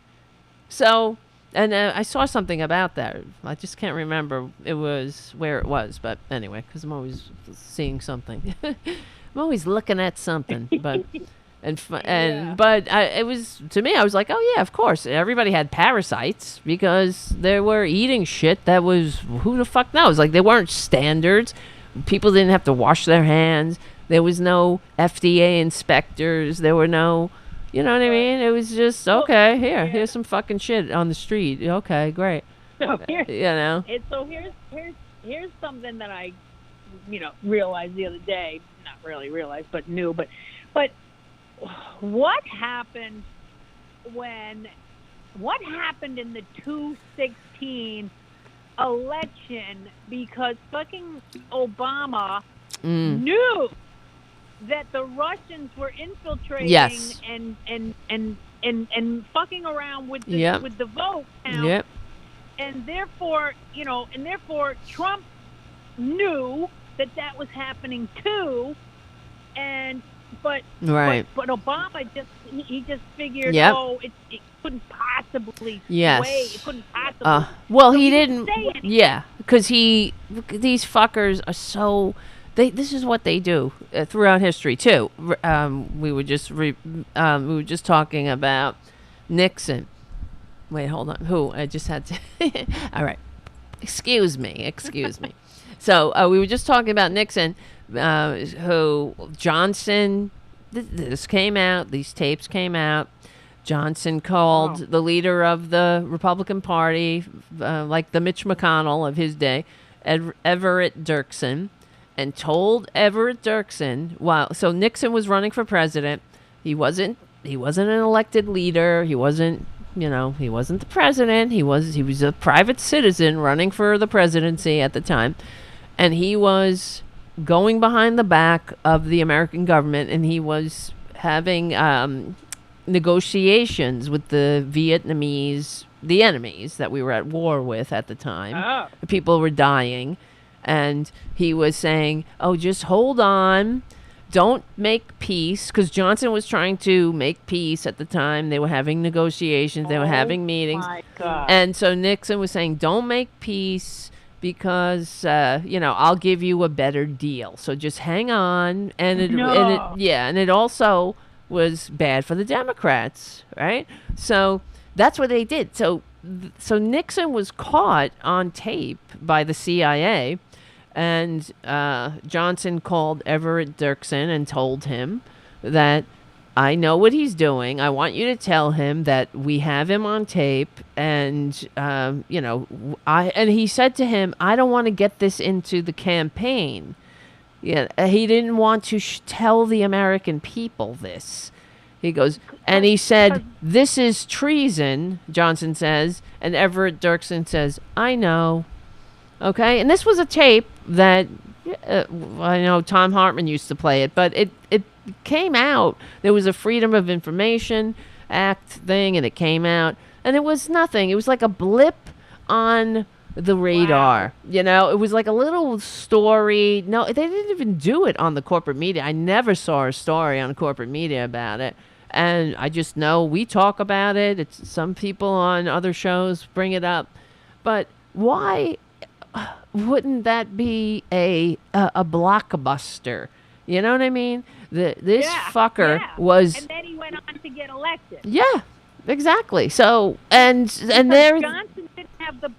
So, and I saw something about that. I just can't remember where it was, but anyway, because I'm always seeing something. I'm always looking at something, but it was, to me, I was like, oh yeah, of course, everybody had parasites because they were eating shit that was, who the fuck knows? Like, they weren't standards. People didn't have to wash their hands. There was no FDA inspectors. There were no, you know what I mean? It was just, okay, here's some fucking shit on the street. Okay, great. So here's something that I, realized the other day. Not really realized, but knew. But what happened in the 2016 election, because fucking Obama knew that the Russians were infiltrating and fucking around with the vote count. and therefore, Trump knew that was happening too, and but Right. but Obama just figured, Yep. oh, it couldn't possibly Yes. sway. It couldn't possibly. Well, So he didn't didn't. say anything. Yeah, because these fuckers are so. This is what they do throughout history too. We were just talking about Nixon. Wait, hold on. Who? I just had to. All right. Excuse me. So we were just talking about Nixon, who Johnson. This came out. These tapes came out. Johnson called the leader of the Republican Party, like the Mitch McConnell of his day, Everett Dirksen, and told Everett Dirksen, so Nixon was running for president. He wasn't an elected leader. He wasn't the president. He was a private citizen running for the presidency at the time, and he was going behind the back of the American government, and he was having negotiations with the Vietnamese, the enemies that we were at war with at the time. People were dying, and he was saying, oh, just hold on, don't make peace, because Johnson was trying to make peace at the time. They were having negotiations, they were having meetings, My God. and so Nixon was saying, don't make peace because I'll give you a better deal, so just hang on. And it also was bad for the Democrats, right? So that's what they did. So Nixon was caught on tape by the CIA, and Johnson called Everett Dirksen and told him that, I know what he's doing. I want you to tell him that we have him on tape, and and he said to him, I don't want to get this into the campaign. Yeah, he didn't want to tell the American people this. He goes, and he said, this is treason, Johnson says, and Everett Dirksen says, I know. Okay, and this was a tape that, I know Tom Hartman used to play it, but it came out. There was a Freedom of Information Act thing, and it came out, and it was nothing. It was like a blip on the radar. Wow. It was like a little story. No, they didn't even do it on the corporate media. I never saw a story on corporate media about it, and I just know we talk about it. It's some people on other shows bring it up, but why wouldn't that be a blockbuster? You know what I mean? This fucker was, and then he went on to get elected. Yeah, exactly. So and Because there, Johnson didn't have the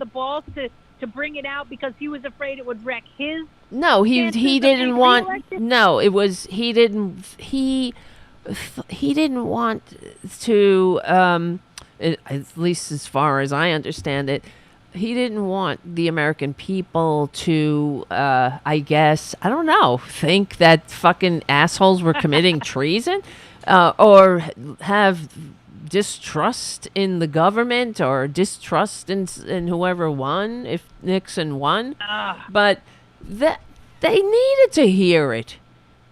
balls to bring it out because he was afraid it would wreck his. no, he chances of didn't being want. reelected? No, it was he didn't want to. At least as far as I understand it, he didn't want the American people to, I guess, I don't know, think that fucking assholes were committing treason, or have distrust in the government, or distrust in whoever won, if Nixon won. But that they needed to hear it.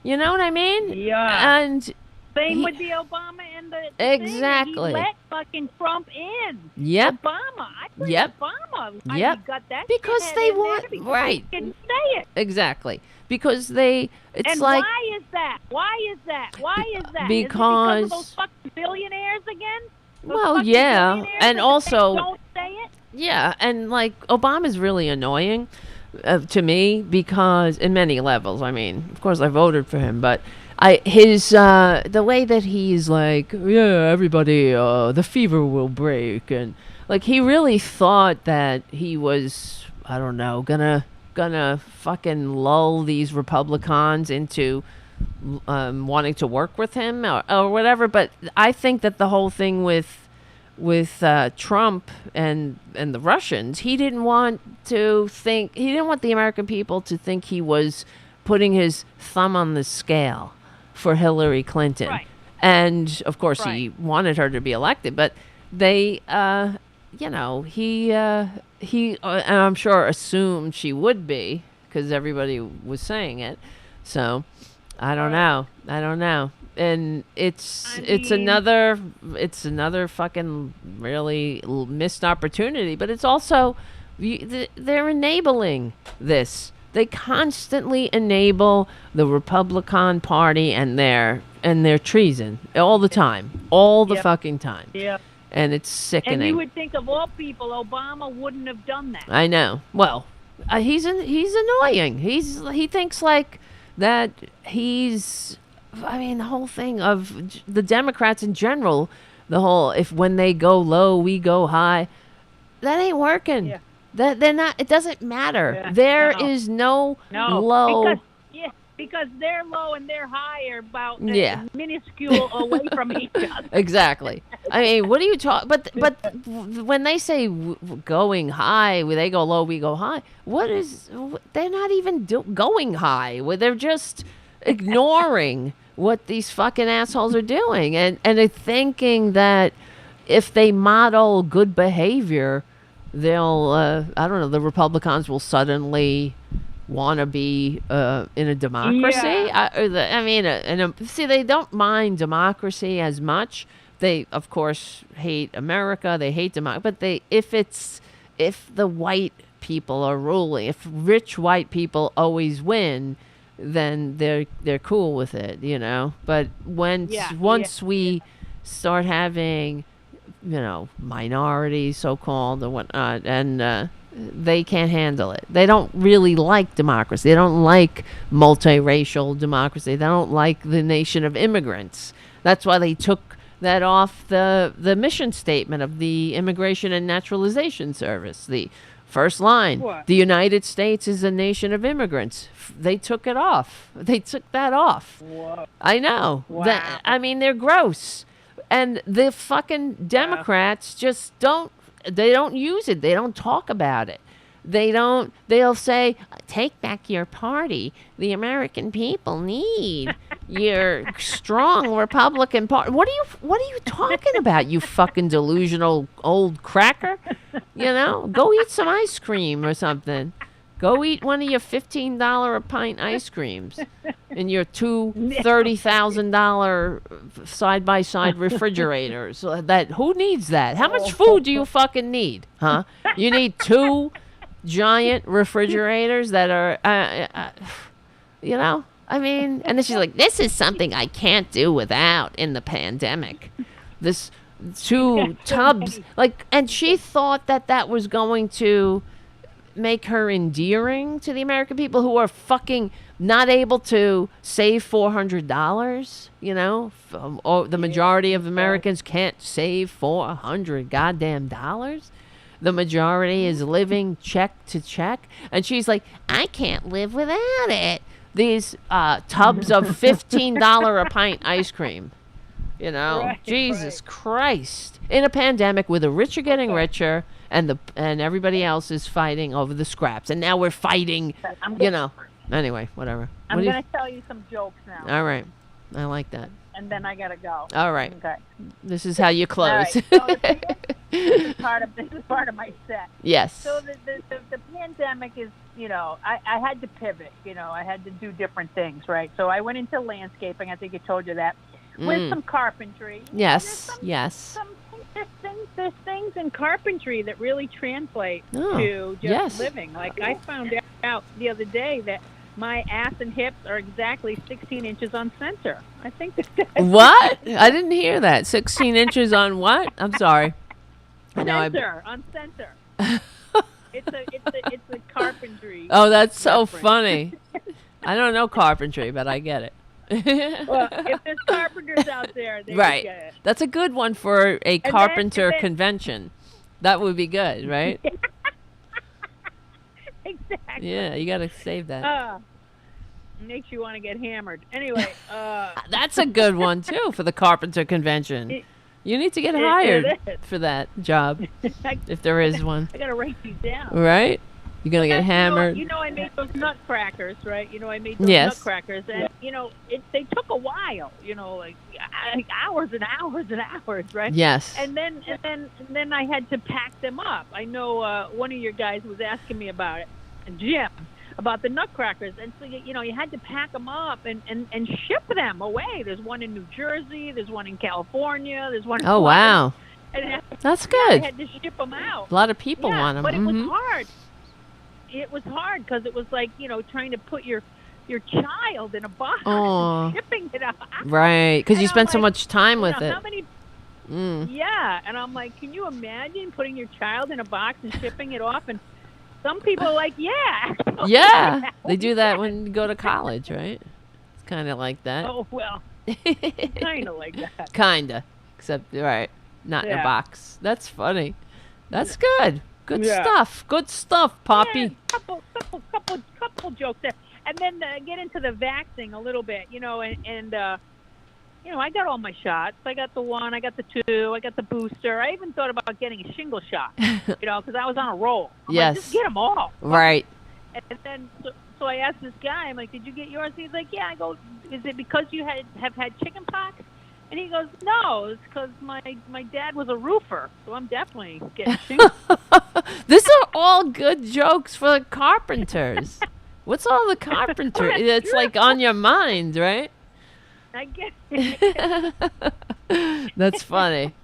You know what I mean? Yeah. And Same with the Obama and the Exactly. Thing. He let fucking Trump in. Yep. Obama. I think Yep. Obama. Yep. He got that Because shithead they in there want- because right. He can say it. Exactly. Because it's And like, why is that? Why is that? Why is that? Is it Because- of those fucking billionaires again? Those Well, fucking yeah, billionaires and that also- they don't say it. yeah, and like Obama's really annoying to me because in many levels. I mean, of course I voted for him, but the way that he's like, yeah, everybody, the fever will break, and like he really thought that he was, I don't know, gonna fucking lull these Republicans into wanting to work with him or whatever. But I think that the whole thing with Trump and the Russians, he didn't want the American people to think he was putting his thumb on the scale for Hillary Clinton. Right. And of course he Right. wanted her to be elected, but they he and I'm sure assumed she would be because everybody was saying it. So I don't know. and it's another fucking really missed opportunity. But it's also they're enabling this. They constantly enable the Republican Party and their treason all the time, all the fucking time. Yeah. And it's sickening. And you would think of all people, Obama wouldn't have done that. I know. Well, he's annoying. He thinks like that. I mean, the whole thing of the Democrats in general, the whole when they go low, we go high. That ain't working. Yeah. That they're not. It doesn't matter. Yeah, There is no low. Because they're low and they're high are about minuscule away from each other. Exactly. I mean, what are you talking? But when they say going high, when they go low, we go high. They're not even going high. They're just ignoring what these fucking assholes are doing, and they're thinking that if they model good behavior, they'll I don't know, the Republicans will suddenly want to be in a democracy. Yeah. See, they don't mind democracy as much. They, of course, hate America. They hate democracy. But if the white people are ruling, if rich white people always win, then they're cool with it, you know. But once we start having, you know, minorities, so-called, and whatnot, and they can't handle it. They don't really like democracy. They don't like multiracial democracy. They don't like the nation of immigrants. That's why they took that off the mission statement of the Immigration and Naturalization Service. The first line, What? The United States is a nation of immigrants. They took it off. They took that off. Whoa. I know. Wow. They're gross. And the fucking Democrats just don't use it. They don't talk about it. They'll say, take back your party. The American people need your strong Republican party. What are you talking about, you fucking delusional old cracker? You know, go eat some ice cream or something. Go eat one of your $15 a pint ice creams in your two $30,000 side-by-side refrigerators. Who needs that? How much food do you fucking need? Huh? You need two giant refrigerators that are, you know? I mean, and then she's like, this is something I can't do without in the pandemic. This two tubs, and she thought that was going to make her endearing to the American people who are fucking not able to save $400, you know? Or the majority of Americans can't save $400 goddamn dollars. The majority is living check to check. And she's like, I can't live without it. These tubs of $15 a pint ice cream. You know, Right, Jesus Christ. In a pandemic where the rich are getting richer and everybody else is fighting over the scraps. And now we're fighting, you know. Anyway, whatever. I'm going to tell you some jokes now. All right. I like that. And then I got to go. All right. Okay. This is how you close. All right. So this is part of my set. Yes. So the pandemic is, you know, I had to pivot. You know, I had to do different things, right? So I went into landscaping. I think I told you that. With some carpentry. Yes. There's things in carpentry that really translate to just living. Like I found out the other day that my ass and hips are exactly 16 inches on center. I think that's what? I didn't hear that. 16 inches on what? I'm sorry. On center. It's a carpentry. Oh, that's so funny. I don't know carpentry, but I get it. Well, if there's carpenters out there, they right. get it. That's a good one for a carpenter convention. That would be good, right? Exactly. Yeah, you got to save that. Makes you want to get hammered. Anyway. That's a good one, too, for the carpenter convention. You need to get hired for that job, if there is one. I got to write these down. Right? You're going to get hammered. You know, I made those nutcrackers, right? You know, I made those nutcrackers. And, you know, they took a while, you know, like hours and hours and hours, right? Yes. And then I had to pack them up. I know one of your guys was asking me about it. Jim, about the nutcrackers, and so you had to pack them up and ship them away. There's one in New Jersey, there's one in California, there's one in Oh, wow. And That's I good. had to ship them out. A lot of people want them. But it was hard. It was hard because it was like, trying to put your child in a box and shipping it out. Right, because you spent so much time with it. How many, Yeah, and I'm like, can you imagine putting your child in a box and shipping it off? And some people are like, yeah. Yeah, they do that when you go to college, right? It's kind of like that. Oh, well, kind of like that. Kind of, except, right, not in a box. That's funny. That's good. Good stuff. Good stuff, Poppy. Yeah, couple jokes there. And then get into the vaxxing a little bit, I got all my shots. I got the 1, I got the 2, I got the booster. I even thought about getting a shingle shot, because I was on a roll. I'm like, just get them all. Right. And then, so I asked this guy, I'm like, did you get yours? And he's like, yeah. I go, is it because you have had chicken pox? And he goes, no, it's because my dad was a roofer, so I'm definitely getting shingles. These are all good jokes for the carpenters. What's all the carpenter? It's like on your mind, right? I get it. That's funny.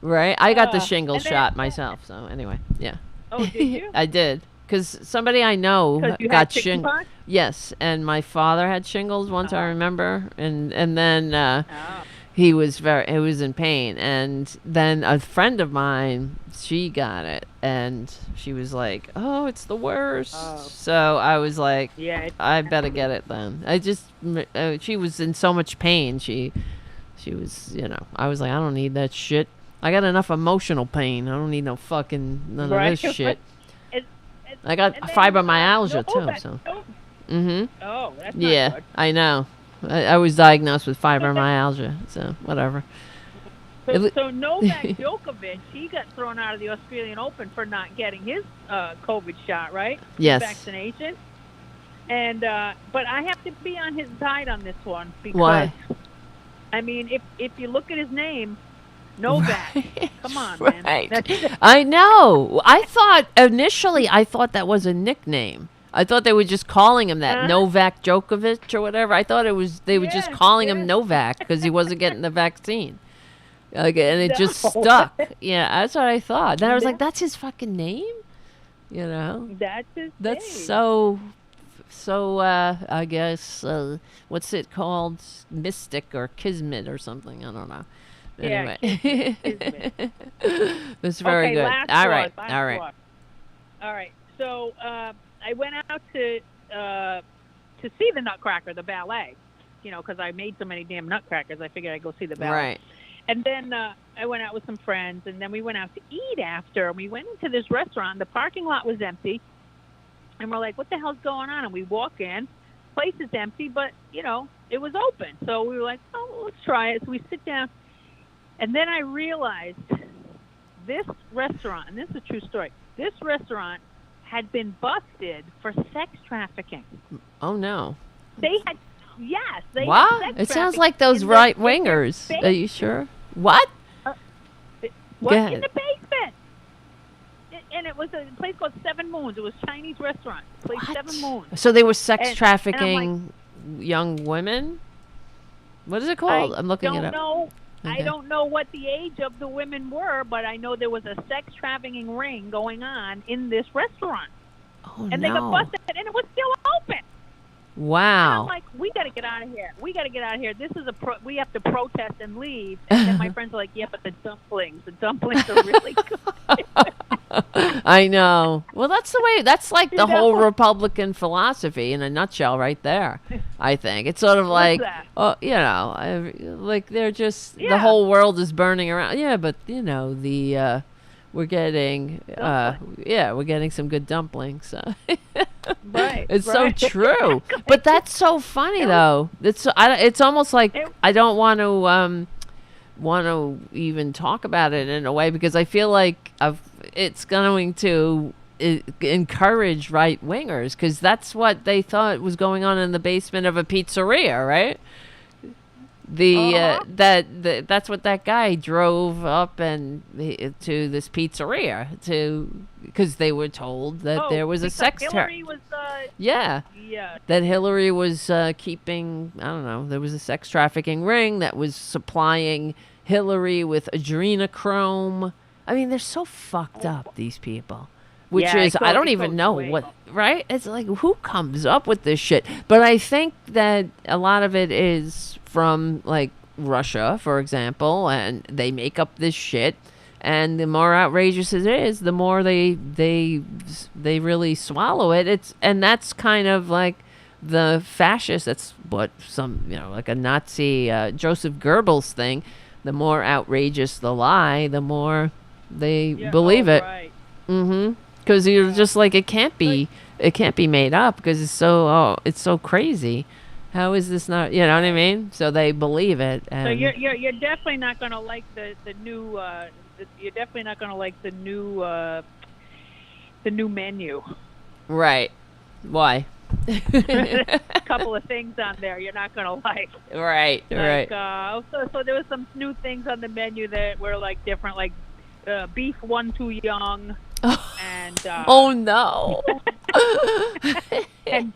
Right? I got the shingle shot myself, so anyway, yeah. Oh, did you? I did. Because somebody I know got shingles. Yes, and my father had shingles once, I remember. And then he was in pain. And then a friend of mine, she got it. And she was like, oh, it's the worst. So I was like, I better get it then. I just, she was in so much pain. She was, I was like, I don't need that shit. I got enough emotional pain. I don't need no fucking, none of this shit. I got fibromyalgia too, so. Oh, that's not good. I know. I was diagnosed with fibromyalgia, so whatever. So Novak Djokovic, he got thrown out of the Australian Open for not getting his COVID shot, right? Yes. Vaccination. And but I have to be on his side on this one because why? I mean, if you look at his name, Novak. Come on, man. I know. Initially I thought that was a nickname. I thought they were just calling him that, Novak Djokovic or whatever. I thought they were just calling him Novak because he wasn't getting the vaccine. And it just stuck. Yeah, that's what I thought. Then I was like, that's his fucking name? That's his That's name. so I guess, what's it called? Mystic or Kismet or something. I don't know. Anyway. Yeah, That's very good. All right. All right. So I went out to see the Nutcracker, the ballet, because I made so many damn nutcrackers. I figured I'd go see the ballet. Right. And then I went out with some friends, and then we went out to eat after. And we went into this restaurant. The parking lot was empty. And we're like, what the hell's going on? And we walk in. Place is empty, but, it was open. So we were like, oh, let's try it. So we sit down. And then I realized this restaurant, and this is a true story, this restaurant had been busted for sex trafficking. Oh, no. They had, yes. They what? Had sex it sounds like those right-wingers. Are you sure? What? What? In the basement. And it was a place called Seven Moons. It was a Chinese restaurant. Place Seven Moons. So they were sex trafficking young women? What is it called? I'm looking it up. Know. Okay. I don't know what the age of the women were, but I know there was a sex trafficking ring going on in this restaurant. Oh, and they got busted, and it was still open. Wow. And I'm like, we got to get out of here. We got to get out of here. This is we have to protest and leave. And then my friends are like, yeah, but the dumplings are really good. I know. Well, that's like the whole Republican philosophy in a nutshell right there, I think. It's sort of like, like they're just, the whole world is burning around. Yeah, but, we're getting, we're getting some good dumplings. Right. It's so true. But that's so funny, though. It's almost like I don't want to even talk about it in a way because I feel like it's going to encourage right-wingers because that's what they thought was going on in the basement of a pizzeria, right? That's what that guy drove up to this pizzeria because they were told that there was a sex Hillary was yeah that Hillary was keeping, I don't know, there was a sex trafficking ring that was supplying Hillary with adrenochrome. I mean, they're so fucked up, these people. Which is, I don't even know what, right? It's like, who comes up with this shit? But I think that a lot of it is from, like, Russia, for example, and they make up this shit. And the more outrageous it is, the more they really swallow it. And that's kind of like the fascist. That's what some, like a Nazi Joseph Goebbels thing. The more outrageous the lie, the more they believe it. Right. Mm-hmm. Because you're just like, it can't be made up because it's so crazy. How is this not? You know what I mean? So they believe it. And so you're definitely not going to like the new. You're definitely not going to like the new menu. Right. Why? A couple of things on there you're not going to like. Right. Like, right. So there was some new things on the menu that were like different, like beef one too young. And oh no! and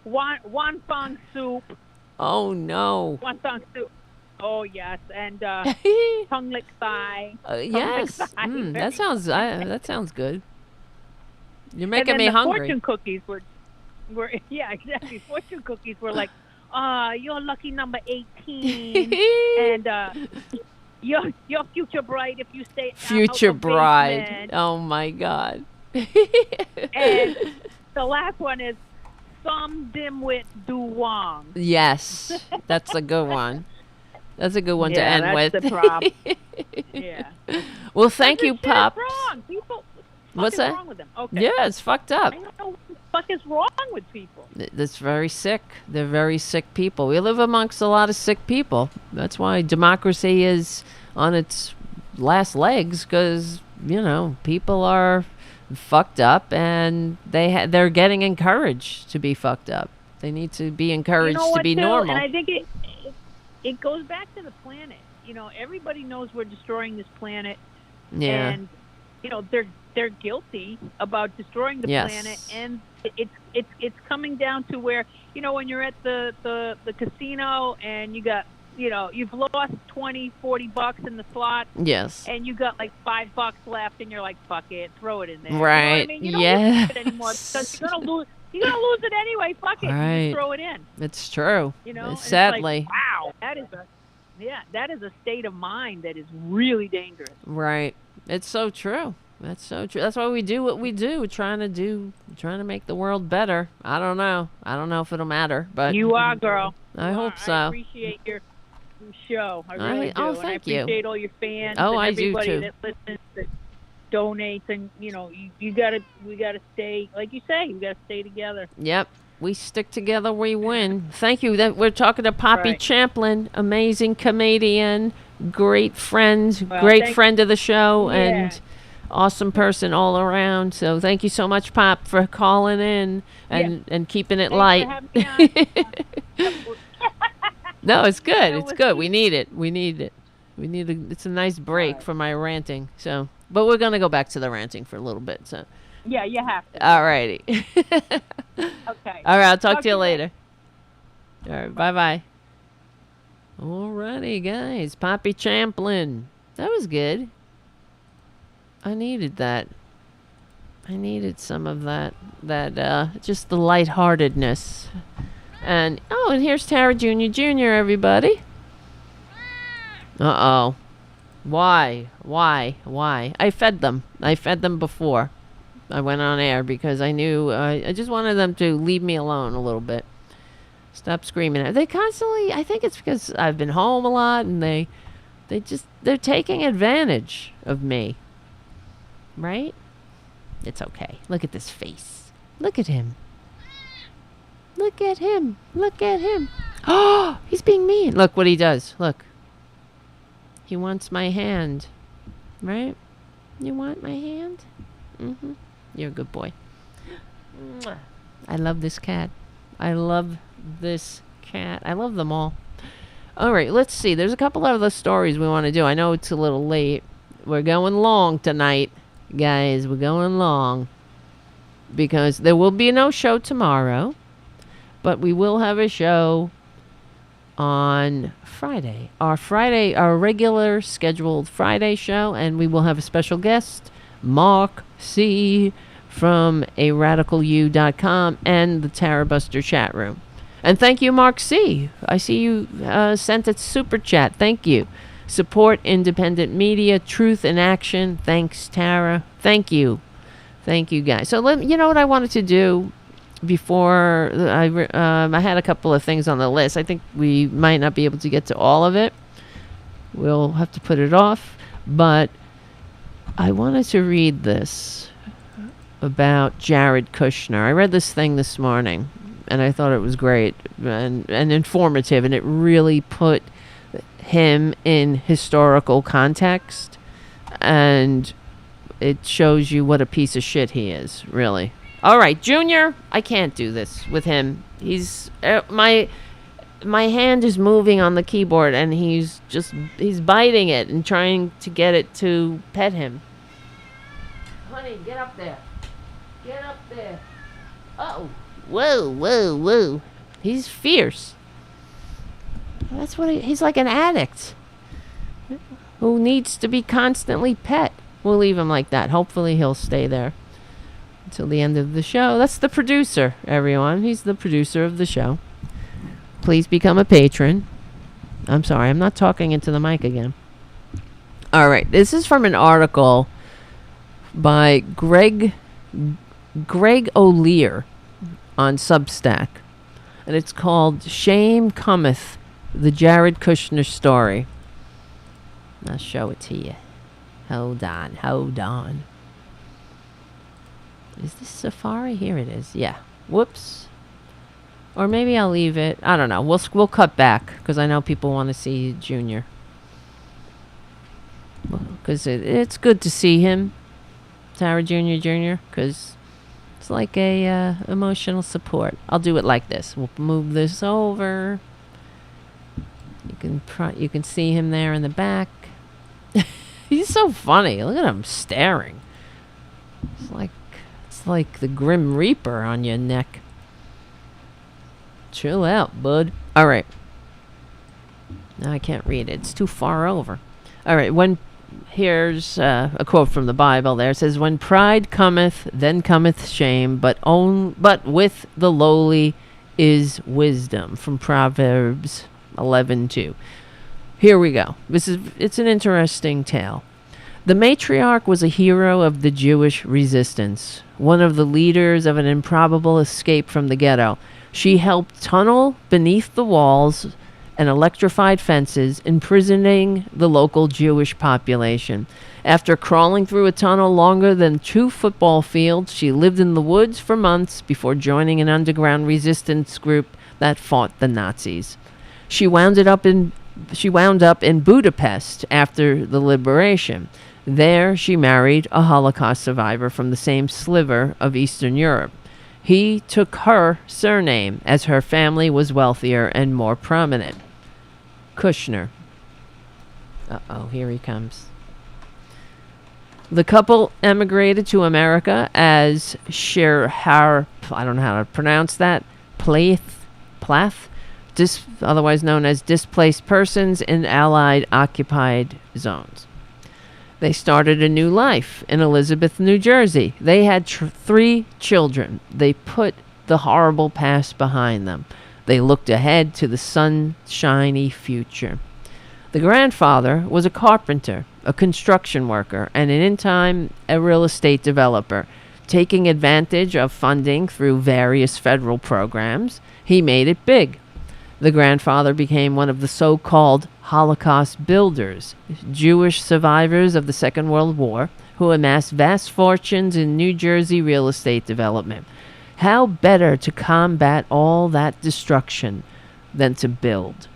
wonton soup. Oh no! Wonton soup. Oh yes, and tongue lick thigh. Yes, that sounds good. You're making me hungry. Fortune cookies were yeah, exactly. Fortune cookies were like, you're lucky number 18, and your future bride if you stay future out bride. basement. Oh my God. And the last one is some dimwit do wrong. Yes, that's a good one. That's a good one to end that's with. The problem. Yeah. Well, thank you, Pops. Wrong. People. What's that? Wrong with them? Okay. Yeah, it's fucked up. I don't know what the fuck is wrong with people. That's very sick. They're very sick people. We live amongst a lot of sick people. That's why democracy is on its last legs, because people are fucked up and they're getting encouraged to be fucked up. They need to be encouraged to be normal. And I think it goes back to the planet. Everybody knows we're destroying this planet. Yeah. And they're guilty about destroying the planet, and it's coming down to where when you're at the casino and you got you've lost $20-$40 in the slot. Yes. And you got like $5 left, and you're like, fuck it, throw it in there. Right. You don't lose it anymore because you're gonna lose it anyway. Fuck it. Right. You just throw it in. It's true. Sadly. Sadly. Like, wow. That is a state of mind that is really dangerous. Right. It's so true. That's so true. That's why we do what we do. We're trying to make the world better. I don't know if it'll matter, but you are, girl. I hope so. I appreciate your show. I really do. Oh, and thank I appreciate all your fans. Oh, and I do everybody too. that listens, that donates, and we gotta stay, like you say, we gotta stay together. Yep. We stick together, we win. Thank you. That we're talking to Poppy Champlin, amazing comedian, great friend, great friend of the show, and awesome person all around. So thank you so much, Pop, for calling in and keeping it light. No, it's good. It's good. We need it. It's a nice break from my ranting. So, but we're gonna go back to the ranting for a little bit. So. Yeah, you have to. All righty. Okay. All right, I'll talk to you later. All right, bye-bye. All righty, guys. Poppy Champlin. That was good. I needed that. I needed some of that just the lightheartedness. And here's Tara Jr., everybody. Uh-oh. Why? I fed them before I went on air because I knew I just wanted them to leave me alone a little bit. Stop screaming. They constantly, I think it's because I've been home a lot and they're taking advantage of me. Right? It's okay. Look at this face. Look at him. Look at him. Oh, he's being mean. Look what he does. Look. He wants my hand. Right? You want my hand? Mm-hmm. You're a good boy. I love this cat. I love them all. All right, let's see. There's a couple other stories we want to do. I know it's a little late. We're going long tonight, guys. We're going long because there will be no show tomorrow, but we will have a show on Friday. Our regular scheduled Friday show, and we will have a special guest, Mark C. from aradicalU.com and the Tarabuster chat room. And thank you, Mark C. I see you sent a super chat. Thank you. Support independent media, truth in action. Thanks, Tara. Thank you. Thank you, guys. So, you know what I wanted to do before I had a couple of things on the list. I think we might not be able to get to all of it. We'll have to put it off. But I wanted to read this about Jared Kushner. I read this thing this morning, and I thought it was great and informative, and it really put him in historical context, and it shows you what a piece of shit he is, really. All right, Junior, I can't do this with him. He's my hand is moving on the keyboard, and he's biting it and trying to get it to pet him. Honey, get up there. Get up there. Oh, whoa. He's fierce. That's what he's like, an addict who needs to be constantly pet. We'll leave him like that. Hopefully he'll stay there until the end of the show. That's the producer, everyone. He's the producer of the show. Please become a patron. I'm sorry, I'm not talking into the mic again. All right, this is from an article by Greg O'Lear on Substack, and it's called Shame Cometh, the Jared Kushner Story. I'll show it to you. Hold on. Is this Safari? Here it is. Yeah. Whoops. Or maybe I'll leave it. I don't know. We'll cut back because I know people want to see Junior. Because it's good to see him, Tara Jr., because it's like a emotional support. I'll do it like this. We'll move this over. You can see him there in the back. He's so funny. Look at him staring. It's like the Grim Reaper on your neck. Chill out, bud. All right. No, I can't read it. It's too far over. All right. Here's a quote from the Bible there. It says, "When pride cometh, then cometh shame, but with the lowly is wisdom," from Proverbs 11:2. Here we go. It's an interesting tale. The matriarch was a hero of the Jewish resistance, one of the leaders of an improbable escape from the ghetto. She helped tunnel beneath the walls and electrified fences, imprisoning the local Jewish population. After crawling through a tunnel longer than 2 football fields, she lived in the woods for months before joining an underground resistance group that fought the Nazis. She wound up in Budapest after the liberation. There, she married a Holocaust survivor from the same sliver of Eastern Europe. He took her surname as her family was wealthier and more prominent. Kushner. Uh-oh, here he comes. The couple emigrated to America as I don't know how to pronounce that, Plath, otherwise known as displaced persons in Allied occupied zones. They started a new life in Elizabeth, New Jersey. They had 3 children. They put the horrible past behind them. They looked ahead to the sunshiny future. The grandfather was a carpenter, a construction worker, and in time a real estate developer. Taking advantage of funding through various federal programs, he made it big. The grandfather became one of the so-called Holocaust builders, Jewish survivors of the Second World War, who amassed vast fortunes in New Jersey real estate development. How better to combat all that destruction than to build?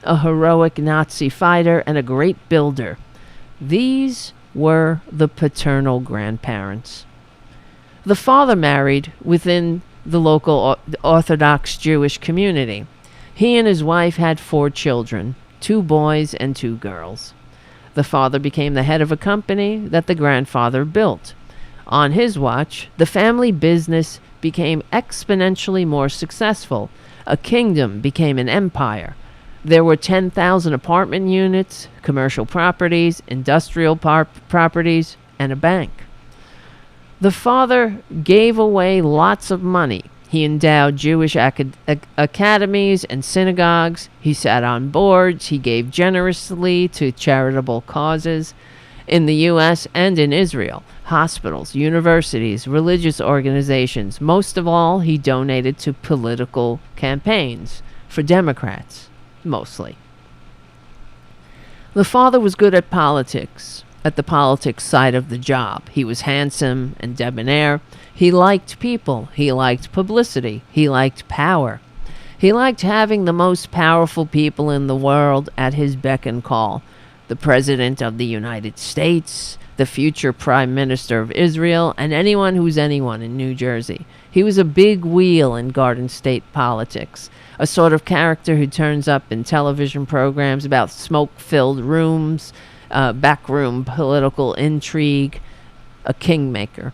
A heroic Nazi fighter and a great builder. These were the paternal grandparents. The father married within the local Orthodox Jewish community. He and his wife had 4 children, 2 boys and 2 girls. The father became the head of a company that the grandfather built. On his watch, the family business became exponentially more successful. A kingdom became an empire. There were 10,000 apartment units, commercial properties, industrial properties, and a bank. The father gave away lots of money. He endowed Jewish academies and synagogues. He sat on boards. He gave generously to charitable causes in the U.S. and in Israel, hospitals, universities, religious organizations. Most of all, he donated to political campaigns for Democrats, mostly. The father was good at politics, at the politics side of the job. He was handsome and debonair. He liked people. He liked publicity. He liked power. He liked having the most powerful people in the world at his beck and call. The President of the United States, the future Prime Minister of Israel, and anyone who's anyone in New Jersey. He was a big wheel in Garden State politics, a sort of character who turns up in television programs about smoke-filled rooms, backroom political intrigue, a kingmaker,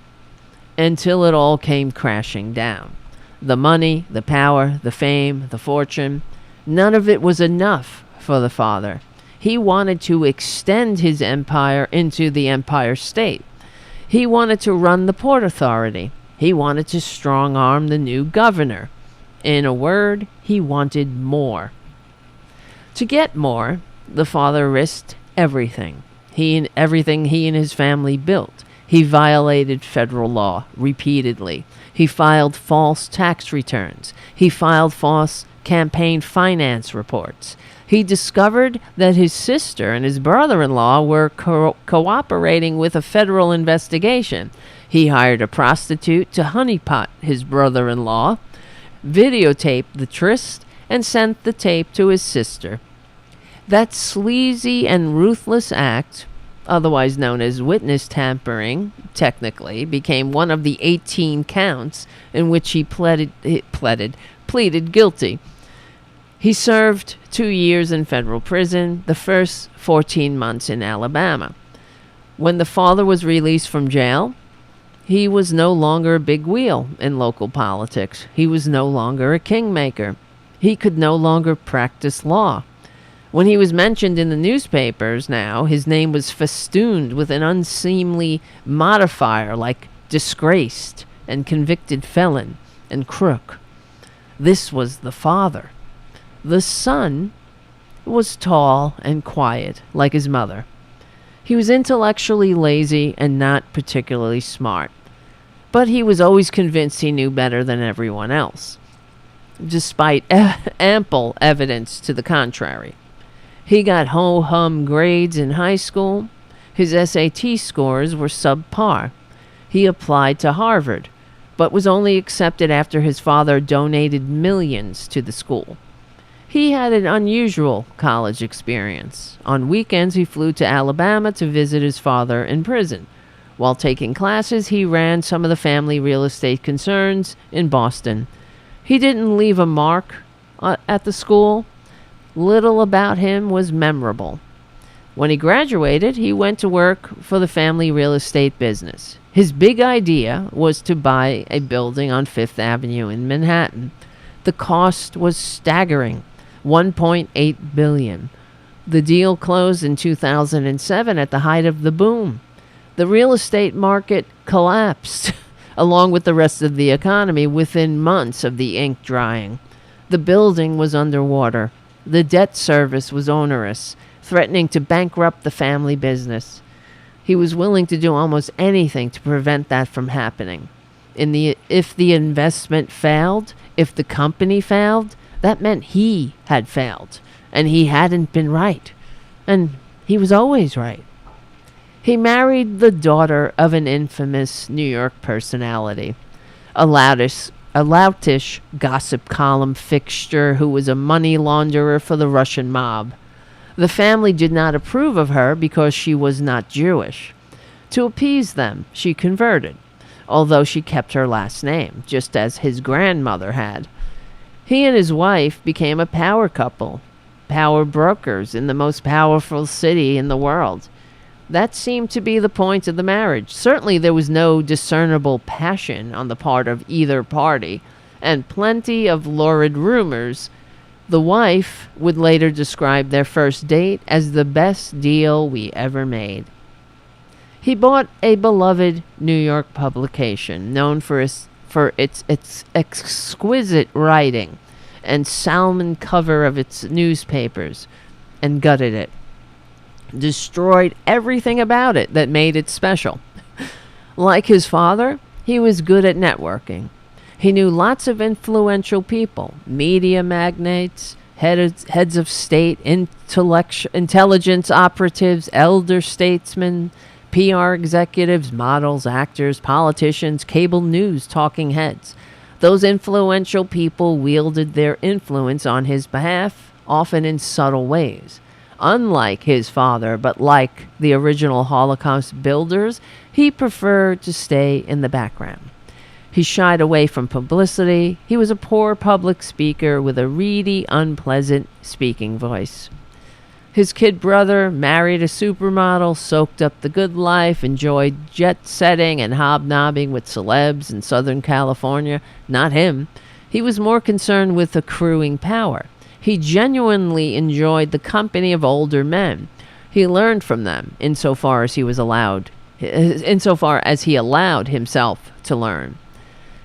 until it all came crashing down. The money, the power, the fame, the fortune, none of it was enough for the father. He wanted to extend his empire into the Empire State. He wanted to run the Port Authority. He wanted to strong-arm the new governor. In a word, he wanted more. To get more, the father risked everything. Everything he and his family built. He violated federal law repeatedly. He filed false tax returns. He filed false campaign finance reports. He discovered that his sister and his brother-in-law were cooperating with a federal investigation. He hired a prostitute to honeypot his brother-in-law, videotaped the tryst, and sent the tape to his sister. That sleazy and ruthless act, otherwise known as witness tampering, technically, became one of the 18 counts in which he pleaded guilty. He served 2 years in federal prison, the first 14 months in Alabama. When the father was released from jail, he was no longer a big wheel in local politics. He was no longer a kingmaker. He could no longer practice law. When he was mentioned in the newspapers now, his name was festooned with an unseemly modifier like disgraced and convicted felon and crook. This was the father. The son was tall and quiet, like his mother. He was intellectually lazy and not particularly smart, but he was always convinced he knew better than everyone else, despite ample evidence to the contrary. He got ho-hum grades in high school. His SAT scores were subpar. He applied to Harvard, but was only accepted after his father donated millions to the school. He had an unusual college experience. On weekends, he flew to Alabama to visit his father in prison. While taking classes, he ran some of the family real estate concerns in Boston. He didn't leave a mark at the school. Little about him was memorable. When he graduated, he went to work for the family real estate business. His big idea was to buy a building on Fifth Avenue in Manhattan. The cost was staggering, $1.8 billion. The deal closed in 2007 at the height of the boom. The real estate market collapsed, along with the rest of the economy, within months of the ink drying. The building was underwater. The debt service was onerous, threatening to bankrupt the family business. He was willing to do almost anything to prevent that from happening. If the investment failed, if the company failed, that meant he had failed, and he hadn't been right. And he was always right. He married the daughter of an infamous New York personality, a loutish gossip column fixture who was a money launderer for the Russian mob. The family did not approve of her because she was not Jewish. To appease them, she converted, although she kept her last name, just as his grandmother had. He and his wife became a power couple, power brokers in the most powerful city in the world. That seemed to be the point of the marriage. Certainly there was no discernible passion on the part of either party, and plenty of lurid rumors. The wife would later describe their first date as the best deal we ever made. He bought a beloved New York publication known for its exquisite writing and salmon cover of its newspapers, and gutted it. Destroyed everything about it that made it special. Like his father, he was good at networking. He knew lots of influential people, media magnates, heads of state, intelligence operatives, elder statesmen, PR executives, models, actors, politicians, cable news talking heads. Those influential people wielded their influence on his behalf, often in subtle ways. Unlike his father, but like the original Holocaust builders, he preferred to stay in the background. He shied away from publicity. He was a poor public speaker with a reedy, unpleasant speaking voice. His kid brother married a supermodel, soaked up the good life, enjoyed jet-setting and hobnobbing with celebs in Southern California. Not him. He was more concerned with accruing power. He genuinely enjoyed the company of older men. He learned from them insofar as he allowed himself to learn.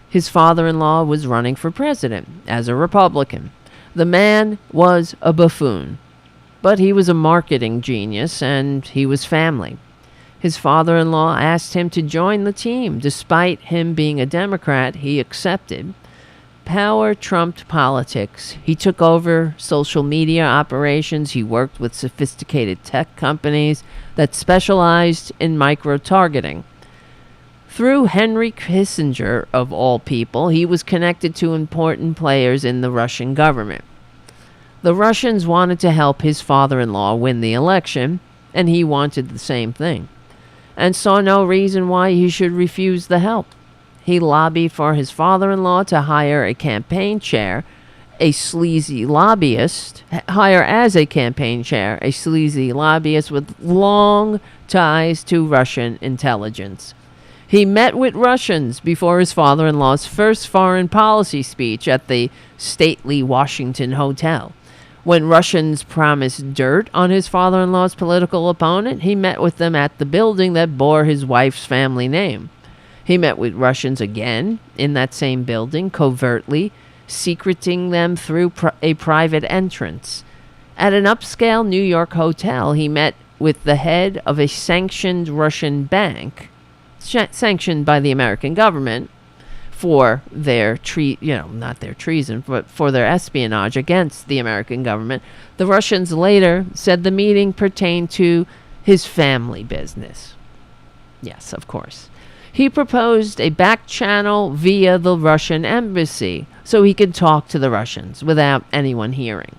His father-in-law was running for president as a Republican. The man was a buffoon, but he was a marketing genius and he was family. His father-in-law asked him to join the team. Despite him being a Democrat, he accepted. Power trumped politics. He took over social media operations. He worked with sophisticated tech companies that specialized in micro-targeting. Through Henry Kissinger, of all people, he was connected to important players in the Russian government. The Russians wanted to help his father-in-law win the election, and he wanted the same thing, and saw no reason why he should refuse the help. He lobbied for his father-in-law to hire a campaign chair, a sleazy lobbyist, with long ties to Russian intelligence. He met with Russians before his father-in-law's first foreign policy speech at the stately Washington Hotel. When Russians promised dirt on his father-in-law's political opponent, he met with them at the building that bore his wife's family name. He met with Russians again in that same building, covertly, secreting them through a private entrance. At an upscale New York hotel, he met with the head of a sanctioned Russian bank, sanctioned by the American government for their not their treason, but for their espionage against the American government. The Russians later said the meeting pertained to his family business. Yes, of course. He proposed a back channel via the Russian embassy so he could talk to the Russians without anyone hearing.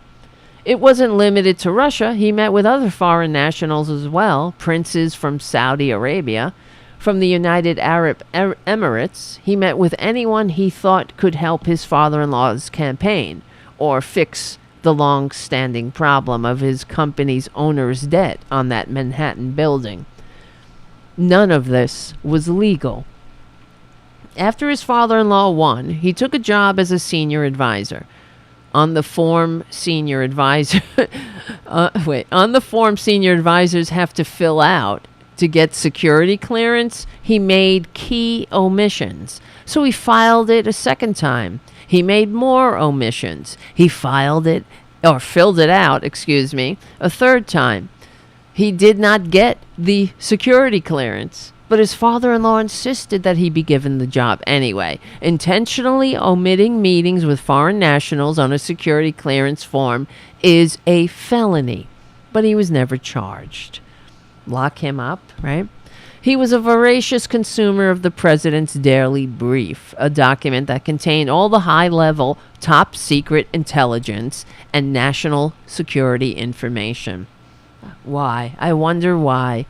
It wasn't limited to Russia. He met with other foreign nationals as well, princes from Saudi Arabia, from the United Arab Emirates. He met with anyone he thought could help his father-in-law's campaign or fix the long-standing problem of his company's owner's debt on that Manhattan building. None of this was legal. After his father-in-law won, he took a job as a senior advisor. On the form senior advisors have to fill out to get security clearance, he made key omissions. So he filed it a second time. He made more omissions. He filled it out, a third time. He did not get the security clearance, but his father-in-law insisted that he be given the job anyway. Intentionally omitting meetings with foreign nationals on a security clearance form is a felony, but he was never charged. Lock him up, right? He was a voracious consumer of the president's daily brief, a document that contained all the high-level, top-secret intelligence and national security information. Why? I wonder why.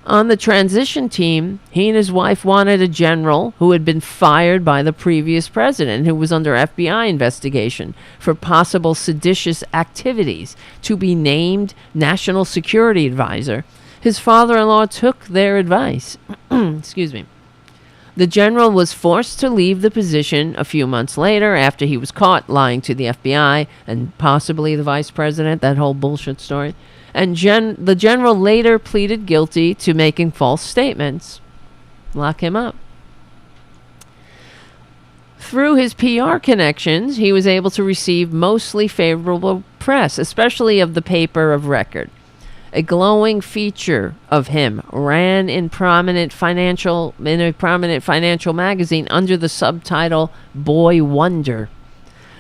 On the transition team, he and his wife wanted a general who had been fired by the previous president, who was under FBI investigation for possible seditious activities, to be named National Security Advisor. His father-in-law took their advice. Excuse me. The general was forced to leave the position a few months later after he was caught lying to the FBI and possibly the vice president, that whole bullshit story. And the general later pleaded guilty to making false statements. Lock him up. Through his PR connections, he was able to receive mostly favorable press, especially of the paper of record. A glowing feature of him ran in a prominent financial magazine under the subtitle Boy Wonder.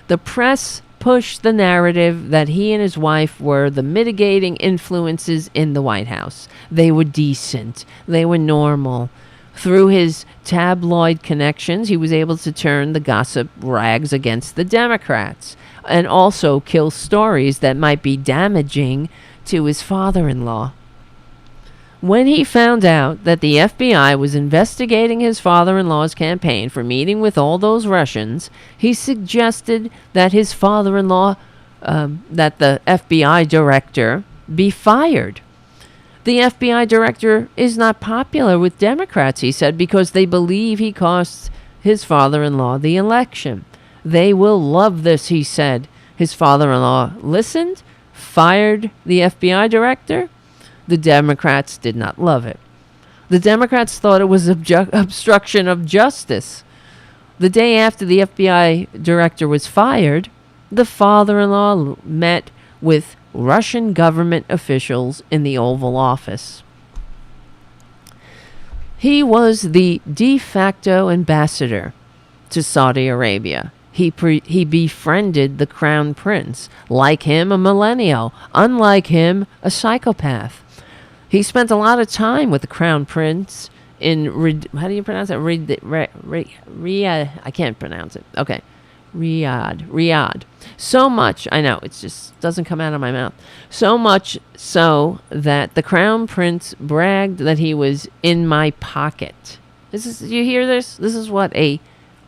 The press pushed the narrative that he and his wife were the mitigating influences in the White House. They were decent. They were normal. Through his tabloid connections, he was able to turn the gossip rags against the Democrats and also kill stories that might be damaging to his father-in-law. When he found out that the FBI was investigating his father-in-law's campaign for meeting with all those Russians, he suggested that his father-in-law, that the FBI director, be fired. The FBI director is not popular with Democrats, he said, because they believe he cost his father-in-law the election. They will love this, he said. His father-in-law listened, fired the FBI director. The Democrats did not love it. The Democrats thought it was obstruction of justice. The day after the FBI director was fired, the father-in-law met with Russian government officials in the Oval Office. He was the de facto ambassador to Saudi Arabia. He befriended the crown prince. Like him, a millennial. Unlike him, a psychopath. He spent a lot of time with the crown prince in, how do you pronounce it? Riyadh. I can't pronounce it. Okay. Riyadh. So much, I know, it just doesn't come out of my mouth. So much so that the crown prince bragged that he was in my pocket. You hear this? This is what a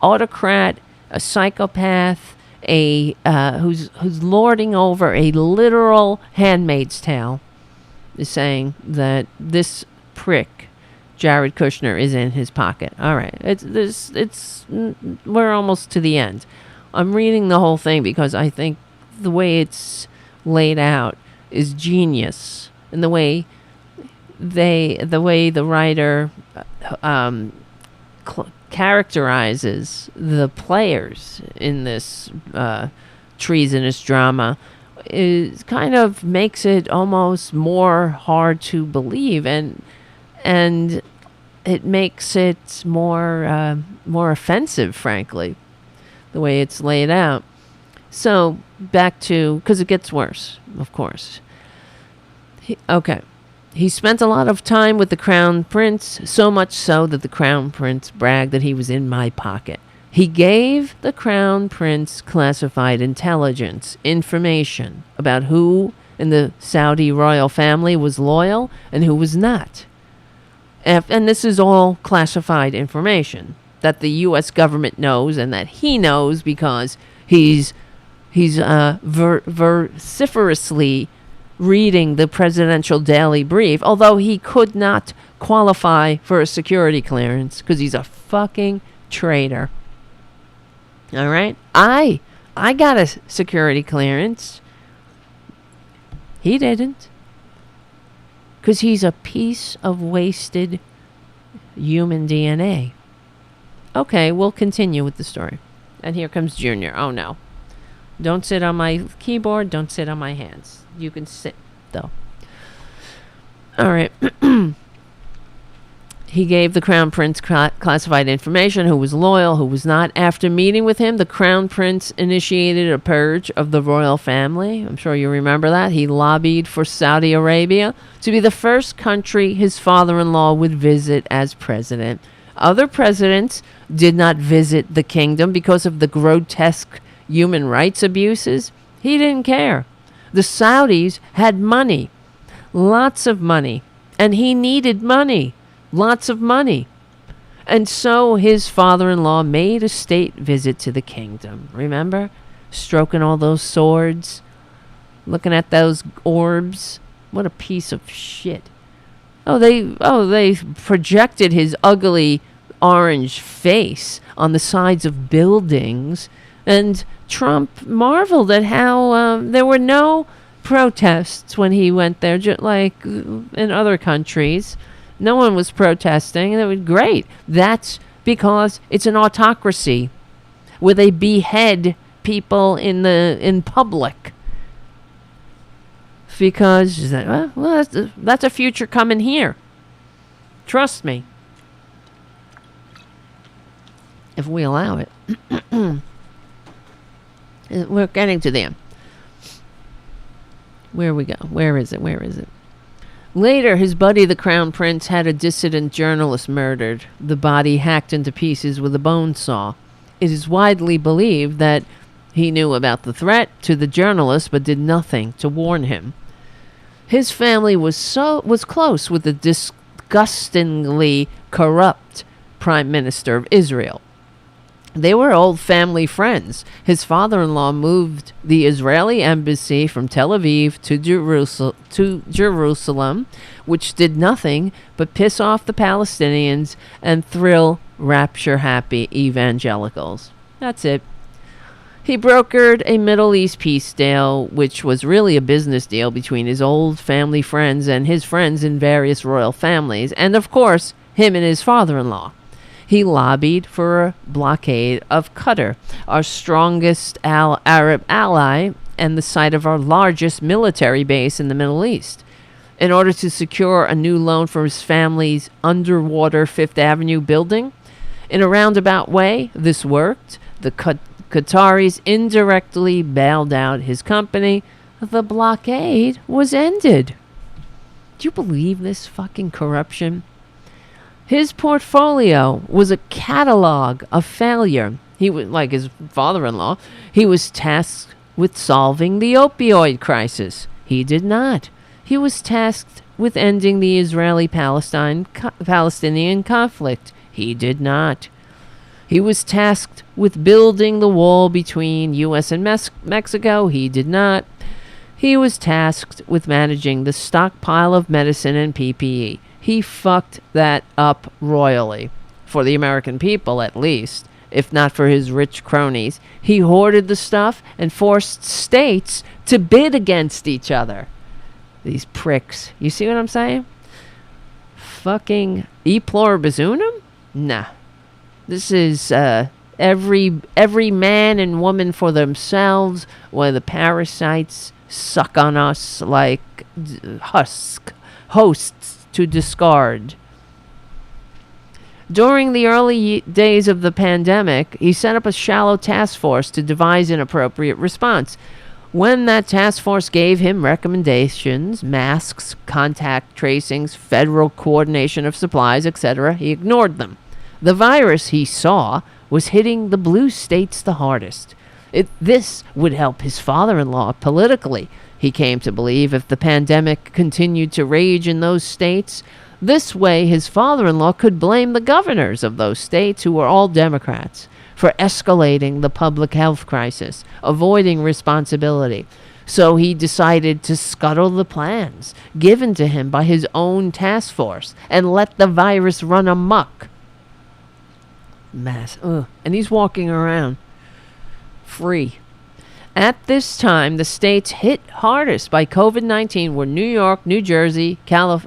autocrat, a psychopath, who's lording over a literal Handmaid's Tale is saying that this prick, Jared Kushner, is in his pocket. All right, we're almost to the end. I'm reading the whole thing because I think the way it's laid out is genius, and the way the writer characterizes the players in this treasonous drama is kind of makes it almost more hard to believe, and it makes it more offensive, frankly, the way it's laid out. So back to, because it gets worse, of course. He spent a lot of time with the crown prince, so much so that the crown prince bragged that he was in my pocket. He gave the crown prince classified intelligence information about who in the Saudi royal family was loyal and who was not. And this is all classified information that the U.S. government knows and that he knows because he's vociferously reading the presidential daily brief, although he could not qualify for a security clearance because he's a fucking traitor. All right? I got a security clearance. He didn't. Because he's a piece of wasted human DNA. Okay, we'll continue with the story. And here comes Junior. Oh, no. Don't sit on my keyboard. Don't sit on my hands. You can sit, though. All right. He gave the crown prince classified information, who was loyal, who was not. After meeting with him, the crown prince initiated a purge of the royal family. I'm sure you remember that. He lobbied for Saudi Arabia to be the first country his father-in-law would visit as president. Other presidents did not visit the kingdom because of the grotesque human rights abuses. He didn't care. The Saudis had money, lots of money. And he needed money, lots of money. And so his father-in-law made a state visit to the kingdom. Remember? Stroking all those swords, looking at those orbs. What a piece of shit. They projected his ugly orange face on the sides of buildings, and Trump marveled at how there were no protests when he went there, like in other countries. No one was protesting, and it was great. That's because it's an autocracy where they behead people in public. Because, well, that's a future coming here. Trust me. If we allow it. We're getting to them. Where we go? Where is it? Later, his buddy, the Crown Prince, had a dissident journalist murdered, the body hacked into pieces with a bone saw. It is widely believed that he knew about the threat to the journalist but did nothing to warn him. His family was close with the disgustingly corrupt Prime Minister of Israel. They were old family friends. His father-in-law moved the Israeli embassy from Tel Aviv to Jerusalem, which did nothing but piss off the Palestinians and thrill rapture-happy evangelicals. That's it. He brokered a Middle East peace deal, which was really a business deal between his old family friends and his friends in various royal families, and of course, him and his father-in-law. He lobbied for a blockade of Qatar, our strongest Arab ally and the site of our largest military base in the Middle East. In order to secure a new loan for his family's underwater Fifth Avenue building, in a roundabout way, this worked. The Qataris indirectly bailed out his company. The blockade was ended. Do you believe this fucking corruption? His portfolio was a catalog of failure. He was, like his father-in-law, he was tasked with solving the opioid crisis. He did not. He was tasked with ending the Israeli-Palestinian conflict. He did not. He was tasked with building the wall between U.S. and Mexico. He did not. He was tasked with managing the stockpile of medicine and PPE. He fucked that up royally. For the American people, at least. If not for his rich cronies. He hoarded the stuff and forced states to bid against each other. These pricks. You see what I'm saying? Fucking e pluribus unum? Nah. This is every man and woman for themselves, while the parasites suck on us like hosts to discard. During the early days of the pandemic, he set up a shallow task force to devise an appropriate response. When that task force gave him recommendations, masks, contact tracings, federal coordination of supplies, etc., he ignored them. The virus, he saw, was hitting the blue states the hardest. This would help his father-in-law politically, he came to believe, if the pandemic continued to rage in those states. This way, his father-in-law could blame the governors of those states, who were all Democrats, for escalating the public health crisis, avoiding responsibility. So he decided to scuttle the plans given to him by his own task force and let the virus run amok. And he's walking around free. At this time, the states hit hardest by COVID-19 were New York, New Jersey,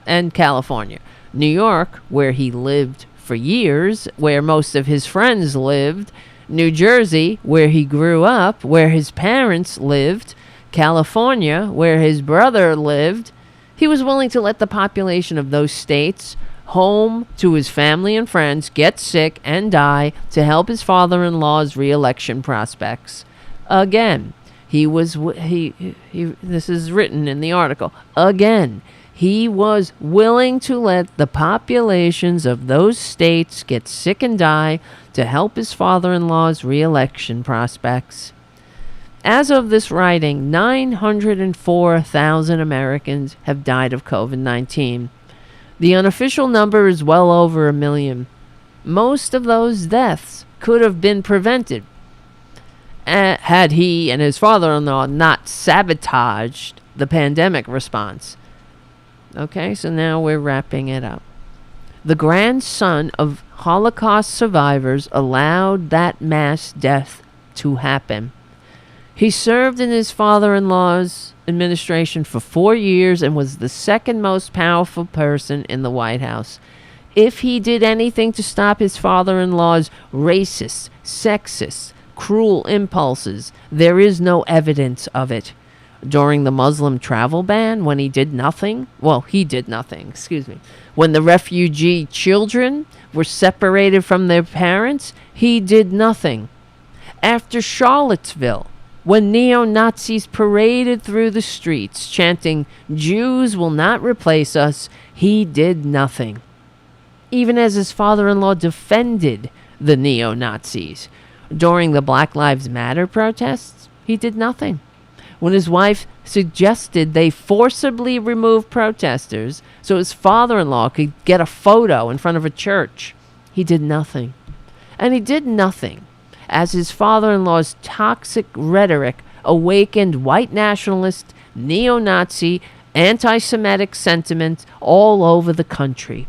and California. New York, where he lived for years, where most of his friends lived. New Jersey, where he grew up, where his parents lived. California, where his brother lived. He was willing to let the population of those states, home to his family and friends, get sick and die to help his father-in-law's re-election prospects. Again, this is written in the article. Again, he was willing to let the populations of those states get sick and die to help his father-in-law's re-election prospects. As of this writing, 904,000 Americans have died of COVID-19. The unofficial number is well over 1 million. Most of those deaths could have been prevented had he and his father-in-law not sabotaged the pandemic response. Okay, so now we're wrapping it up. The grandson of Holocaust survivors allowed that mass death to happen. He served in his father-in-law's administration for 4 years and was the second most powerful person in the White House. If he did anything to stop his father-in-law's racist, sexist, cruel impulses, there is no evidence of it. During the Muslim travel ban, when he did nothing, when the refugee children were separated from their parents, he did nothing. After Charlottesville, when neo-Nazis paraded through the streets chanting, "Jews will not replace us," he did nothing. Even as his father-in-law defended the neo-Nazis. During the Black Lives Matter protests, he did nothing. When his wife suggested they forcibly remove protesters so his father-in-law could get a photo in front of a church, he did nothing. And he did nothing as his father-in-law's toxic rhetoric awakened white nationalist, neo-Nazi, anti-Semitic sentiment all over the country.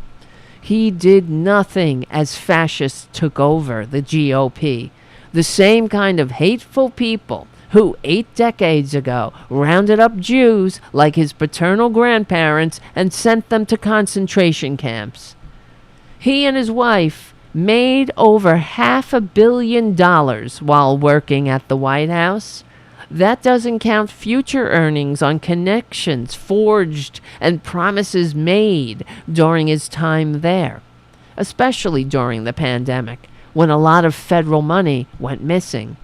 He did nothing as fascists took over the GOP. The same kind of hateful people who 8 decades ago rounded up Jews like his paternal grandparents and sent them to concentration camps. He and his wife made over $500 million while working at the White House. That doesn't count future earnings on connections forged and promises made during his time there, especially during the pandemic, when a lot of federal money went missing.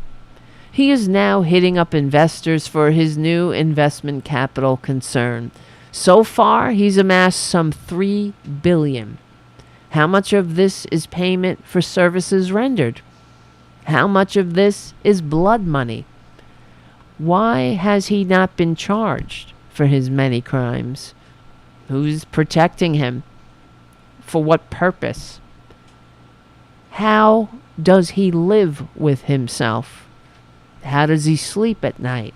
He is now hitting up investors for his new investment capital concern. So far, he's amassed some $3 billion. How much of this is payment for services rendered? How much of this is blood money? Why has he not been charged for his many crimes? Who's protecting him? For what purpose? How does he live with himself? How does he sleep at night?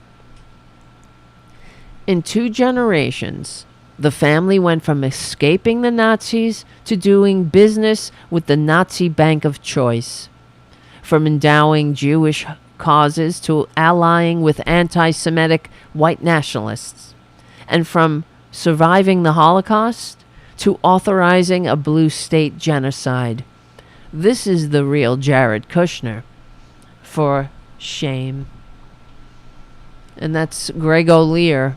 In 2 generations, the family went from escaping the Nazis to doing business with the Nazi bank of choice, from endowing Jewish causes to allying with anti-Semitic white nationalists, and from surviving the Holocaust to authorizing a blue state genocide. This is the real Jared Kushner. For shame. And that's Greg O'Lear.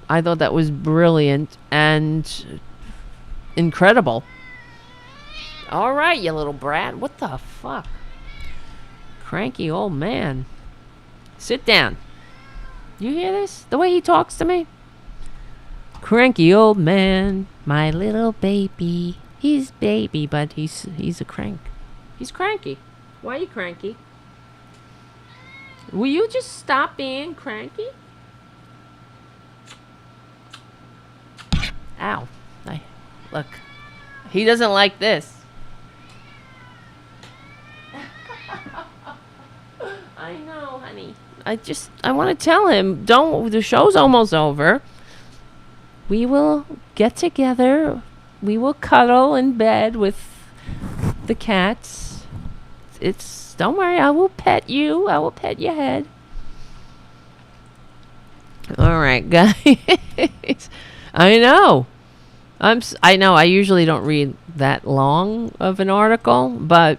I thought that was brilliant and incredible. All right, you little brat. What the fuck? Cranky old man. Sit down. You hear this? The way he talks to me? Cranky old man. My little baby. He's baby, but he's a crank. He's cranky. Why are you cranky? Will you just stop being cranky? Ow. Look. He doesn't like this. I know, honey. I want to tell him, the show's almost over. We will get together. We will cuddle in bed with the cats. Don't worry, I will pet you. I will pet your head. All right, guys. I know. I know I usually don't read that long of an article, but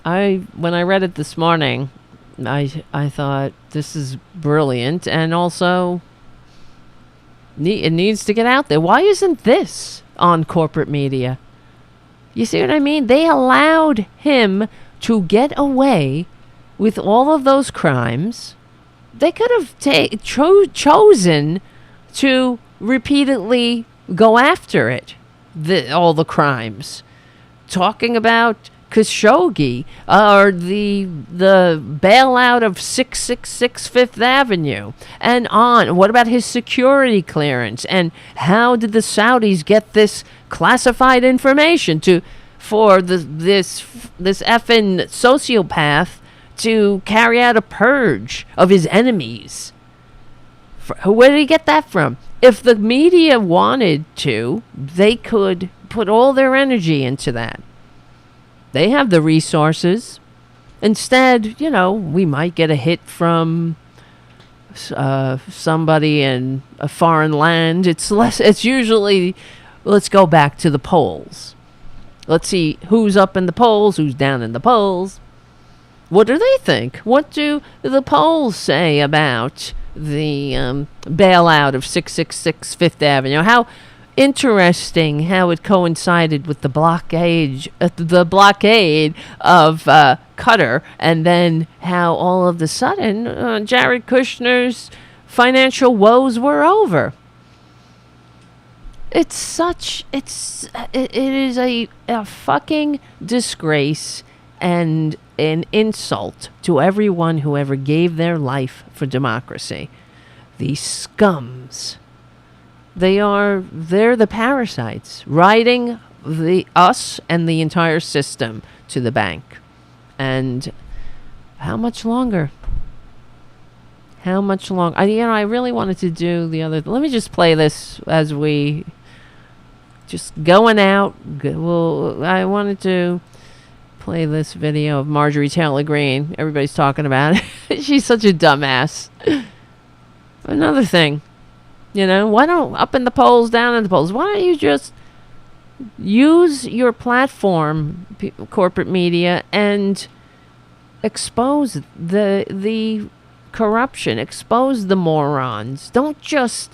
when I read it this morning, I thought this is brilliant, and also it needs to get out there. Why isn't this on corporate media? You see what I mean? They allowed him to get away with all of those crimes. They could have chosen to repeatedly go after it, all the crimes. Talking about Khashoggi, or the bailout of 666 Fifth Avenue, and on. What about his security clearance? And how did the Saudis get this classified information for this effing sociopath to carry out a purge of his enemies? Where did he get that from? If the media wanted to, they could put all their energy into that. They have the resources. Instead, we might get a hit from somebody in a foreign land. It's usually, let's go back to the polls. Let's see who's up in the polls, who's down in the polls. What do they think? What do the polls say about the bailout of 666 Fifth Avenue? How interesting how it coincided with the blockade of Qatar, and then how all of a sudden Jared Kushner's financial woes were over. It is a fucking disgrace and an insult to everyone who ever gave their life for democracy. These scums. They're the parasites riding us and the entire system to the bank. And how much longer? How much longer? I really wanted to do the other. Let me just play this as we just going out. I wanted to play this video of Marjorie Taylor Greene. Everybody's talking about it. She's such a dumbass. Another thing. Why don't, up in the polls, down in the polls, why don't you just use your platform, corporate media, and expose the corruption, expose the morons. Don't just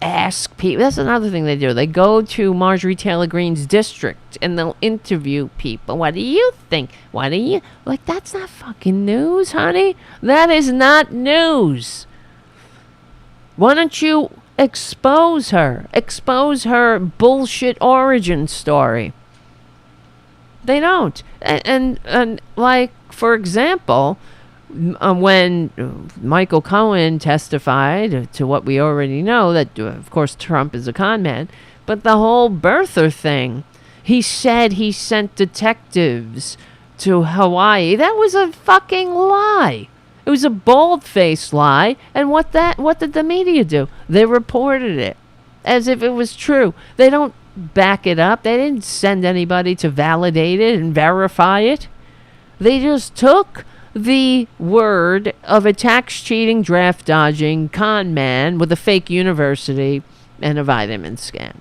ask people. That's another thing they do. They go to Marjorie Taylor Greene's district and they'll interview people. What do you think? That's not fucking news, honey. That is not news. Why don't you expose her bullshit origin story? They don't. And like, for example, when Michael Cohen testified to what we already know, that of course Trump is a con man, but the whole birther thing, he said he sent detectives to Hawaii. That was a fucking lie. It was a bald-faced lie. And what did the media do? They reported it as if it was true. They don't back it up. They didn't send anybody to validate it and verify it. They just took the word of a tax-cheating, draft-dodging con man with a fake university and a vitamin scam.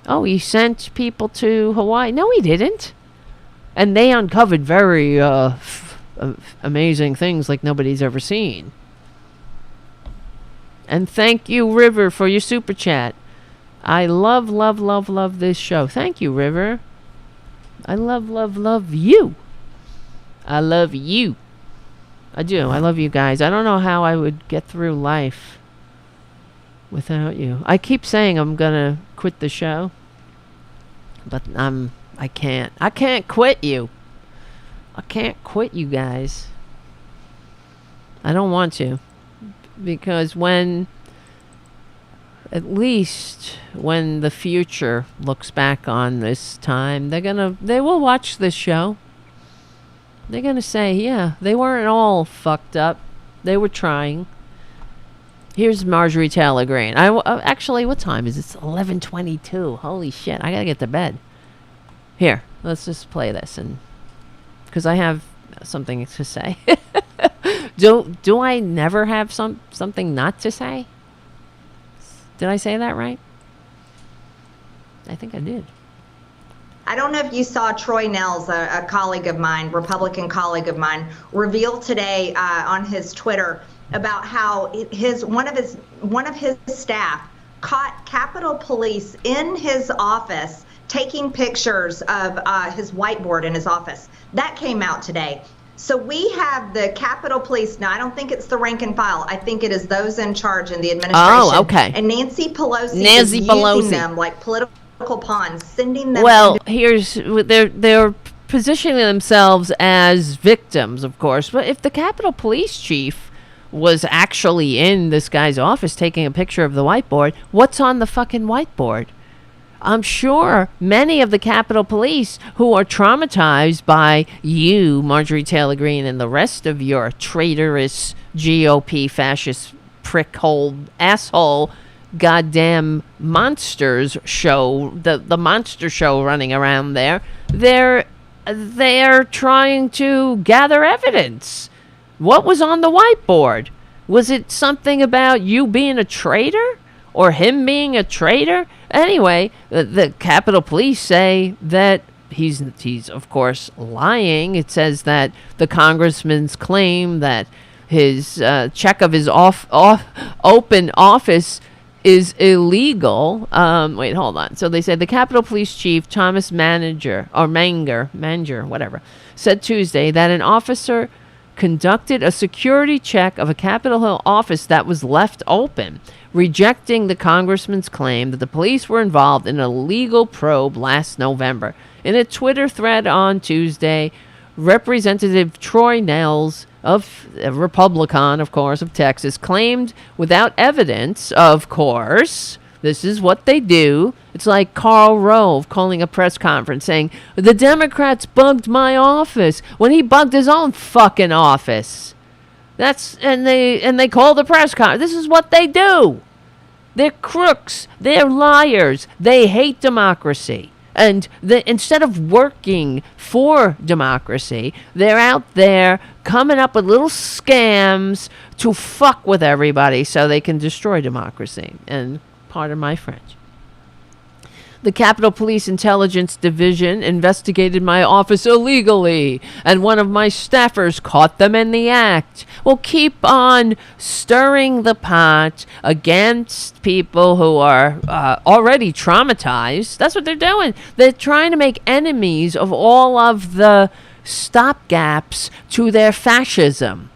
Oh, he sent people to Hawaii. No, he didn't. And they uncovered very amazing things like nobody's ever seen. And thank you, River, for your super chat. I love this show. Thank you, River. I love you. I love you. I do. I love you guys. I don't know how I would get through life without you. I keep saying I'm gonna quit the show, but I can't. I can't quit you. I can't quit you guys. I don't want to, because at least when the future looks back on this time, they will watch this show. They're going to say, yeah, they weren't all fucked up. They were trying. Here's Marjorie Taylor Greene. Actually, what time is it? It's 11:22. Holy shit, I got to get to bed. Here, let's just play this, and because I have something to say. Do I never have something not to say? Did I say that right? I think I did. I don't know if you saw Troy Nels, a colleague of mine, Republican colleague of mine, reveal today on his Twitter about how one of his staff caught Capitol Police in his office taking pictures of his whiteboard in his office. That came out today. So we have the Capitol Police. Now, I don't think it's the rank and file. I think it is those in charge in the administration. Oh, okay. And Nancy Pelosi is using them like political pawns, sending them. Well, they're positioning themselves as victims, of course. But if the Capitol Police Chief was actually in this guy's office taking a picture of the whiteboard, what's on the fucking whiteboard? I'm sure many of the Capitol Police who are traumatized by you, Marjorie Taylor Greene, and the rest of your traitorous GOP fascist prickhole asshole goddamn monsters show, the monster show running around there, they're trying to gather evidence. What was on the whiteboard? Was it something about you being a traitor or him being a traitor? Anyway, the Capitol Police say that he's of course lying. It says that the congressman's claim that his check of his open office is illegal. Wait, hold on. So they said the Capitol Police Chief Thomas Manger, whatever, said Tuesday that an officer conducted a security check of a Capitol Hill office that was left open, rejecting the congressman's claim that the police were involved in a legal probe last November. In a Twitter thread on Tuesday, Representative Troy Nehls, of Republican, of course, of Texas, claimed without evidence, of course, this is what they do. It's like Karl Rove calling a press conference saying, the Democrats bugged my office when he bugged his own fucking office. And they call the press conference. This is what they do. They're crooks. They're liars. They hate democracy. And instead of working for democracy, they're out there coming up with little scams to fuck with everybody so they can destroy democracy. And pardon my French. The Capitol Police Intelligence Division investigated my office illegally, and one of my staffers caught them in the act. Well, keep on stirring the pot against people who are already traumatized. That's what they're doing. They're trying to make enemies of all of the stopgaps to their fascism.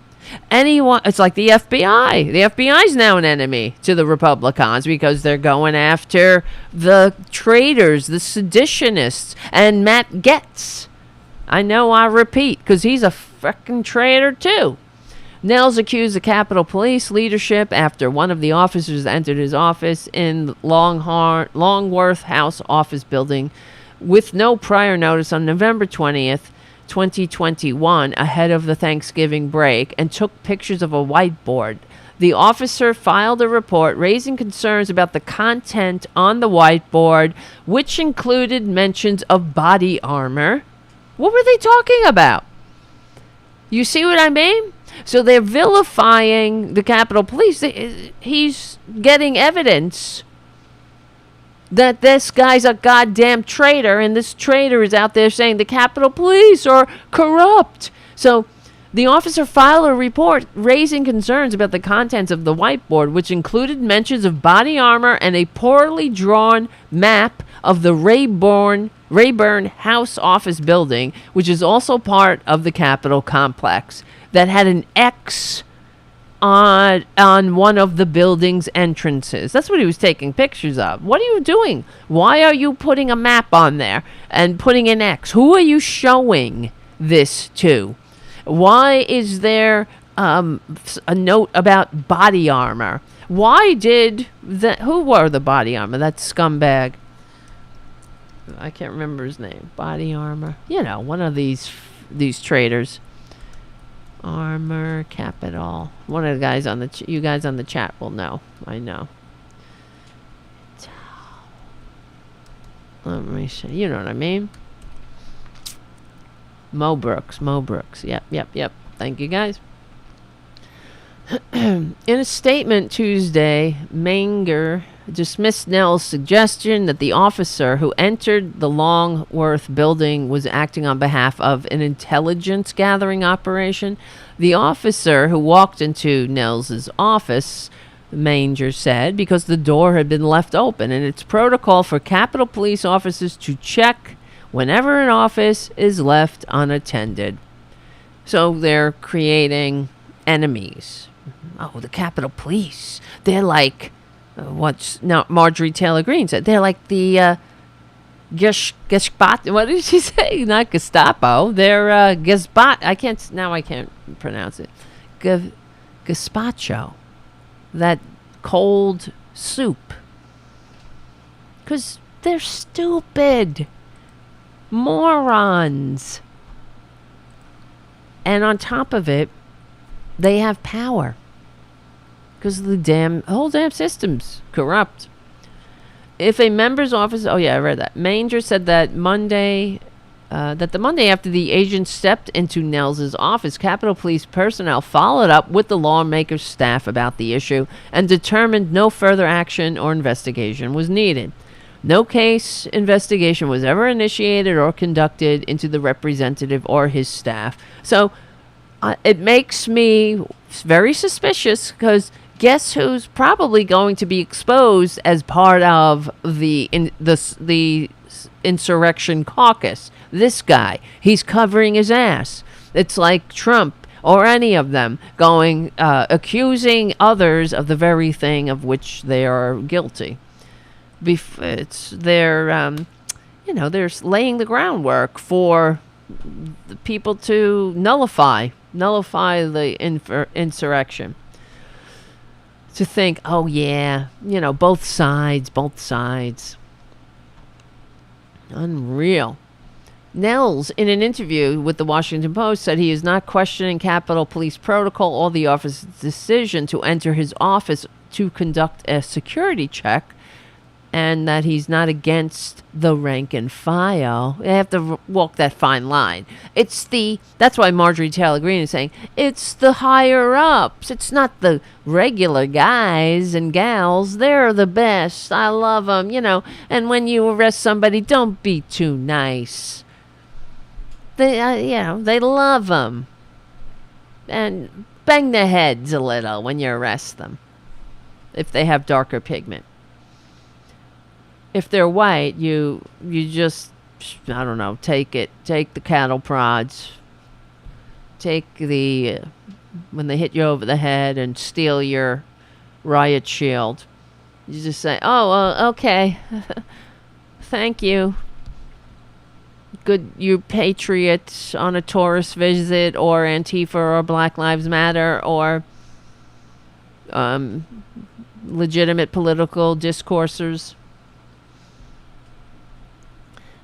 It's like the FBI. The FBI is now an enemy to the Republicans because they're going after the traitors, the seditionists, and Matt Gaetz. I know I repeat because he's a frickin' traitor too. Nehls accused the Capitol Police leadership after one of the officers entered his office in Longworth House office building with no prior notice on November 20th. 2021 ahead of the Thanksgiving break and took pictures of a whiteboard. The officer filed a report raising concerns about the content on the whiteboard, which included mentions of body armor. What were they talking about? You see what I mean? So they're vilifying the Capitol Police. He's getting evidence that this guy's a goddamn traitor, and this traitor is out there saying the Capitol Police are corrupt. So the officer filed a report raising concerns about the contents of the whiteboard, which included mentions of body armor and a poorly drawn map of the Rayburn House office building, which is also part of the Capitol complex, that had an X on one of the building's entrances. That's what he was taking pictures of. What are you doing? Why are you putting a map on there and putting an X? Who are you showing this to? Why is there a note about body armor? Who wore the body armor? That scumbag. I can't remember his name. Body armor. You know, one of these traitors. Armor Capital. One of the guys on you guys on the chat will know. I know. Let me see. You know what I mean? Mo Brooks. Yep. Thank you, guys. In a statement Tuesday, Manger dismissed Nehls' suggestion that the officer who entered the Longworth building was acting on behalf of an intelligence gathering operation. The officer who walked into Nehls' office, Manger said, because the door had been left open, and it's protocol for Capitol Police officers to check whenever an office is left unattended. So they're creating enemies. Oh, the Capitol Police. They're like... Marjorie Taylor Greene said they're like the Gazpacho. What did she say? Not Gestapo. They're Gazpacho. I can't pronounce it. Gazpacho. That cold soup. Because they're stupid. Morons. And on top of it, they have power. Because the whole damn system's corrupt. If a member's office... Oh, yeah, I read that. Manger said that the Monday after the agent stepped into Nels's office, Capitol Police personnel followed up with the lawmaker's staff about the issue and determined no further action or investigation was needed. No case investigation was ever initiated or conducted into the representative or his staff. So it makes me very suspicious because guess who's probably going to be exposed as part of the insurrection caucus? This guy. He's covering his ass. It's like Trump or any of them going accusing others of the very thing of which they are guilty. They're laying the groundwork for the people to nullify the insurrection. To think, oh yeah, both sides. Unreal. Nels, in an interview with the Washington Post, said he is not questioning Capitol Police protocol or the office's decision to enter his office to conduct a security check, and that he's not against the rank and file. They have to walk that fine line. That's why Marjorie Taylor Greene is saying, it's the higher ups. It's not the regular guys and gals. They're the best. I love them, and when you arrest somebody, don't be too nice. They love them. And bang their heads a little when you arrest them. If they have darker pigment. If they're white, you just, I don't know, take the cattle prods. Take when they hit you over the head and steal your riot shield. You just say, oh, okay. Thank you. Good, you patriots on a tourist visit, or Antifa, or Black Lives Matter, or legitimate political discoursers.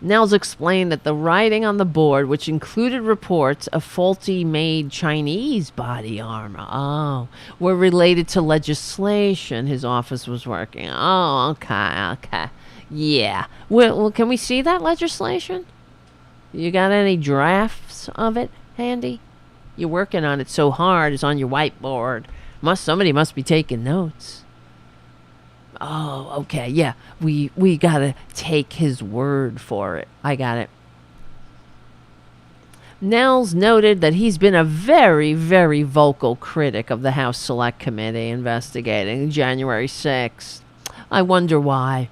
Nels explained that the writing on the board, which included reports of faulty made Chinese body armor, were related to legislation his office was working. Oh, okay. Yeah. Well, can we see that legislation? You got any drafts of it handy? You're working on it so hard, it's on your whiteboard. Somebody must be taking notes. Oh, okay, yeah. We gotta take his word for it. I got it. Nels noted that he's been a very, very vocal critic of the House Select Committee investigating January 6th. I wonder why.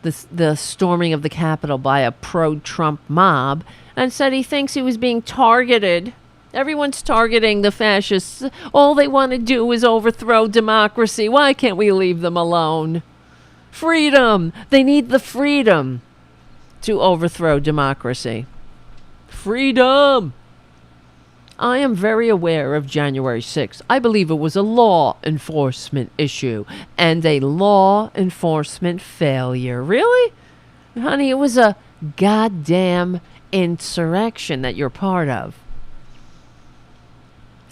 The storming of the Capitol by a pro-Trump mob, and said he thinks he was being targeted. Everyone's targeting the fascists. All they want to do is overthrow democracy. Why can't we leave them alone? Freedom. They need the freedom to overthrow democracy. Freedom. I am very aware of January 6th. I believe it was a law enforcement issue and a law enforcement failure. Really? Honey, it was a goddamn insurrection that you're part of.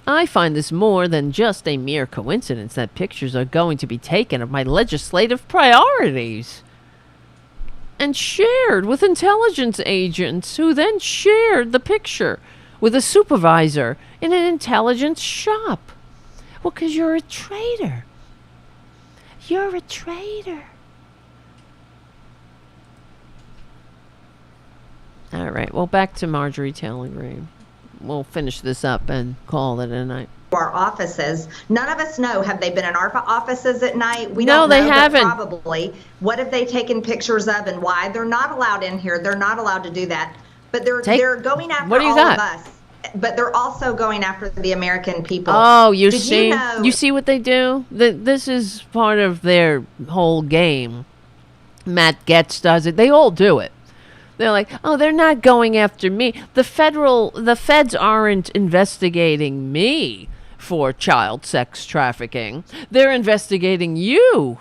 I find this more than just a mere coincidence that pictures are going to be taken of my legislative priorities and shared with intelligence agents who then shared the picture with a supervisor in an intelligence shop. Well, because you're a traitor. You're a traitor. All right, well, back to Marjorie Taylor Greene. We'll finish this up and call it a night. Our offices. None of us know. Have they been in our offices at night? We no, don't know. They haven't. Probably. What have they taken pictures of and why? They're not allowed in here. They're not allowed to do that. But they're going after all of us. But they're also going after the American people. Oh, you see what they do? This is part of their whole game. Matt Getz does it. They all do it. They're like, oh, they're not going after me. The feds aren't investigating me for child sex trafficking. They're investigating you.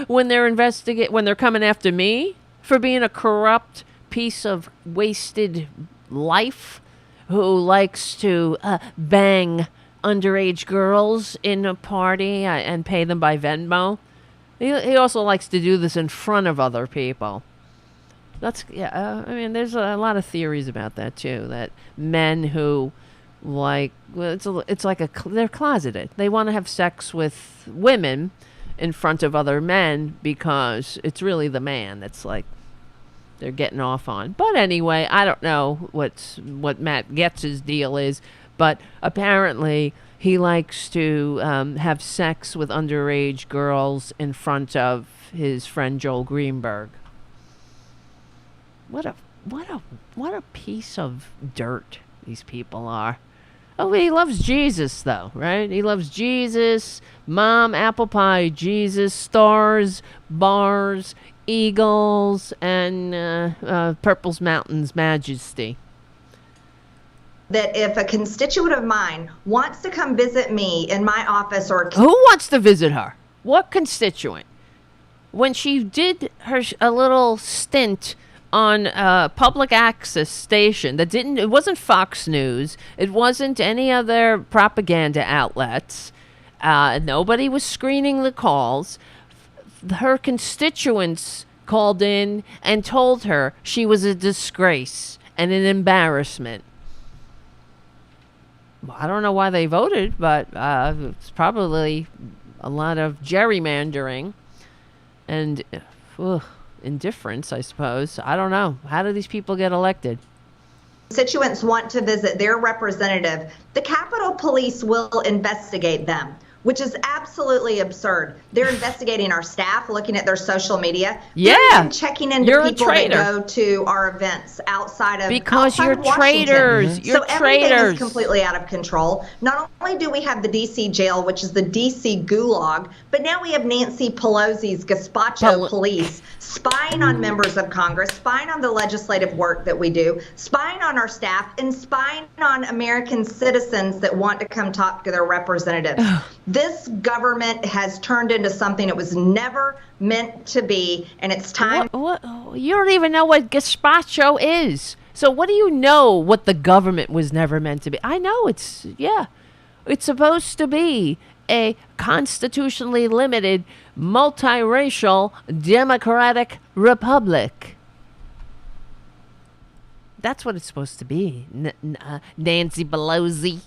When they're coming after me for being a corrupt piece of wasted life who likes to bang underage girls in a party and pay them by Venmo. He also likes to do this in front of other people. I mean, there's a lot of theories about that too. That men who they're closeted. They want to have sex with women in front of other men because it's really the man that's like they're getting off on. But anyway, I don't know what Matt Getz's deal is, but apparently he likes to have sex with underage girls in front of his friend Joel Greenberg. What a piece of dirt these people are. Oh, he loves Jesus, though, right? He loves Jesus, Mom, apple pie, Jesus, stars, bars, eagles, and Purple's Mountain's Majesty. That if a constituent of mine wants to come visit me in my office or... Who wants to visit her? What constituent? When she did a little stint on a public access station it wasn't Fox News, it wasn't any other propaganda outlets, nobody was screening the calls. Her constituents called in and told her she was a disgrace and an embarrassment. Well, I don't know why they voted, but it's probably a lot of gerrymandering and indifference, I suppose. I don't know. How do these people get elected? Constituents want to visit their representative, the Capitol Police will investigate them, which is absolutely absurd. They're investigating our staff, looking at their social media. Yeah. They're even checking into people that go to our events outside of you're Washington. traitors. You're so traitors. Everything is completely out of control. Not only do we have the D.C. jail, which is the D.C. gulag, but now we have Nancy Pelosi's Gazpacho police spying on members of Congress, spying on the legislative work that we do, spying on our staff, and spying on American citizens that want to come talk to their representatives. This government has turned into something it was never meant to be, and it's time. What? You don't even know what Gazpacho is. So what do you know what the government was never meant to be? I know it's supposed to be a constitutionally limited, multiracial, democratic republic. That's what it's supposed to be. Nancy Pelosi.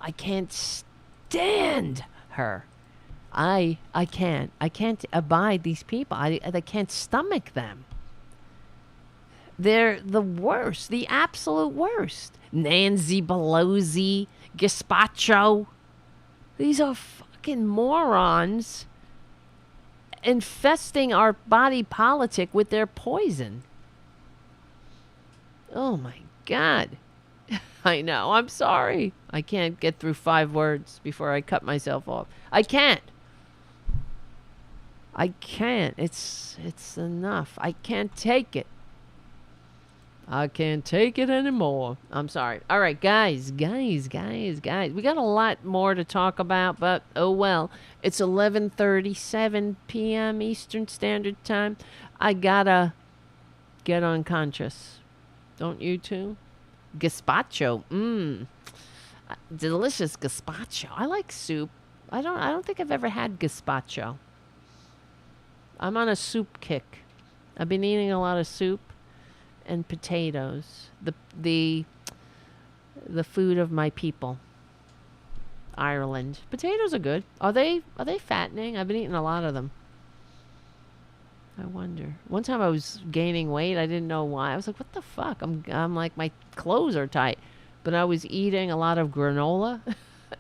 I can't stand her. I can't abide these people. I can't stomach them. They're the worst, the absolute worst. Nancy Pelosi, Gazpacho. These are fucking morons infesting our body politic with their poison. Oh my God. I know. I'm sorry. I can't get through 5 words before I cut myself off. I can't. It's enough. I can't take it. I can't take it anymore. I'm sorry. All right, guys. We got a lot more to talk about, but oh well. It's 11:37 p.m. Eastern Standard Time. I gotta get unconscious. Don't you too? Gazpacho. Delicious gazpacho. I like soup. I don't think I've ever had gazpacho. I'm on a soup kick. I've been eating a lot of soup and potatoes. The food of my people. Ireland. Potatoes are good. Are they fattening? I've been eating a lot of them. I wonder. One time I was gaining weight. I didn't know why. I was like, what the fuck? I'm like, my clothes are tight. But I was eating a lot of granola.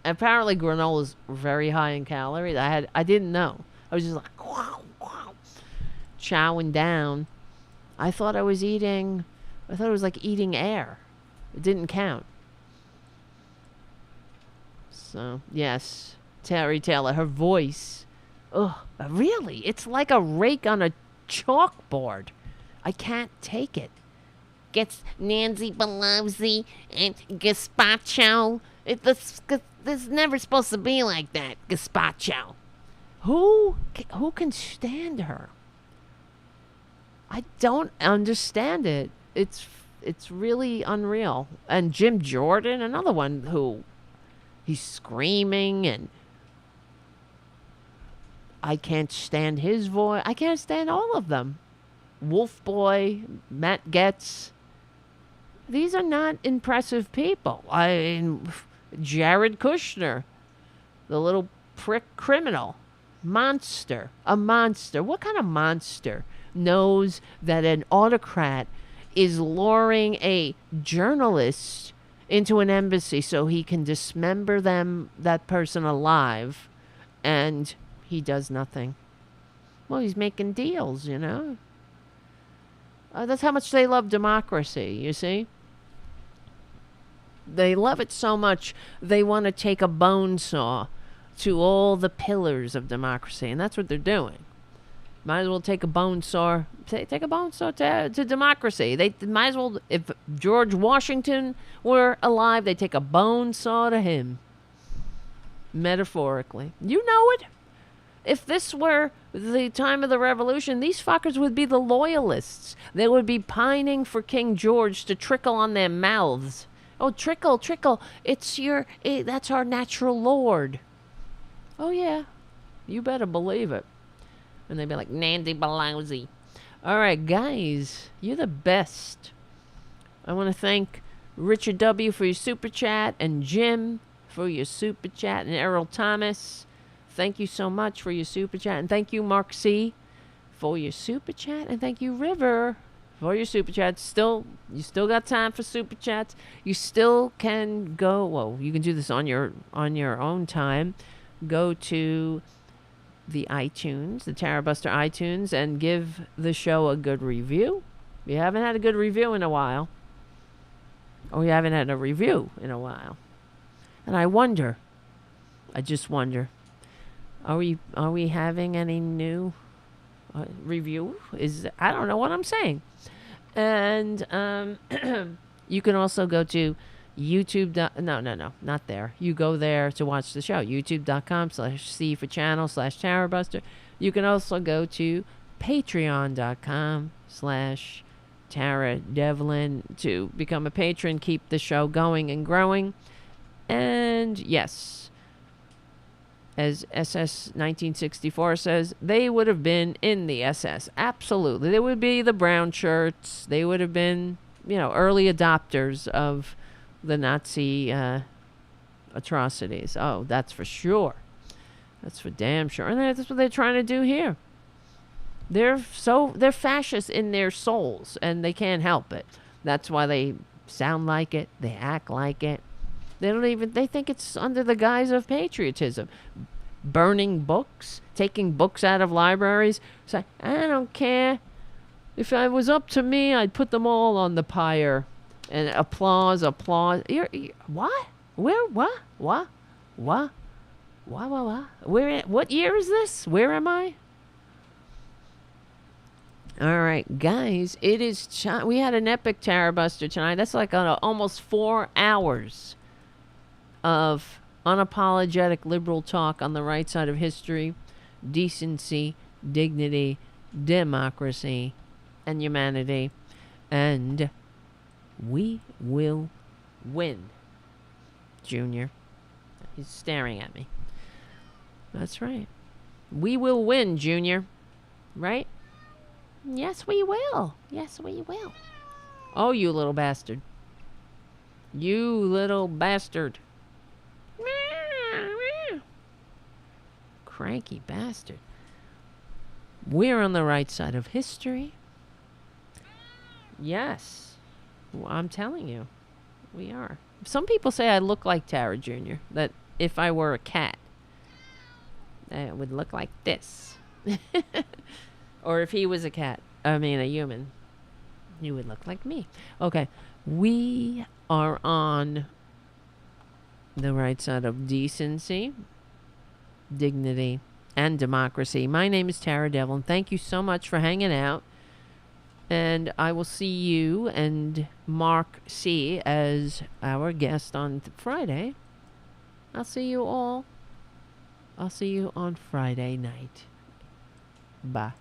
Apparently granola is very high in calories. I didn't know. I was just like, chowing down. I thought it was like eating air. It didn't count. So, yes. Terry Taylor, her voice. Ugh, really? It's like a rake on a chalkboard. I can't take it. Gets Nancy Pelosi and Gazpacho. This never supposed to be like that, Gazpacho. Who can stand her? I don't understand it. It's really unreal. And Jim Jordan, another one who he's screaming, and I can't stand his voice. I can't stand all of them. Wolf Boy, Matt Getz. These are not impressive people. Jared Kushner, the little prick criminal. Monster. A monster. What kind of monster knows that an autocrat is luring a journalist into an embassy so he can dismember that person alive, and he does nothing? Well, he's making deals, you know. That's how much they love democracy, you see. They love it so much, they want to take a bone saw to all the pillars of democracy, and that's what they're doing. Might as well take a bone saw. Take a bone saw to democracy. They might as well, if George Washington were alive, they'd take a bone saw to him. Metaphorically. You know it. If this were the time of the revolution, these fuckers would be the loyalists. They would be pining for King George to trickle on their mouths. Oh, trickle, trickle. That's our natural lord. Oh, yeah. You better believe it. And they'd be like, Nancy Pelosi. All right, guys, you're the best. I want to thank Richard W. for your super chat, and Jim for your super chat, and Errol Thomas. Thank you so much for your super chat. And thank you, Mark C., for your super chat. And thank you, River, for your super chat. You still got time for super chats. You still can go. Well, you can do this on your own time. Go to the iTunes, the Tarabuster iTunes, and give the show a good review. You haven't had a good review in a while. Or you haven't had a review in a while. And I just wonder, are we having any new review? I don't know what I'm saying. And you can also go to YouTube. No, not there. You go there to watch the show. YouTube.com/C for channel/Tarabuster. You can also go to Patreon.com/Tara Devlin to become a patron, keep the show going and growing. And yes, as SS 1964 says, they would have been in the SS. Absolutely. They would be the brown shirts. They would have been, early adopters of the Nazi atrocities. Oh, that's for sure. That's for damn sure. And that's what they're trying to do here. They're fascist in their souls, and they can't help it. That's why they sound like it. They act like it. They think it's under the guise of patriotism. Burning books, taking books out of libraries. Say, I don't care. If it was up to me, I'd put them all on the pyre. And applause. You're what? Where? What? What? Where? What year is this? Where am I? All right, guys. It is. We had an epic Tarabuster tonight. That's like almost 4 hours of unapologetic liberal talk on the right side of history, decency, dignity, democracy, and humanity, and we will win. Junior. He's staring at me. That's right. We will win, Junior. Right? Yes, we will. Yes, we will. Oh, you little bastard. You little bastard. Cranky bastard. We're on the right side of history. Yes. I'm telling you. We are. Some people say I look like Tara Jr. That if I were a cat, it would look like this. Or if he was a human, he would look like me. Okay. We are on the right side of decency, dignity, and democracy. My name is Tara Devlin. Thank you so much for hanging out. And I will see you and Mark C. as our guest on Friday. I'll see you all. I'll see you on Friday night. Bye.